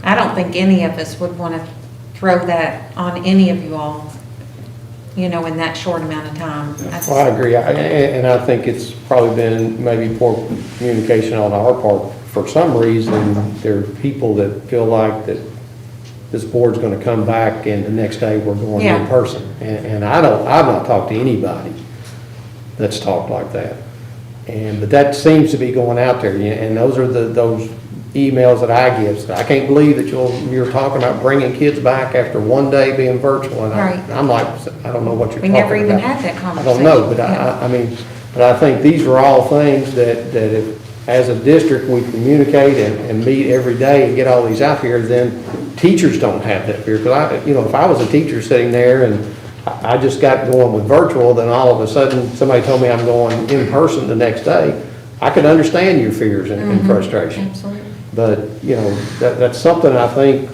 I don't think any of us would want to throw that on any of you all, in that short amount of time. Well, I agree, and I think it's probably been maybe poor communication on our part. For some reason, there are people that feel like that this board's gonna come back and the next day we're going in person. And I've not talked to anybody that's talked like that. But that seems to be going out there, and those are those emails that I get. So I can't believe that you're talking about bringing kids back after one day being virtual. And Right. I'm like, I don't know what you're We talking about. never even had that I conversation. don't know, but but I think these are all things that if, as a district, we communicate and meet every day and get all these out here, then teachers don't have that fear. Because if I was a teacher sitting there and I just got going with virtual, then all of a sudden somebody told me I'm going in person the next day, I could understand your fears and frustration. Absolutely. But, that's something I think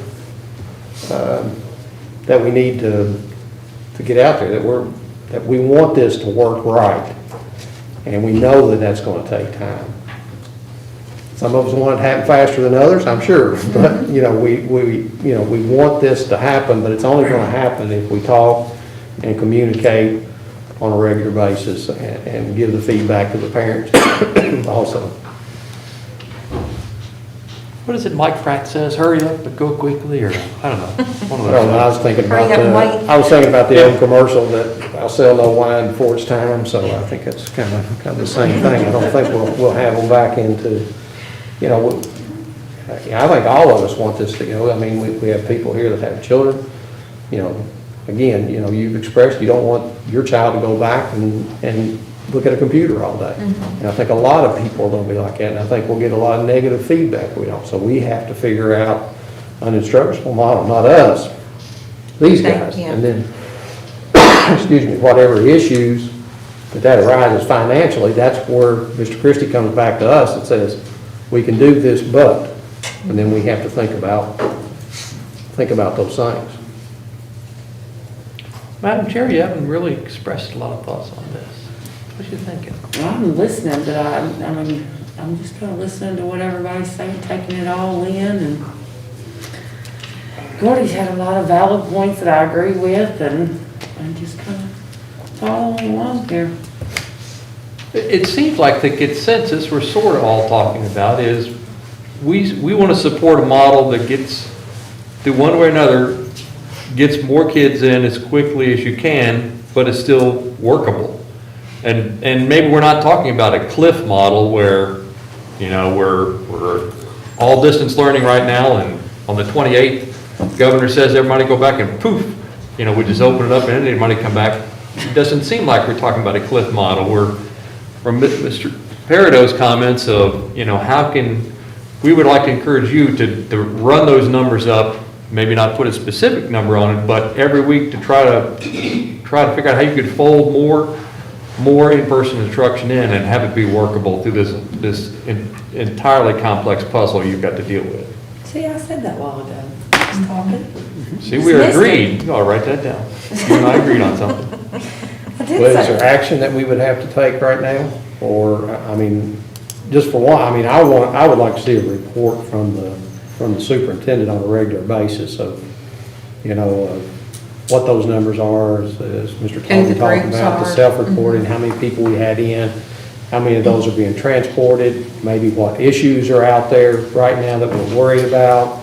that we need to get out there, that we want this to work right. And we know that that's going to take time. Some of us want it to happen faster than others, I'm sure. But, we want this to happen, but it's only going to happen if we talk and communicate on a regular basis and give the feedback to the parents also. What is it Mike Pratt says, hurry up but go quickly, or, I don't know. One of I those don't know, I was things. thinking about Hurry up and wait. I was thinking about the old commercial that I'll sell no wine before it's time, so I think it's kind of the same thing. I don't think we'll have them back into, I think all of us want this to go. We have people here that have children, again, you've expressed you don't want your child to go back and look at a computer all day. And I think a lot of people are going to be like that, and I think we'll get a lot of negative feedback. So we have to figure out an instructional model, not us, these guys. And then, excuse me, whatever issues that arises financially, that's where Mr. Christie comes back to us and says, we can do this, but, and then we have to think about those things. Madam Chair, you haven't really expressed a lot of thoughts on this. What you thinking? Well, I'm listening, but I'm just kind of listening to what everybody's saying, taking it all in, and Gordy's had a lot of valid points that I agree with, and just kind of following along here. It seems like the consensus we're sort of all talking about is we want to support a model that gets, through one way or another, gets more kids in as quickly as you can, but is still workable. And maybe we're not talking about a cliff model where You know, we're all distance learning right now, and on the 28th, governor says everybody go back and poof, you know, we just open it up and anybody come back. It doesn't seem like we're talking about a cliff model. We're, from Mr. Peridot's comments of, you know, how can, we would like to encourage you to run those numbers up, maybe not put a specific number on it, but every week to try to figure out how you could fold more in-person instruction in and have it be workable through this entirely complex puzzle you've got to deal with. See, I said that a while ago. Just talking. See, we agreed. You ought to write that down. You and I agreed on something. Well, is there action that we would have to take right now? Or, I mean, just for one, I mean, I would like to see a report from the superintendent on a regular basis of, you know, what those numbers are, as Mr. Tony talked about, the self-reporting, how many people we had in, how many of those are being transported, maybe what issues are out there right now that we're worried about.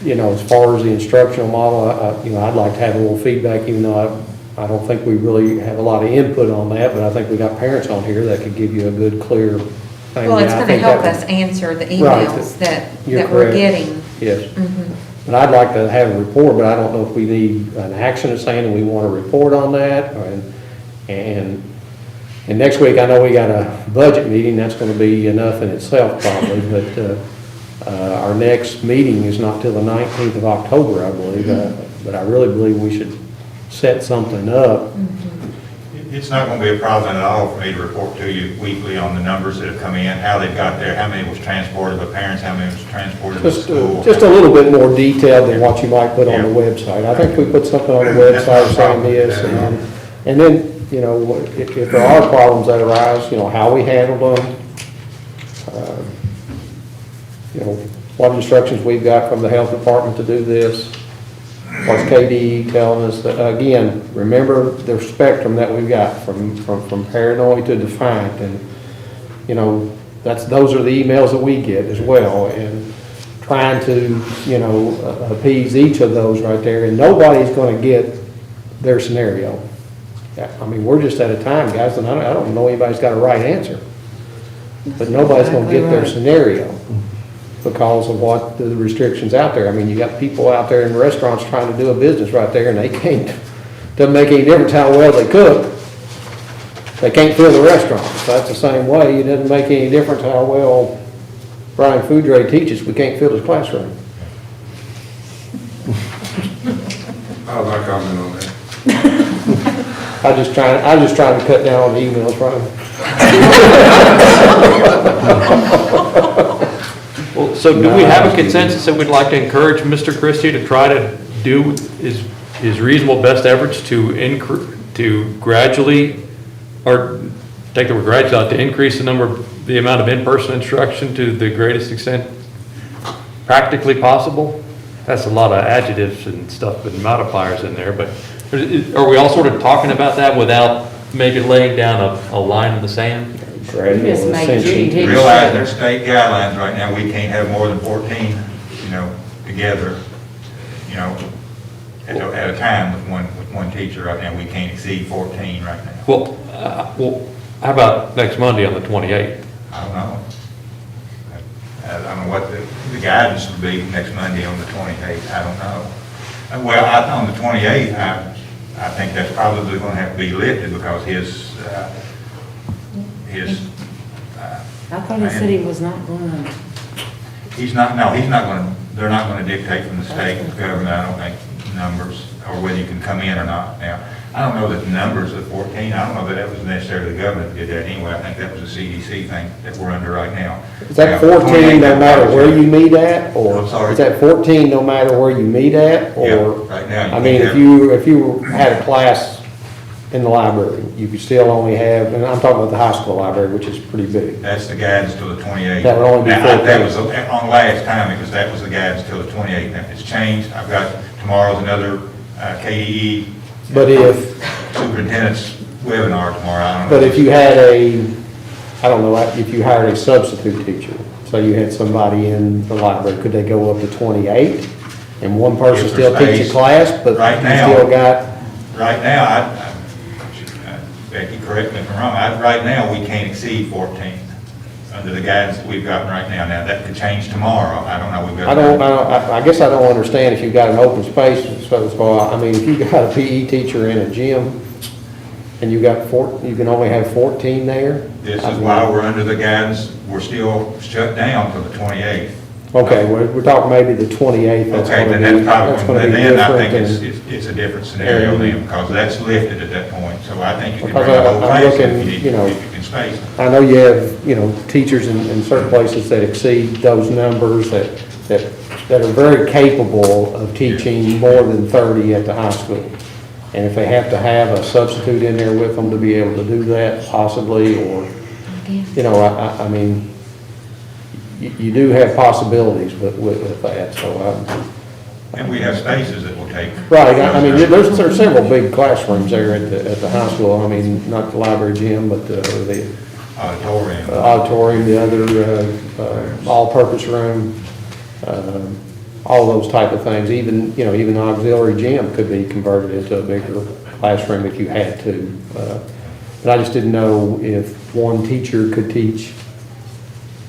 You know, as far as the instructional model, you know, I'd like to have a little feedback, even though I don't think we really have a lot of input on that, but I think we got parents on here that could give you a good, clear thing. Well, it's going to help us answer the emails that we're getting. Yes. But I'd like to have a report, but I don't know if we need an action of saying that we want to report on that. And next week, I know we got a budget meeting. That's going to be enough in itself probably, but our next meeting is not till the 19th of October, I believe. But I really believe we should set something up. It's not going to be a problem at all for me to report to you weekly on the numbers that have come in, how they got there, how many was transported by parents, how many was transported by school. Just a little bit more detailed than what you might put on the website. I think we put something on the website saying this, and then, you know, if there are problems that arise, you know, how we handled them, you know, what instructions we've got from the health department to do this. What's KDE telling us? That, again, remember the spectrum that we've got from paranoid to defiant, and you know those are the emails that we get as well, and trying to, you know, appease each of those right there, and nobody's going to get their scenario. I mean, we're just at a time, guys, and I don't know anybody's got a right answer, but nobody's going to get their scenario because of what the restrictions out there. I mean, you got people out there in restaurants trying to do a business right there, and they can't, doesn't make any difference how well they cook. They can't fill the restaurant. So that's the same way. It doesn't make any difference how well Brian Foudray teaches. We can't fill his classroom. I'll not comment on that. I just trying to cut down on the emails, Brian. Well, so do we have a consensus that we'd like to encourage Mr. Christie to try to do his reasonable best efforts to gradually, or take the word gradually out, to increase the amount of in-person instruction to the greatest extent practically possible? That's a lot of adjectives and stuff and modifiers in there, but are we all sort of talking about that without maybe laying down a line in the sand? Realize there's state guidelines right now, we can't have more than 14, you know, together, you know, at a time with one teacher right now. We can't exceed 14 right now. Well, how about next Monday on the 28th? I don't know. I don't know what the guidance would be next Monday on the 28th. I don't know. Well, on the 28th, I think that's probably going to have to be lifted because his I thought he said he was not going to. He's not going to, they're not going to dictate from the state government, I don't think, numbers, or whether you can come in or not. Now, I don't know that the numbers of 14, I don't know that was necessarily the government that did that anyway. I think that was a CDC thing that we're under right now. Is that 14 no matter where you meet at, or is that 14 no matter where you meet at, or? Yeah, right now. I mean, if you had a class in the library, you could still only have, and I'm talking about the high school library, which is pretty big. That's the guidance till the 28th. That would only be 14. That was on last time, because that was the guidance till the 28th. Now, it's changed. I've got, tomorrow's another KDE. But if superintendent's webinar tomorrow, I don't know. But if you had if you hired a substitute teacher, so you had somebody in the library, could they go up to 28? And one person still teach a class, but right you now, still got? Right now, Becky correct me if I'm wrong, right now, we can't exceed 14 under the guidance that we've gotten right now. Now, that could change tomorrow. I don't know. We've got. I guess I don't understand if you've got an open space, so, I mean, if you got a PE teacher in a gym, and you can only have 14 there? This is why we're under the guidance, we're still shut down till the 28th. Okay, we're talking maybe the 28th. Okay, then that's probably, then I think it's a different scenario then, because that's lifted at that point. So I think you can bring the whole class if you can space it. I know you have, teachers in certain places that exceed those numbers that are very capable of teaching more than 30 at the high school. And if they have to have a substitute in there with them to be able to do that possibly, or, I mean, you do have possibilities with that, so And we have spaces that will take. right, I mean, there's several big classrooms there at the high school. I mean, not the library gym, but the auditorium, the other all-purpose room, all those type of things. Even the auxiliary gym could be converted into a bigger classroom if you had to. But I just didn't know if one teacher could teach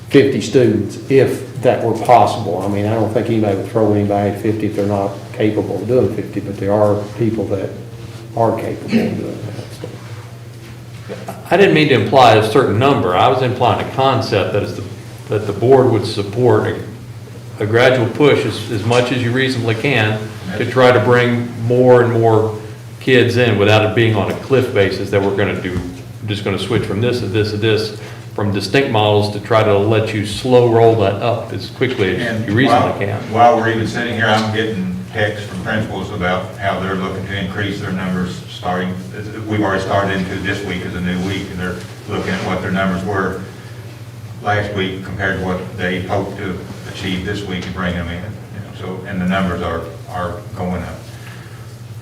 50 students, if that were possible. I mean, I don't think anybody would throw anybody at 50 if they're not capable of doing 50, but there are people that are capable of doing that. So. I didn't mean to imply a certain number. I was implying a concept that the board would support a gradual push as much as you reasonably can to try to bring more and more kids in without it being on a cliff basis that we're going to do, just going to switch from this to this to this, from distinct models to try to let you slow roll that up as quickly as you reasonably can. While we're even sitting here, I'm getting texts from principals about how they're looking to increase their numbers starting, we've already started into this week as a new week, and they're looking at what their numbers were last week compared to what they hoped to achieve this week and bring them in. So, and the numbers are going up.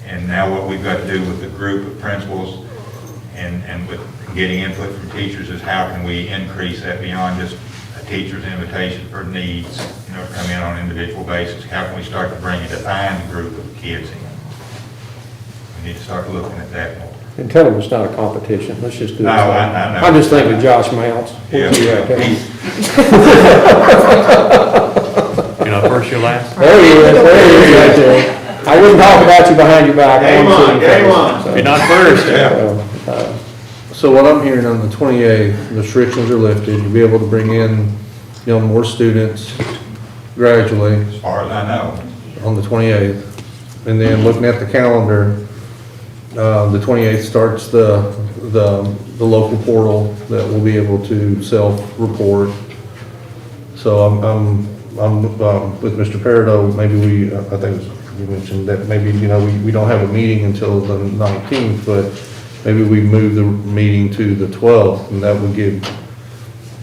And now what we've got to do with the group of principals and with getting input from teachers is how can we increase that beyond just a teacher's invitation for needs, to come in on an individual basis. How can we start to bring a defined group of kids in? We need to start looking at that more. And tell them it's not a competition. Let's just do it. No, I know. I'm just thinking Josh Mounts. Yeah. You're not first, you're last? There he is. Right there. I wouldn't talk about you behind your back. Game on. You're not first. So what I'm hearing on the 28th, restrictions are lifted, you'll be able to bring in, more students gradually. As far as I know. On the 28th. And then looking at the calendar, the 28th starts the local portal that will be able to self-report. So I'm with Mr. Peridot, maybe I think you mentioned that maybe, we don't have a meeting until the 19th, but maybe we move the meeting to the 12th, and that would give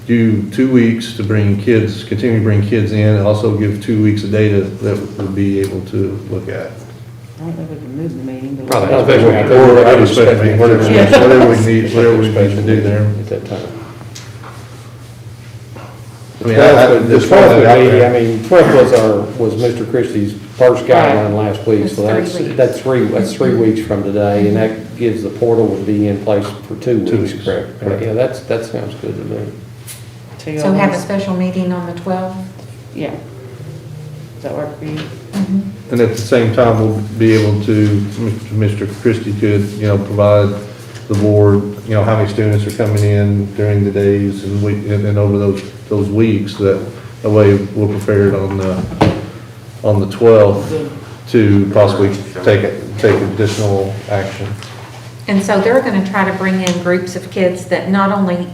you 2 weeks to continue to bring kids in, and also give 2 weeks of data that we'll be able to look at. I don't know if we can move the meeting, but. Probably. Whatever we need to do there. At that time. I mean, The 12th was Mr. Christie's first guideline last week, so that's 3 weeks from today, and that gives the portal to be in place for 2 weeks. Correct. Yeah, that sounds good to me. So have a special meeting on the 12th? Yeah. Does that work for you? And at the same time, we'll be able to, Mr. Christie could, provide the board, how many students are coming in during the days and over those weeks, that way we're prepared on the 12th to possibly take additional action. And so they're going to try to bring in groups of kids that not only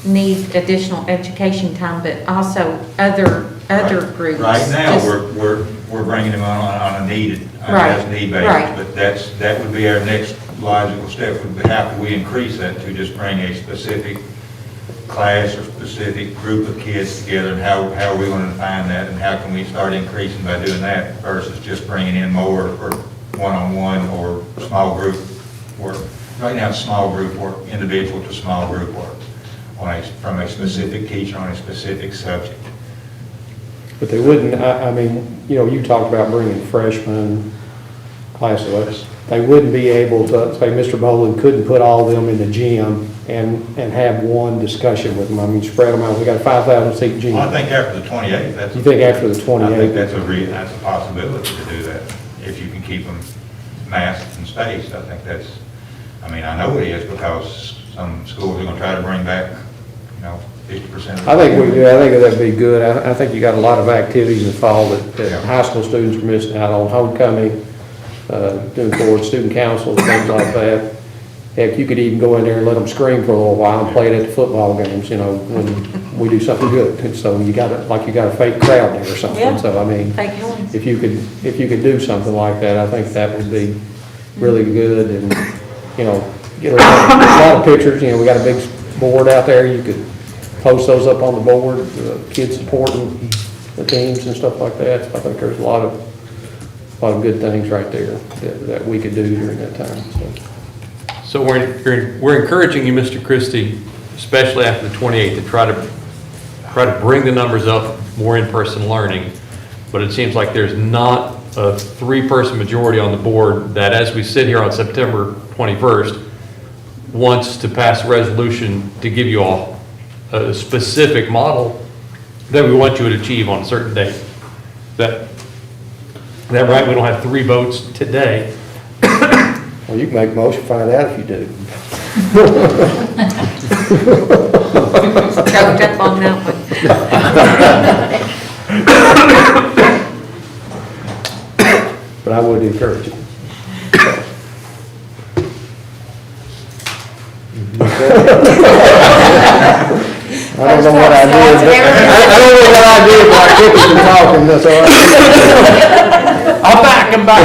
need additional education time, but also other groups. Right now, we're bringing them on a need basis, but that would be our next logical step. Would be how can we increase that to just bring a specific class or specific group of kids together, and how are we going to define that, and how can we start increasing by doing that versus just bringing in more or one-on-one or small group work. Right now, it's small group work, individual to small group work from a specific teacher on a specific subject. But they wouldn't, you talked about bringing freshmen classes. they wouldn't be able to, say, Mr. Boland couldn't put all of them in the gym and have one discussion with them. I mean, spread them out. We got a 5,000 seat gym. Well, I think after the 28th, that's. You think after the 28th? I think that's that's a possibility to do that, if you can keep them masked and spaced. I think that's, I mean, I know it is, because some schools are gonna try to bring back, 50% of the. I think we do. I think that'd be good. I think you got a lot of activities in the fall that high school students are missing out on, homecoming, doing forward student council, things like that. Heck, you could even go in there and let them scream for a little while and play it at the football games, when we do something good. And so you got a fake crowd there or something. Yeah. So I mean, Fake noise. if you could do something like that, I think that would be really good. And get a lot of pictures. We got a big board out there. You could post those up on the board. Kids supporting the teams and stuff like that. So I think there's a lot of good things right there that we could do during that time. So we're encouraging you, Mr. Christie, especially after the 28th, to try to bring the numbers up, more in-person learning. But it seems like there's not a 3-person majority on the board that, as we sit here on September 21st, wants to pass a resolution to give you all a specific model that we want you to achieve on a certain date. Is that right? We don't have 3 votes today. Well, you can make a motion, find out if you do. Choked up on that one. But I would encourage it. I don't know what I did. I don't know what I did while Kippy's been talking. That's all right. I'll back him back.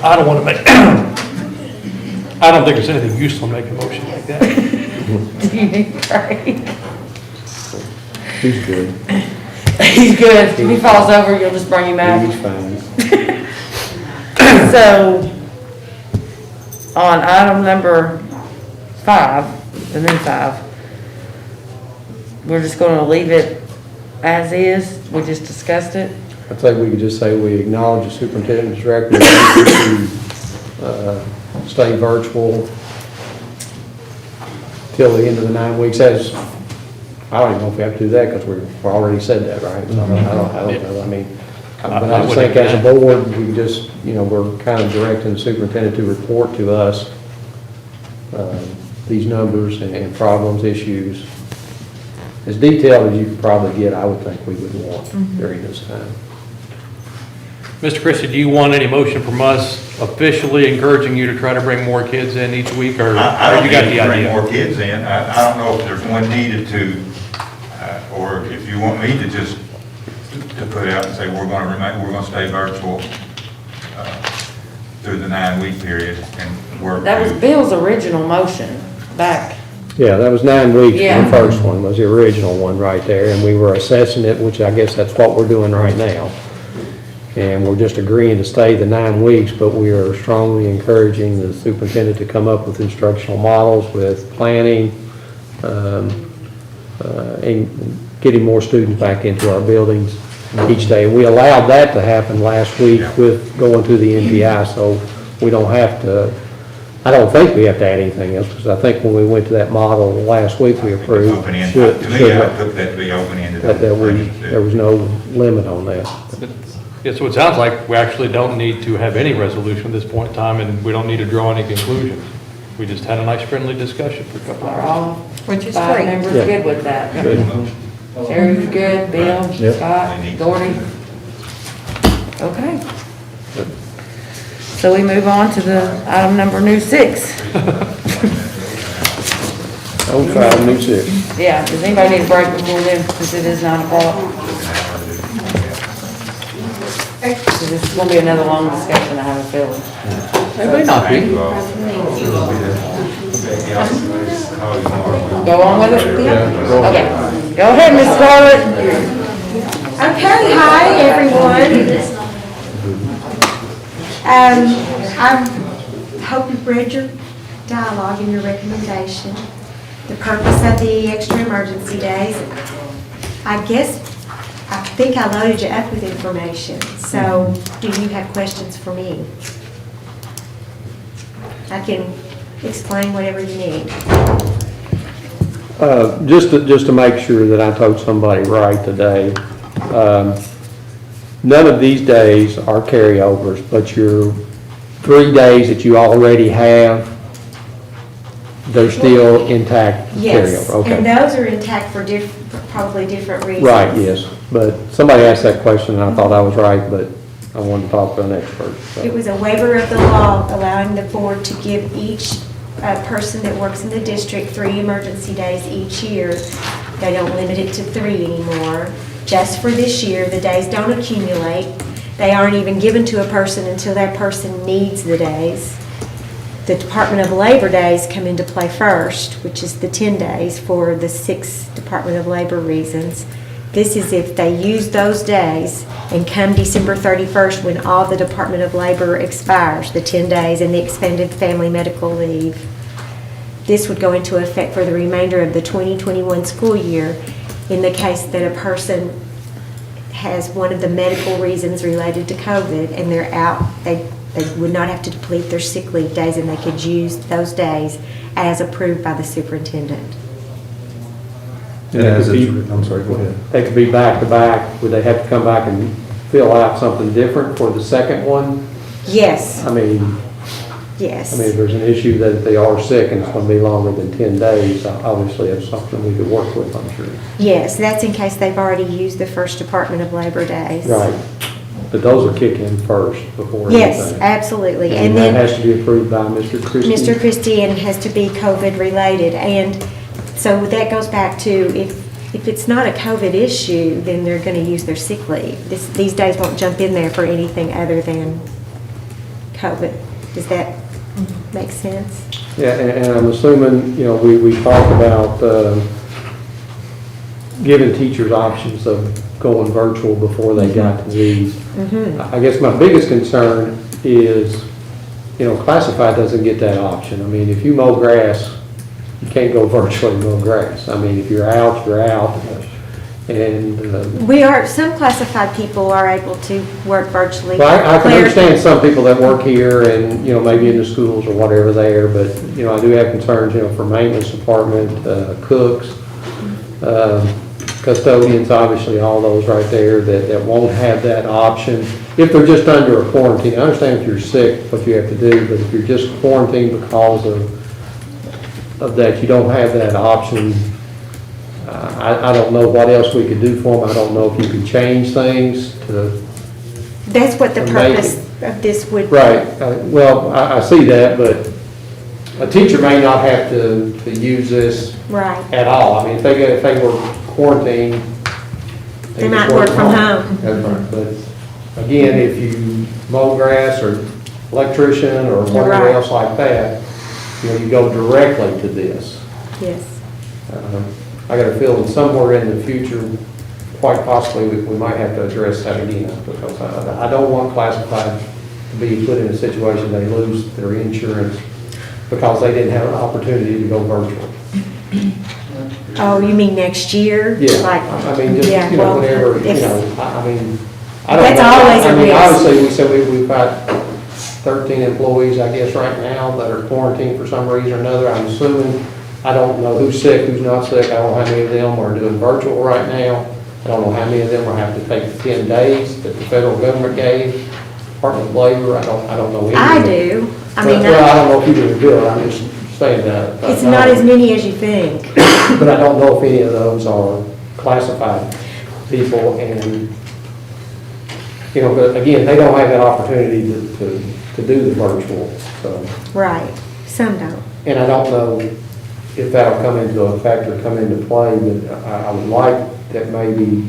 I don't want to make, I don't think there's anything useful in making a motion like that. He's good. He's good. If he falls over, you'll just bring him back. He's fine. So, on item number 5, the new 5, we're just gonna leave it as is. We just discussed it. I think we could just say we acknowledge the superintendent's recommendation to stay virtual till the end of the 9 weeks. As I don't even know if we have to do that, because we've already said that, right? So I don't know. I mean, but I just think as a board, we just, we're kind of directing the superintendent to report to us these numbers and problems, issues, as detailed as you could probably get. I would think we would want during this time. Mr. Christie, do you want any motion from us officially encouraging you to try to bring more kids in each week, or I don't you got need the to bring idea? more kids in. I don't know if there's one needed to, or if you want me to just to put out and say we're going to stay virtual through the 9-week period and work. That was Bill's original motion back. Yeah, that was 9 weeks. Yeah. The first one was the original one right there, and we were assessing it, which I guess that's what we're doing right now. And we're just agreeing to stay the 9 weeks, but we are strongly encouraging the superintendent to come up with instructional models with planning, and getting more students back into our buildings each day. We allowed that to happen last week with going to the NPI, so we don't have to, I don't think we have to add anything else, because I think when we went to that model last week we approved. Open-ended. To me, I took that to be open-ended. There was no limit on that. Yeah, so it sounds like we actually don't need to have any resolution at this point in time, and we don't need to draw any conclusions. We just had a nice friendly discussion for a couple Are hours. all Which is 5 great. members Yeah. good with that? Good. Terry's good, Bill, Yep. Scott, Gordy? Okay. So we move on to the item number new 6. Oh, 5, new 6. Yeah, does anybody need a break before then, since it is 9 o'clock? So this is gonna be another long discussion, I have a feeling. It may not be. Go on with it? Okay, go ahead, Ms. Scarlett. Okay, hi, everyone. I hope you've read your dialogue and your recommendation. The purpose of the extra emergency days, I guess I think I loaded you up with information, so do you have questions for me? I can explain whatever you need. Just to make sure that I told somebody right today, none of these days are carryovers, but your 3 days that you already have, they're still intact Yes, carryover. Okay. and those are intact for probably different reasons. Right, yes, but somebody asked that question and I thought I was right, but I wanted to talk to an expert. So. It was a waiver of the law allowing the board to give each person that works in the district 3 emergency days each year. They don't limit it to 3 anymore. Just for this year, the days don't accumulate. They aren't even given to a person until that person needs the days. The Department of Labor days come into play first, which is the 10 days for the 6 Department of Labor reasons. This is if they use those days and come December 31st when all the Department of Labor expires, the 10 days and the expanded family medical leave. This would go into effect for the remainder of the 2021 school year in the case that a person has one of the medical reasons related to COVID and they're out, they would not have to deplete their sick leave days and they could use those days as approved by the superintendent. I'm sorry, go ahead. They could be back to back. Would they have to come back and fill out something different for the second one? Yes. Yes. If there's an issue that they are sick and it's going to be longer than 10 days, obviously it's something we could work with, I'm sure. Yes, that's in case they've already used the first Department of Labor days. Right. But those will kick in first before anything. Yes, absolutely. And that has to be approved by Mr. Christie? Mr. Christie, and has to be COVID related. And so that goes back to if it's not a COVID issue, then they're going to use their sick leave. These days won't jump in there for anything other than COVID. Does that make sense? Yeah, and I'm assuming, we talked about giving teachers options of going virtual before they got to these. I guess my biggest concern is, classified doesn't get that option. I mean, if you mow grass, you can't go virtually mow grass. I mean, if you're out, you're out. And some classified people are able to work virtually. Well, I can understand some people that work here and, maybe in the schools or whatever there, but, I do have concerns, for maintenance department, cooks, custodians, obviously, all those right there that won't have that option. If they're just under a quarantine, I understand if you're sick, what you have to do, but if you're just quarantined because of that, you don't have that option. I don't know what else we could do for them. I don't know if you can change things to. That's what the purpose of this would be. Right. Well, I see that, but a teacher may not have to use this at all. I mean, if they were quarantined, they might work from home. That's right. But again, if you mow grass or electrician or whatever else like that, you go directly to this. Yes. I got a feeling somewhere in the future, quite possibly, we might have to address that again, because I don't want classified to be put in a situation they lose their insurance because they didn't have an opportunity to go virtual. Oh, you mean next year? Yeah, I mean, just, whenever, I mean, I don't know. That's always a risk. Obviously, we said we've got 13 employees, I guess, right now that are quarantined for some reason or another. I'm assuming, I don't know who's sick, who's not sick. I don't know how many of them are doing virtual right now. I don't know how many of them are having to take the 10 days that the federal government gave, Department of Labor. I don't know any. I do. I mean, I don't know if you do it. I'm just saying that. It's not as many as you think. But I don't know if any of those are classified people, and but again, they don't have that opportunity to do the virtual. So. Right. Some don't. And I don't know if that'll come into effect or come into play, but I would like that maybe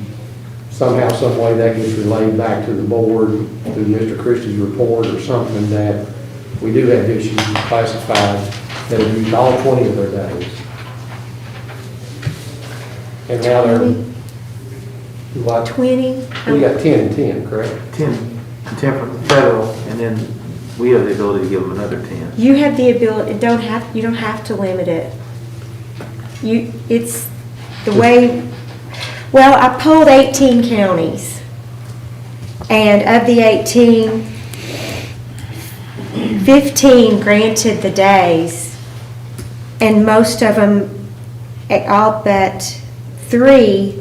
somehow, some way that gets relayed back to the board through Mr. Christie's report or something, that we do have issues classified that have used all 20 of their days. And now they're, what? 20? We got 10 and 10, correct? 10 from the federal, and then we have the ability to give them another 10. You have the ability, you don't have to limit it. It's the way, Well, I polled 18 counties, and of the 18, 15 granted the days, and most of them, all but 3,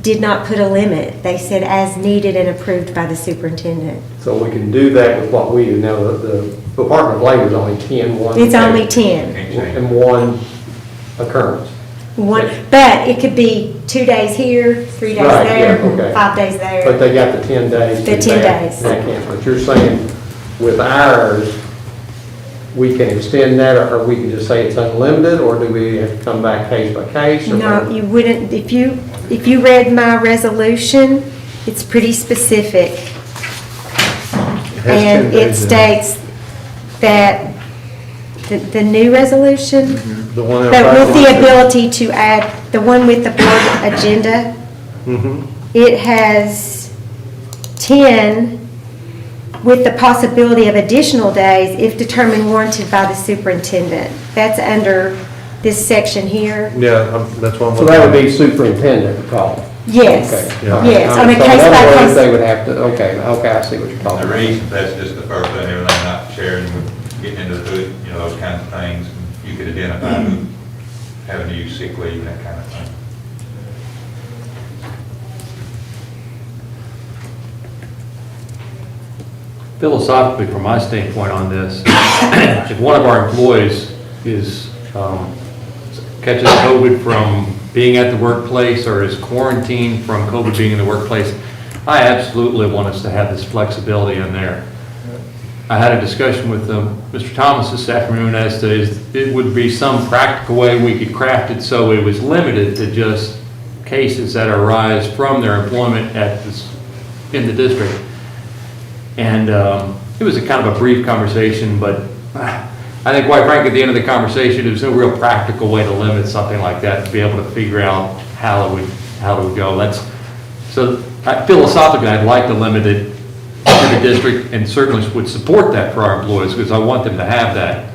did not put a limit. They said as needed and approved by the superintendent. So we can do that with what we do. Now, the Department of Labor is only 10, one. It's only 10. And one occurrence. One, but it could be 2 days here, 3 days Right, there, yeah, okay. 5 days there. But they got the 10 days. The to 10 that- days. that can't. But you're saying with ours, we can extend that, or we can just say it's unlimited, or do we have to come back case by case? or No, you wouldn't, if you read my resolution, it's pretty specific. And it states that the new resolution, The one but with the that. ability to add, the one with the board agenda, Mhm. it has 10 with the possibility of additional days if determined warranted by the superintendent. That's under this section here. Yeah, that's what I'm. So that would be superintendent call? Yes, Okay. yes, on a So in case other by words, case. they would have to, okay, I see what you're talking The about. reason, that's just the first thing, everything not sharing, getting into the hood, those kinds of things. You could identify who having to use sick leave, that kind of thing. Philosophically, from my standpoint on this, if one of our employees catches COVID from being at the workplace or is quarantined from COVID being in the workplace, I absolutely want us to have this flexibility in there. I had a discussion with Mr. Thomas this afternoon as to it would be some practical way we could craft it so it was limited to just cases that arise from their employment in the district. And it was a kind of a brief conversation, but I think quite frankly, at the end of the conversation, there's no real practical way to limit something like that, to be able to figure out how it would go. Philosophically, I'd like to limit it to the district, and certainly would support that for our employees, because I want them to have that.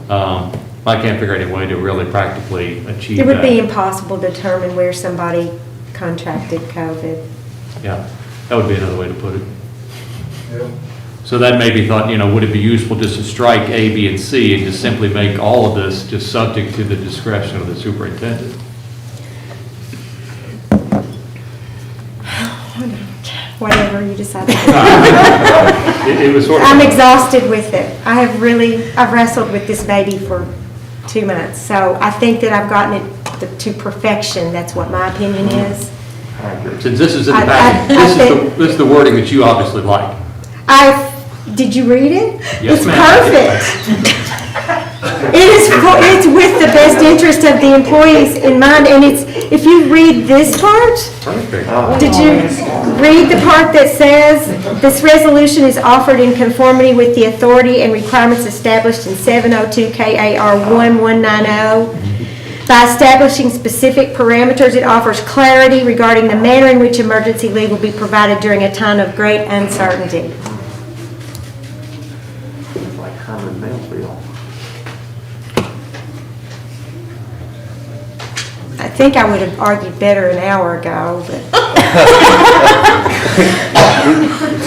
I can't figure out any way to really practically achieve that. It would be impossible to determine where somebody contracted COVID. Yeah, that would be another way to put it. So that may be thought, would it be useful just to strike A, B, and C and just simply make all of this just subject to the discretion of the superintendent? Whatever you decide. It was sort of. I'm exhausted with it. I've wrestled with this baby for 2 months. So I think that I've gotten it to perfection. That's what my opinion is. Since this is in the package, this is the wording that you obviously like. Did you read it? Yes, It's ma'am. perfect. It's with the best interest of the employees in mind, and if you read this part, Perfect. did you read the part that says, this resolution is offered in conformity with the authority and requirements established in 702 KAR 1190? By establishing specific parameters, it offers clarity regarding the manner in which emergency leave will be provided during a time of great uncertainty. Like Herman Melville. I think I would have argued better an hour ago, but.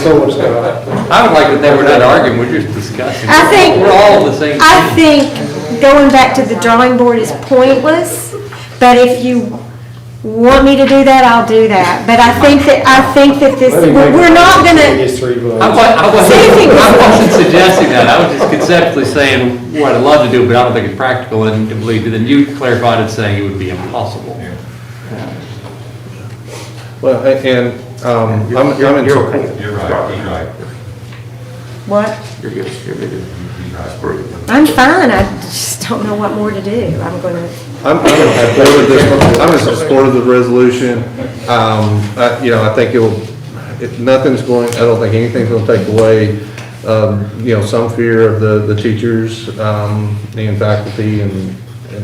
So what's going on? I would like that we're not arguing, we're just discussing. I think. We're all on the same I page. think going back to the drawing board is pointless, but if you want me to do that, I'll do that. But I think that this, we're not gonna. I wasn't suggesting that, I was just conceptually saying what I'd love to do, but I don't think it's practical, and believe me, then you clarified it saying it would be impossible. Well, and, I'm in. You're right, he's right. What? You're good, he's right. I'm fine, I just don't know what more to do. I'm gonna. I'm in support of the resolution. I think nothing's going, I don't think anything's going to take away, some fear of the teachers, and faculty and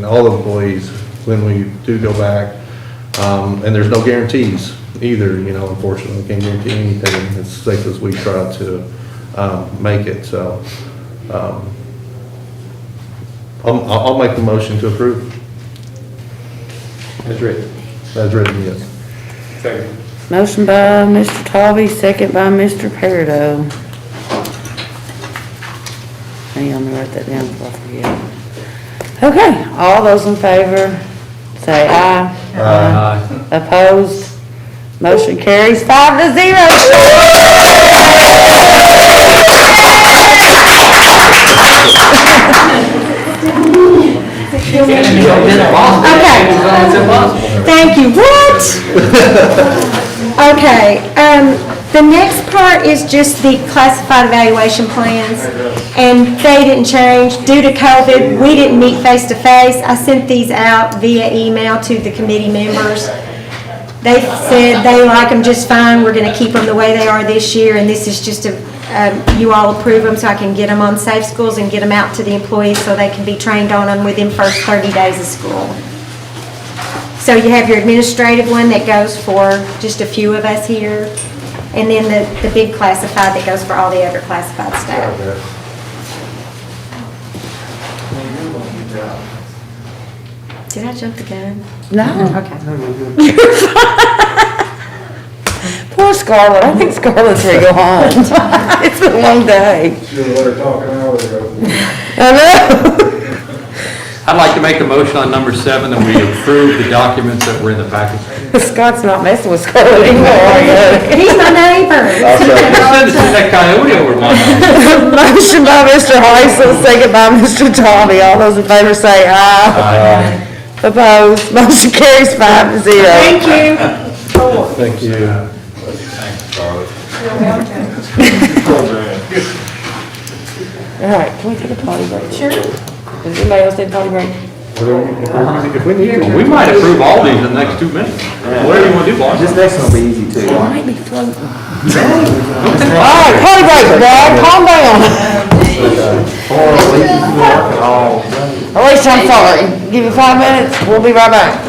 all employees when we do go back. And there's no guarantees either, unfortunately, we can't guarantee anything as safe as we try to make it, so. I'll make the motion to approve. As written. As written, yes. Second. Motion by Mr. Tolby, second by Mr. Peridot. Hang on, let me write that down before I forget. Okay, all those in favor, say aye. Aye. Opposed? Motion carries 5-0. Okay. Thank you. What? Okay, the next part is just the classified evaluation plans, and they didn't change. Due to COVID, we didn't meet face-to-face. I sent these out via email to the committee members. They said they like them just fine. We're gonna keep them the way they are this year, and this is just you all approve them so I can get them on Safe Schools and get them out to the employees so they can be trained on them within first 30 days of school. So you have your administrative one that goes for just a few of us here, and then the big classified that goes for all the other classified staff. Did I jump the gun? No. Okay. Poor Scarlett. I think Scarlett's ready to go home. It's been a long day. Should have let her talk an hour ago. I know. I'd like to make a motion on number 7 that we approve the documents that were in the package. Scott's not messing with Scarlett anymore. He's my neighbor. Send it to that coyote over my house. Motion by Mr. Heisel, second by Mr. Tommy. All those in favor say aye. Opposed? Motion carries 5-0. Thank you. Thank you. Thanks, Charlotte. All right, can we take a potty break? Sure. Does anybody else take a potty break? If we need to. We might approve all these in the next 2 minutes. Whatever you want to do, boss. This next one will be easy too. It might be floating. All right, potty break, Dad, calm down. At least I'm sorry. Give you 5 minutes, we'll be right back.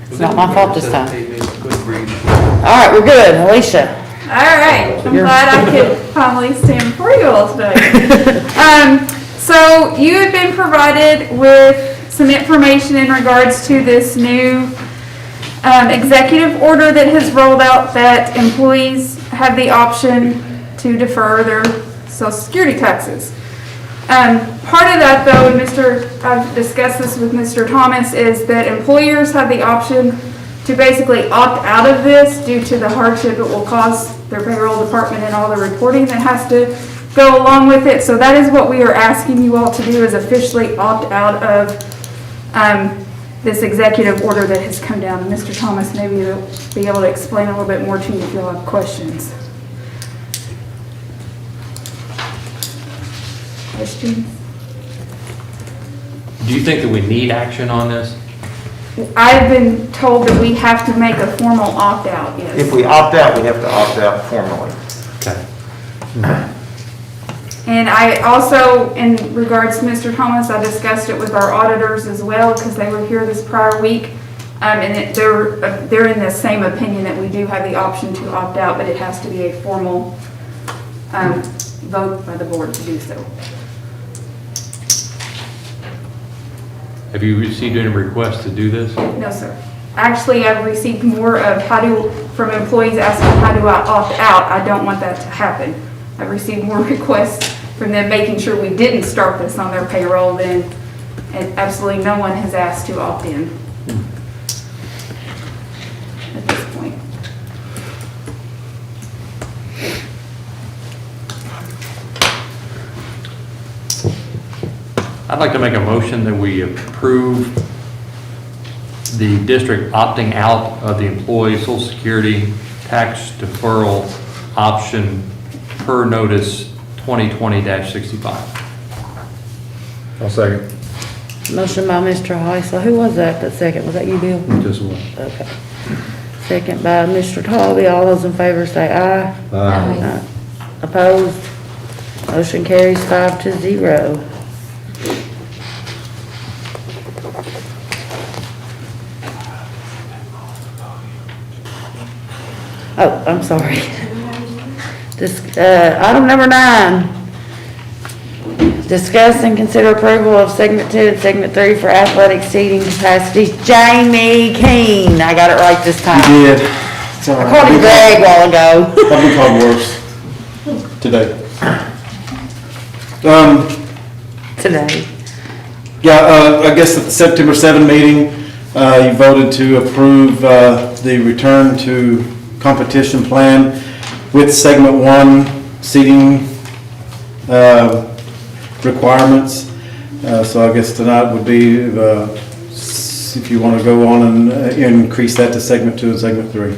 It's not my fault this time. All right, we're good. Alicia? All right, I'm glad I could finally stand before you all today. So you have been provided with some information in regards to this new executive order that has rolled out that employees have the option to defer their Social Security taxes. Part of that, though, and I've discussed this with Mr. Thomas, is that employers have the option to basically opt out of this due to the hardship it will cause their payroll department and all the reporting that has to go along with it. So that is what we are asking you all to do, is officially opt out of this executive order that has come down. And Mr. Thomas, maybe you'll be able to explain a little bit more to you if you'll have questions. Questions? Do you think that we need action on this? I've been told that we have to make a formal opt-out, yes. If we opt out, we have to opt out formally. Okay. And I also, in regards to Mr. Thomas, I discussed it with our auditors as well, because they were here this prior week. And they're in the same opinion that we do have the option to opt out, but it has to be a formal vote by the board to do so. Have you received any requests to do this? No, sir. Actually, I've received more of from employees asking how do I opt out. I don't want that to happen. I've received more requests from them making sure we didn't start this on their payroll than, and absolutely no one has asked to opt in at this point. I'd like to make a motion that we approve the district opting out of the employee Social Security tax deferral option per notice 2020-65. I'll second. Motion by Mr. Heisler. Who was that second? Was that you, Bill? Just one. Okay. Second by Mr. Talby. All those in favor say aye. Aye. Opposed? Motion carries 5-0. Oh, I'm sorry. Item number 9. Discuss and consider approval of segment 2 and segment 3 for athletic seating capacities. Jamie Keane. I got it right this time. You did. It's all right. I called you Greg a while ago. I've been called worse today. Today. Yeah, I guess at the September 7 meeting, you voted to approve the return to competition plan with segment 1 seating requirements. So I guess tonight would be if you want to go on and increase that to segment 2 and segment 3.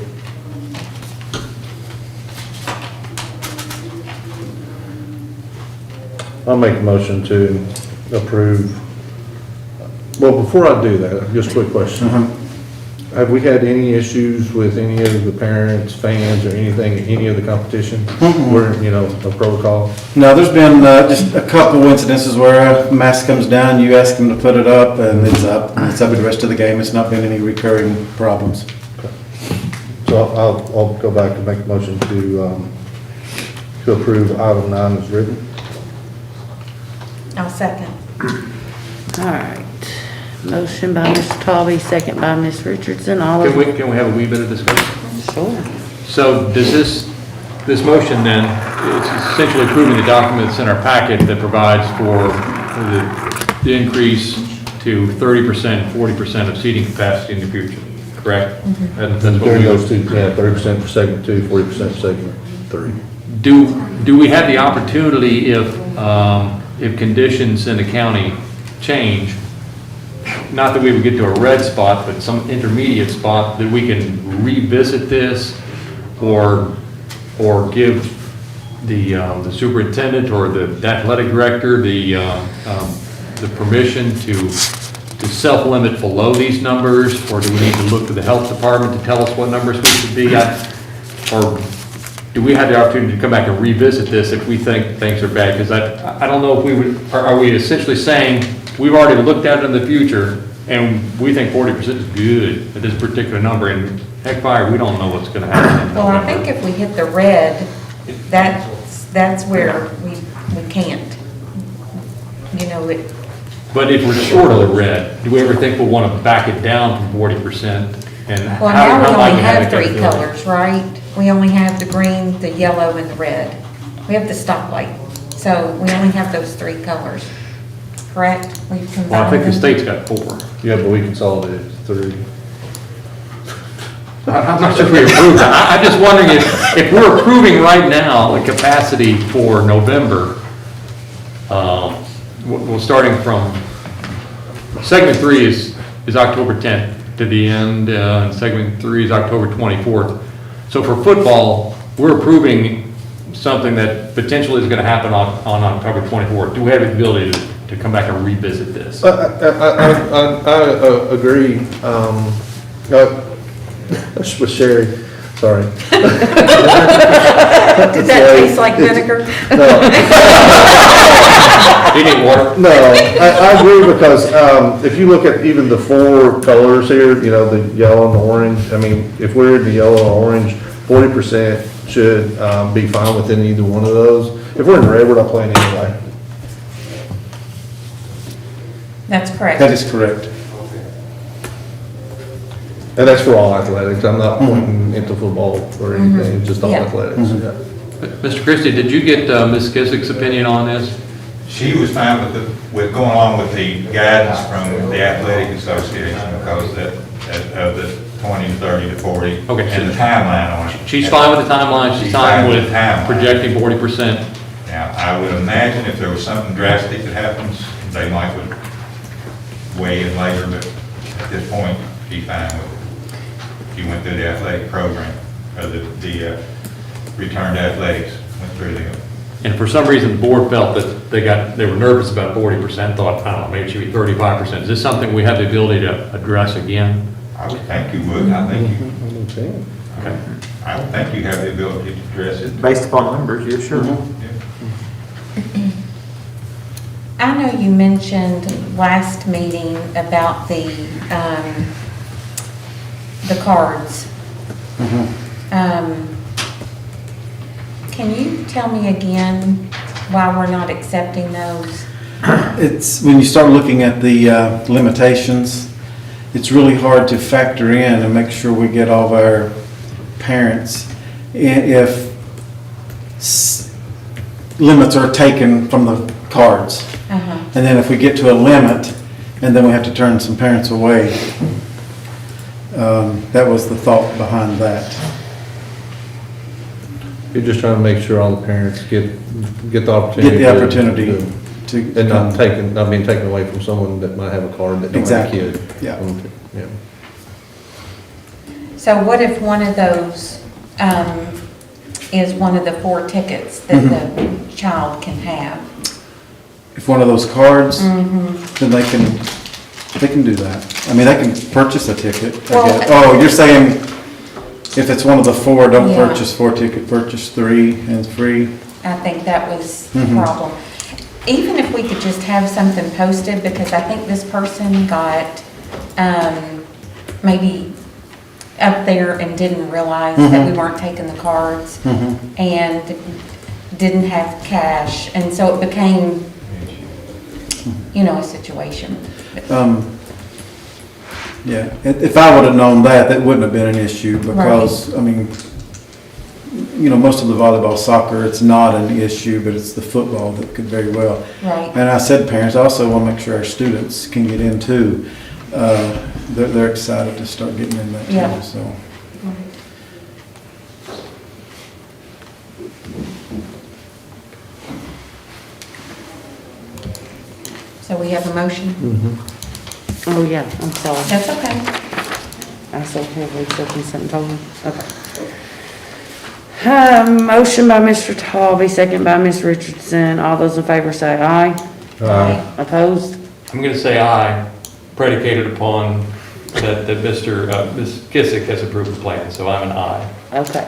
I'll make a motion to approve. Well, before I do that, just a quick question. Have we had any issues with any of the parents, fans, or anything, any of the competition? Where, a protocol? No, there's been just a couple incidences where a mask comes down, you ask them to put it up, and it's up. It's up for the rest of the game. It's not been any recurring problems. Okay. So I'll go back and make a motion to approve item 9 as written. I'll second. All right. Motion by Mr. Talby, second by Ms. Richardson. All Can we have a wee bit of discussion? Sure. So does this motion then, it's essentially approving the documents in our packet that provides for the increase to 30%, 40% of seating capacity in the future, correct? That's what During those two, 30% for segment 2, 40% for segment 3. Do we have the opportunity if conditions in the county change, not that we would get to a red spot, but some intermediate spot, that we can revisit this or give the superintendent or the athletic director the permission to self-limit below these numbers, or do we need to look to the health department to tell us what numbers we should be at? Or do we have the opportunity to come back and revisit this if we think things are bad? Because I don't know if we would, are we essentially saying we've already looked at it in the future And we think 40% is good at this particular number, and heck fire, we don't know what's gonna happen in Well, I November. think if we hit the red, that's where we can't. You know, it, But if we're short of the red, do we ever think we'll wanna back it down from 40%? And well, how now we might only have have the three capability? colors, right? We only have the green, the yellow, and the red. We have the stoplight, so we only have those three colors, correct? We've combined Well, I think the them. state's got 4. Yeah, but we consolidated to 3. I'm not sure if we approved that. I'm just wondering if we're approving right now the capacity for November, well, starting from, segment 3 is October 10th to the end, and segment 3 is October 24th. So for football, we're approving something that potentially is going to happen on October 24th. Do we have the ability to come back and revisit this? I agree. That's with Sherry, sorry. Did that taste like vinegar? Do you need water? No, I agree because if you look at even the 4 colors here, you know, the yellow and the orange, I mean, if we're in the yellow or orange, 40% should be fine within either one of those. If we're in red, we're not playing anyway. That's correct. That is correct. And that's for all athletics. I'm not pointing into football or anything, just all Yeah. athletics. Yeah. Mr. Christie, did you get Ms. Kissick's opinion on this? She was fine with going along with the guidance from the athletic association because of the 20 to 30 to 40 Okay, and the timeline on it. She's fine with the timeline, she's fine with the timeline. projecting 40%. Now, I would imagine if there was something drastic that happens, they might would weigh in later, but at this point, she's fine with it. She went through the athletic program, or the return to athletics, went through the. And for some reason, the board felt that they were nervous about 40%, thought, I don't know, maybe it should be 35%. Is this something we have the ability to address again? I would think you would, I think you, Okay. I would think you have the ability to address it. Based upon numbers, you're sure. I know you mentioned last meeting about the cards. Can you tell me again why we're not accepting those? It's, when you start looking at the limitations, it's really hard to factor in and make sure we get all of our parents if limits are taken from the cards. And then if we get to a limit, and then we have to turn some parents away. That was the thought behind that. You're just trying to make sure all the parents get the opportunity. Get the opportunity to. And not being taken away from someone that might have a card that don't have a Exactly. kid. Yeah. Yeah. So what if one of those is one of the 4 tickets that the child can have? If one of those cards, then they can do that. I mean, they can purchase a ticket, I Well, guess. Oh, you're saying if it's one of the 4, don't Yeah. purchase 4 ticket, purchase 3 and free? I think that was the problem. Even if we could just have something posted, because I think this person got maybe up there and didn't realize that we weren't taking the cards and didn't have cash, and so it became, you know, a situation. Yeah, if I would have known that, that wouldn't have been an issue because, I mean, you know, most of the volleyball, soccer, it's not an issue, but it's the football that could very well. Right. And I said, parents, I also want to make sure our students can get in too. They're excited to start getting in that Yeah. too, so. So we have a motion? Oh, yeah, I'm sorry. That's okay. I still have Lisa consent voting. Okay. Motion by Mr. Talby, second by Ms. Richardson. All those in favor say aye. Aye. Opposed? I'm going to say aye, predicated upon that Ms. Kissick has approved the plan, so I'm an aye. Okay,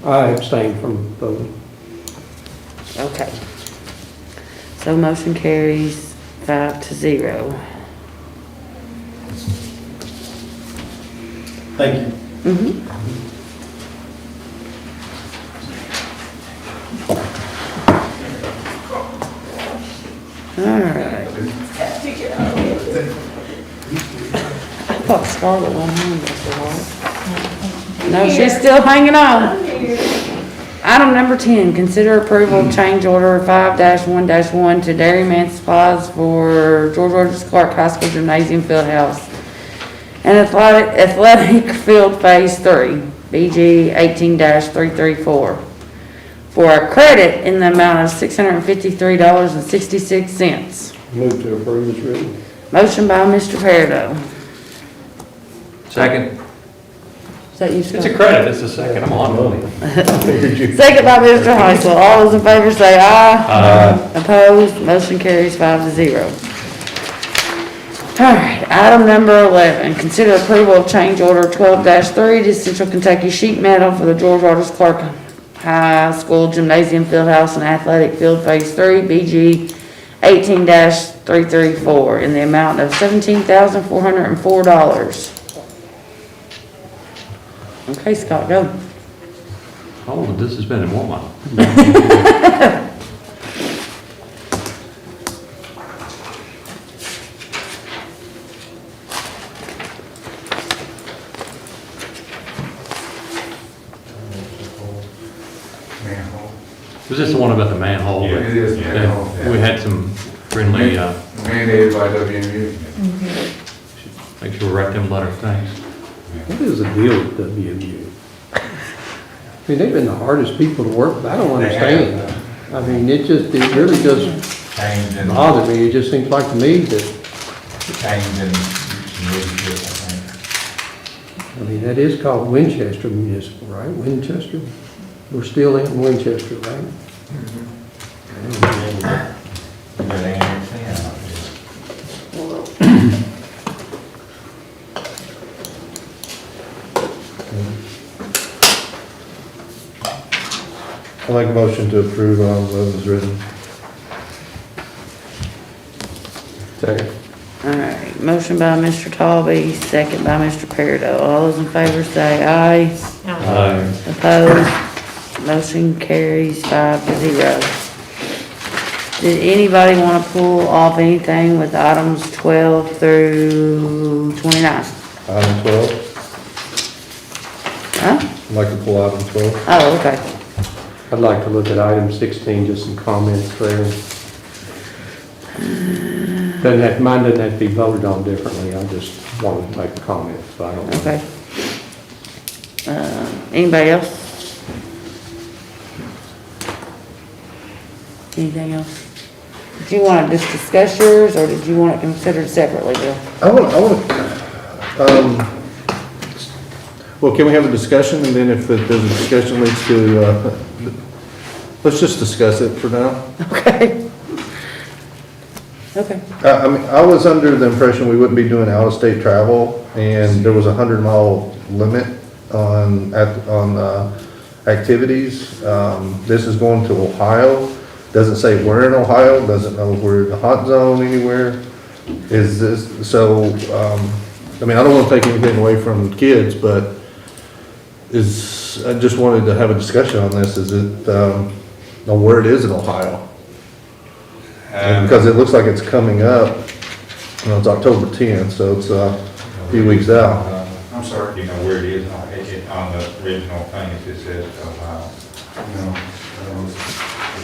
I abstain from voting. okay. So motion carries 5-0. Thank you. All right. I thought Scarlett went home before. No, she's still hanging on. Item number 10, consider approval of change order 5-1-1 to Dairyman Supplies for George Rogers Clark High School Gymnasium Field House and Athletic Field Phase 3, BG 18-334, for a credit in the amount of $653.66. Move to approve as written. Motion by Mr. Peridot. Second. Is that you, Scott? It's a credit, it's a second, I'm on. Second by Mr. Heisel. All those in favor say aye. Aye. Opposed, motion carries 5-0. All right, item number 11, consider approval of change order 12-3 to Central Kentucky Sheet Metal for the George Rogers Clark High School Gymnasium Fieldhouse and Athletic Field Phase 3, BG 18-334, in the amount of $17,404. Okay, Scott, go. How long has this has been in Walmart? Was this the one about the manhole? Yeah, it is, manhole, yeah. We had some friendly, Mandated by WMU. make sure we write them letter thanks. What is the deal with WMU? I mean, they've been the hardest people to work with. I don't understand. I mean, it really doesn't bother me. It just seems like to me that, I mean, that is called Winchester Municipal, right? Winchester? We're still in Winchester, right? I'll make a motion to approve all of those written. Second. All right, motion by Mr. Talby, second by Mr. Peridot. All those in favor say aye. Aye. Opposed? Motion carries 5-0. Did anybody want to pull off anything with items 12 through 29? Item 12, Huh? I'd like to pull item 12. Oh, okay. I'd like to look at item 16, just some comments there. Mine doesn't have to be voted on differently. I just wanted to make a comment, so I don't know. Okay. Anybody else? Anything else? Did you want to just discuss yours, or did you want it considered separately, Bill? Well, can we have a discussion, and then if there's a discussion leads to, let's just discuss it for now. Okay. Okay. I mean, I was under the impression we wouldn't be doing out-of-state travel, and there was a 100-mile limit on activities. This is going to Ohio. Doesn't say where in Ohio, doesn't know if we're in the hot zone anywhere. Is this, so, I mean, I don't want to take anything away from the kids, but I just wanted to have a discussion on this. Is it, on where it is in Ohio? Because it looks like it's coming up, it's October 10th, so it's a few weeks out. I'm sorry. Do you know where it is on the original thing, it just says Ohio? No.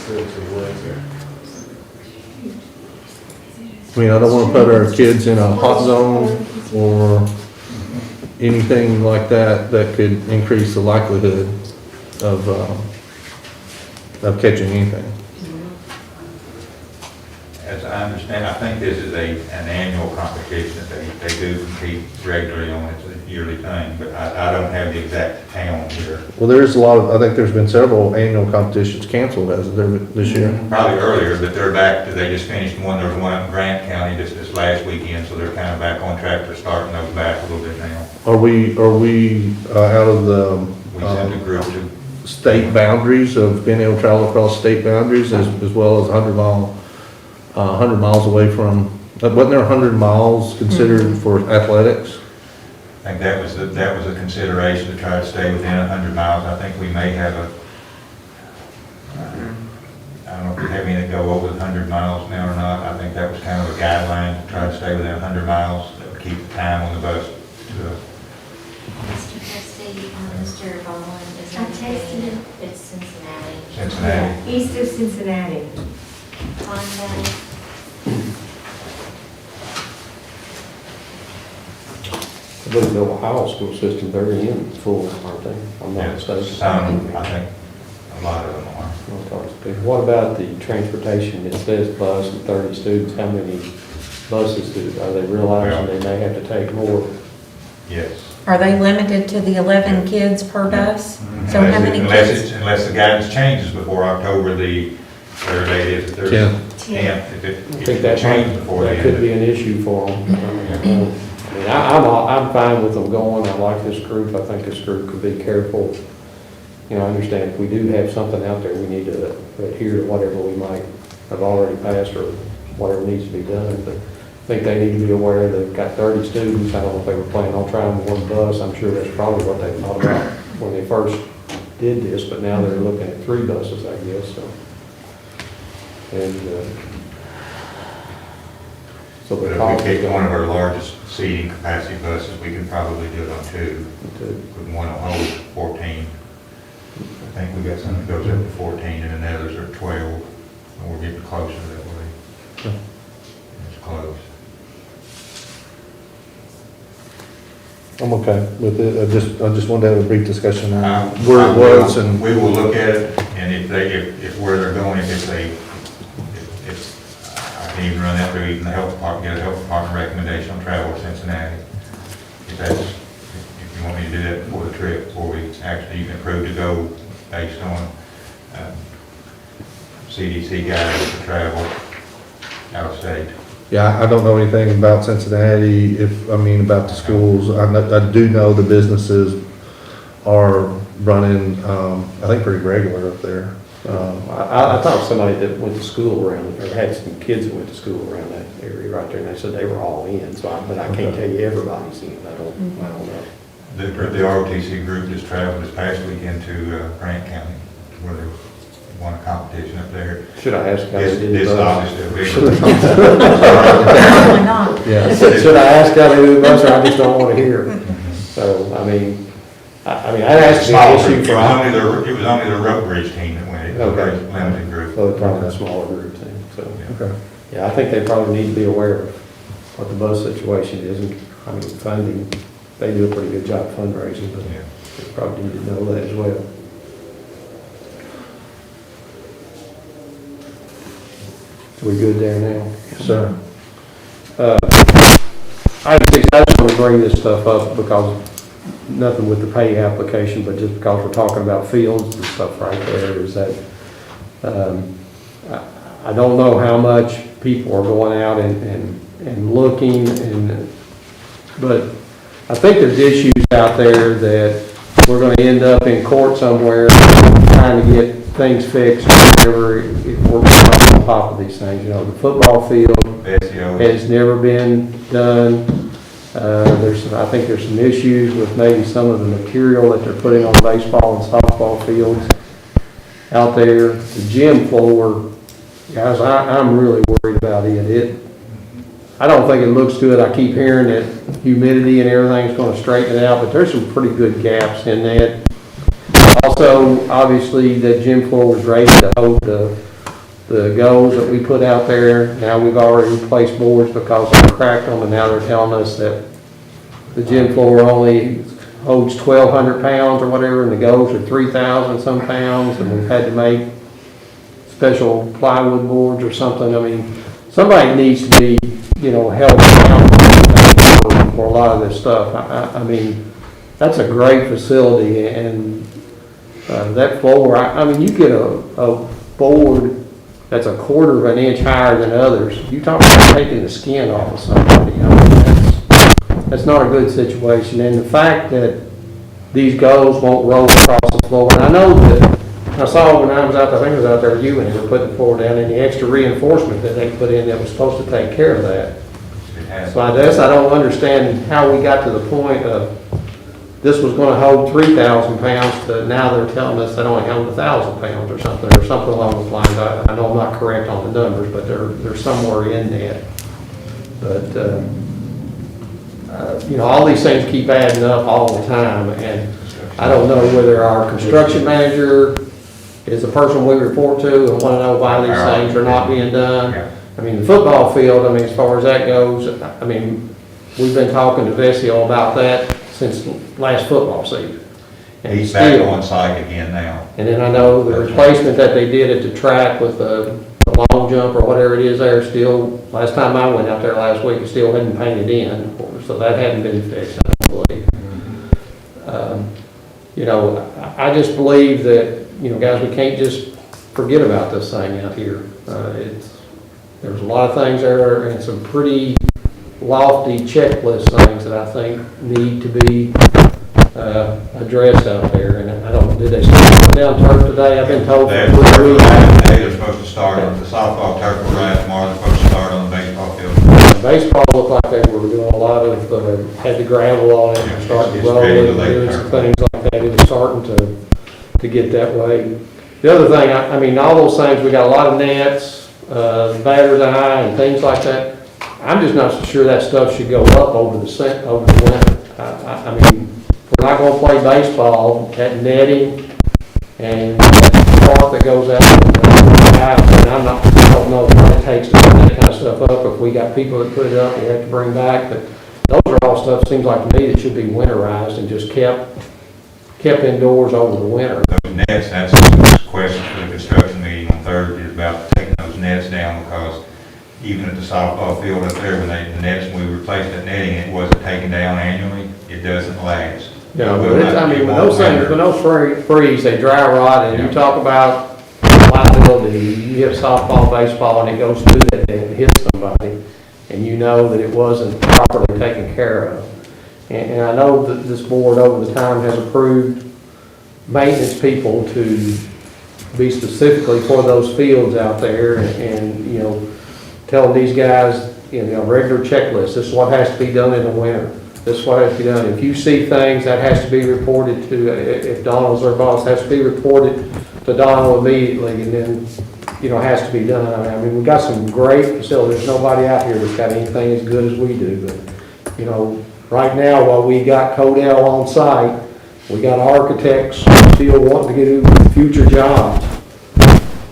I mean, I don't want to put our kids in a hot zone or anything like that that could increase the likelihood of catching anything. As I understand, I think this is an annual competition that they do compete regularly on. It's a yearly thing, but I don't have the exact town here. Well, there is a lot of, I think there's been several annual competitions canceled as of this year. Probably earlier, but they're back, they just finished one, there was one up in Grant County this last weekend, so they're kind of back on track, they're starting those back a little bit now. Are we out of the We sent a group to state boundaries of being able to travel across state boundaries as well as 100 miles away from, wasn't there 100 miles considered for athletics? think that was a consideration to try to stay within 100 miles. I think we may have I don't know if we have any that go over 100 miles now or not. I think that was kind of a guideline to try to stay within 100 miles. That would keep the time on the bus to Mr. Trustee, Mr. Baldwin is not saying it's Cincinnati. Cincinnati. East of Cincinnati. Honda. I believe the Ohio school system, they're in full, aren't they? I'm not mistaken. Some, I think, a lot of them are. What about the transportation? It says bus and 30 students. How many buses are they realizing they may have to take more? Yes. Are they limited to the 11 kids per bus? So how many kids? Unless the guidance changes before October, whatever date it is, the 10th. If it changes before That could be an issue for them. I mean, I'm fine with them going. I like this group. I think this group could be careful. You know, I understand if we do have something out there, we need to adhere to whatever we might have already passed or whatever needs to be done. But I think they need to be aware they've got 30 students. I don't know if they were planning on trying one bus. I'm sure that's probably what they thought about when they first did this, but now they're looking at 3 buses, I guess, so. And, so But if we take one of our largest seating capacity buses, we can probably do it on 2. With one will hold 14. I think we got some that goes up to 14 and then others are 12. And we're getting closer that way. It's close. I'm okay with it. I just wanted to have a brief discussion on where it was and. We will look at it, and if where they're going, if I can even run that through even the health department, get a health department recommendation on travel to Cincinnati. If you want me to do that before the trip, before we actually even approve to go based on CDC guidance for travel out of state. Yeah, I don't know anything about Cincinnati, about the schools. I do know the businesses are running, I think pretty regular up there. I thought somebody that went to school around, or had some kids that went to school around that area right there, and they said they were all in, but I can't tell you everybody's in. I don't know. The ROTC group just traveled this past weekend to Grant County, where they won a competition up there. Should I ask how they did This the bus? obviously a big. Probably not. Yeah. Should I ask how they do the bus, or I just don't want to hear? So, I'd ask the issue for. It was only the road bridge team that went, it was a very limited group. So it's probably a smaller group team, so. Okay. Yeah, I think they probably need to be aware of what the bus situation is, and, funding. They do a pretty good job fundraising, but they probably need to know that as well. We good there now? Sir. I just want to bring this stuff up because nothing with the pay application, but just because we're talking about fields and stuff right there, is that I don't know how much people are going out and looking, but I think there's issues out there that we're going to end up in court somewhere trying to get things fixed whenever we're on top of these things. You know, the football field has never been done. I think there's some issues with maybe some of the material that they're putting on baseball and softball fields out there. The gym floor, guys, I'm really worried about it. I don't think it looks good. I keep hearing that humidity and everything's going to straighten it out, but there's some pretty good gaps in that. Also, obviously, the gym floor was raised to hold the goals that we put out there. Now we've already replaced boards because they cracked them, and now they're telling us that the gym floor only holds 1,200 pounds or whatever, and the goals are 3,000 some pounds, and we've had to make special plywood boards or something. Somebody needs to be, held accountable for a lot of this stuff. That's a great facility, and that floor, you get a board that's a quarter of an inch higher than others. You talk about taking the skin off of somebody. That's not a good situation. And the fact that these goals won't roll across the floor, and I know that I saw when I was out there, I think it was out there with you, and they were putting the floor down, and the extra reinforcement that they put in that was supposed to take care of that. So I guess I don't understand how we got to the point of this was gonna hold 3,000 pounds to now they're telling us they only hold 1,000 pounds or something along those lines. I know I'm not correct on the numbers, but they're somewhere in that. But, you know, all these things keep adding up all the time, and I don't know whether our construction manager is the person we report to and want to know why these things are not being done. I mean, the football field, I mean, as far as that goes, I mean, we've been talking to Vesio about that since last football season. And He's back on site again now. And then I know the replacement that they did at the track with the long jump or whatever it is there still, last time I went out there last week, it still hadn't painted in, so that hadn't been fixed, I don't believe. You know, I just believe that, you know, guys, we can't just forget about this thing out here. There's a lot of things there and some pretty lofty checklist things that I think need to be addressed out there. And I don't, did they start down turf today? I've been told. They're supposed to start on the softball turf will ride tomorrow. They're supposed to start on the baseball field. Baseball looked like they were doing a lot of, had the gravel on it and starting to roll it and doing some things like that. It was starting to get that way. The other thing, I mean, all those things, we got a lot of nets, batter's eye and things like that. I'm just not so sure that stuff should go up over the winter. I mean, we're not gonna play baseball, that netting and that part that goes out the house, and I don't know what it takes to put that kind of stuff up. If we got people that put it up, we have to bring back, but those are all stuff, seems like to me, that should be winterized and just kept indoors over the winter. Those nets, that's a question for the construction meeting on Thursday, is about taking those nets down, because even at the softball field up there, when the nets, when we replaced that netting, it wasn't taken down annually, it doesn't last. Yeah, but it's, I mean, when those things, when those freeze, they dry rot, and you talk about liability, you hit softball, baseball, and it goes through that and hits somebody, and you know that it wasn't properly taken care of. And I know that this board over the time has approved maintenance people to be specifically for those fields out there and you know, telling these guys, you know, regular checklist, this is what has to be done in the winter. This is what has to be done. If you see things, that has to be reported to, if Donald's our boss, has to be reported to Donald immediately, and then, you know, has to be done. I mean, we've got some great facilities. There's nobody out here that's got anything as good as we do, but, you know, right now, while we got Codell on site, we got architects still wanting to do future jobs.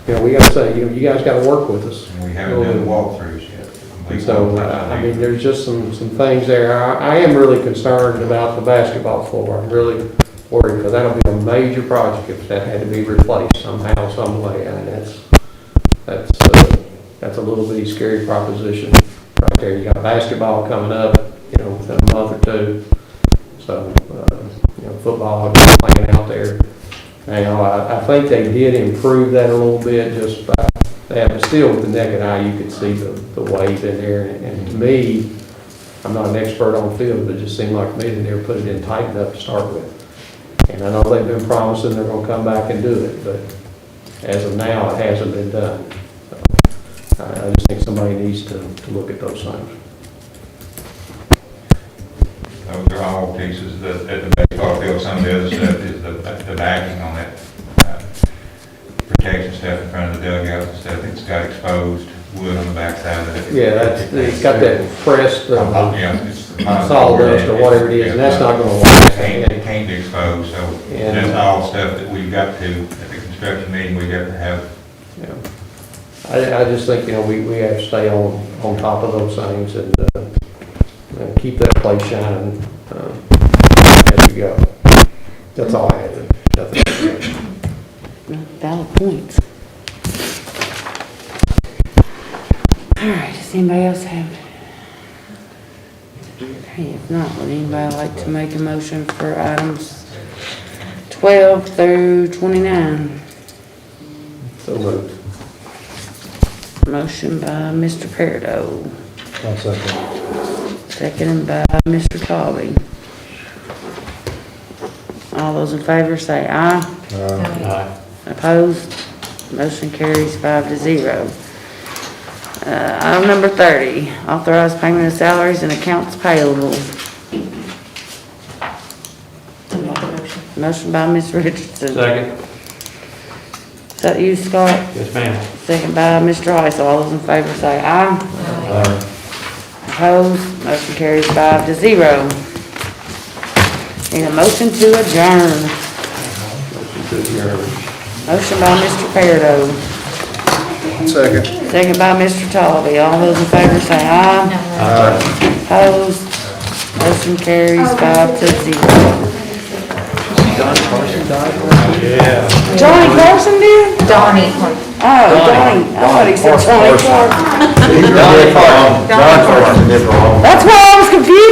You know, we gotta say, you know, you guys gotta work with us. And we haven't done the walkthroughs yet. So, I mean, there's just some things there. I am really concerned about the basketball floor. I'm really worried, because that'll be a major project if that had to be replaced somehow, some way. I mean, that's a little bitty scary proposition right there. You got basketball coming up, you know, within a month or two. So, you know, football is playing out there. Now, I think they did improve that a little bit just by that, but still with the naked eye, you could see the wave in there. And to me, I'm not an expert on field, but it just seemed like to me they never put it in tight enough to start with. And I know they've been promising they're gonna come back and do it, but as of now, it hasn't been done. So, I just think somebody needs to look at those things. Those are all pieces that at the baseball field. Some of the other stuff is the backing on that protection stuff in front of the dugouts and stuff. It's got exposed wood on the backside of it. Yeah, it's got that pressed it's sawdust or whatever it is, and that's not going to work. It can't be exposed, so that's all stuff that we've got to, at the construction meeting, we got to have. Yeah. I just think, you know, we have to stay on top of those things and keep that place shining as we go. That's all I had. Valid points. All right, does anybody else have? Hey, if not, would anybody like to make a motion for items 12 through 29? So moved. Motion by Mr. Peridot. I'll second. Seconded by Mr. Tolby. All those in favor say aye. Aye. Opposed? Motion carries 5-0. Item number 30, authorize payment of salaries and accounts payable. Motion by Ms. Richardson. Second. Is that you, Scott? Yes, ma'am. Second by Mr. Rice. All those in favor say aye. Opposed? Motion carries 5-0. Need a motion to adjourn. Motion by Mr. Peardo. Second. Second by Mr. Talby. All those in favor say aye. Opposed? Motion carries 5-0. Yeah. Johnny Carson did? Donnie. Oh, Johnny. I thought he said Johnny Carson. John Carson did wrong. That's why I was confused.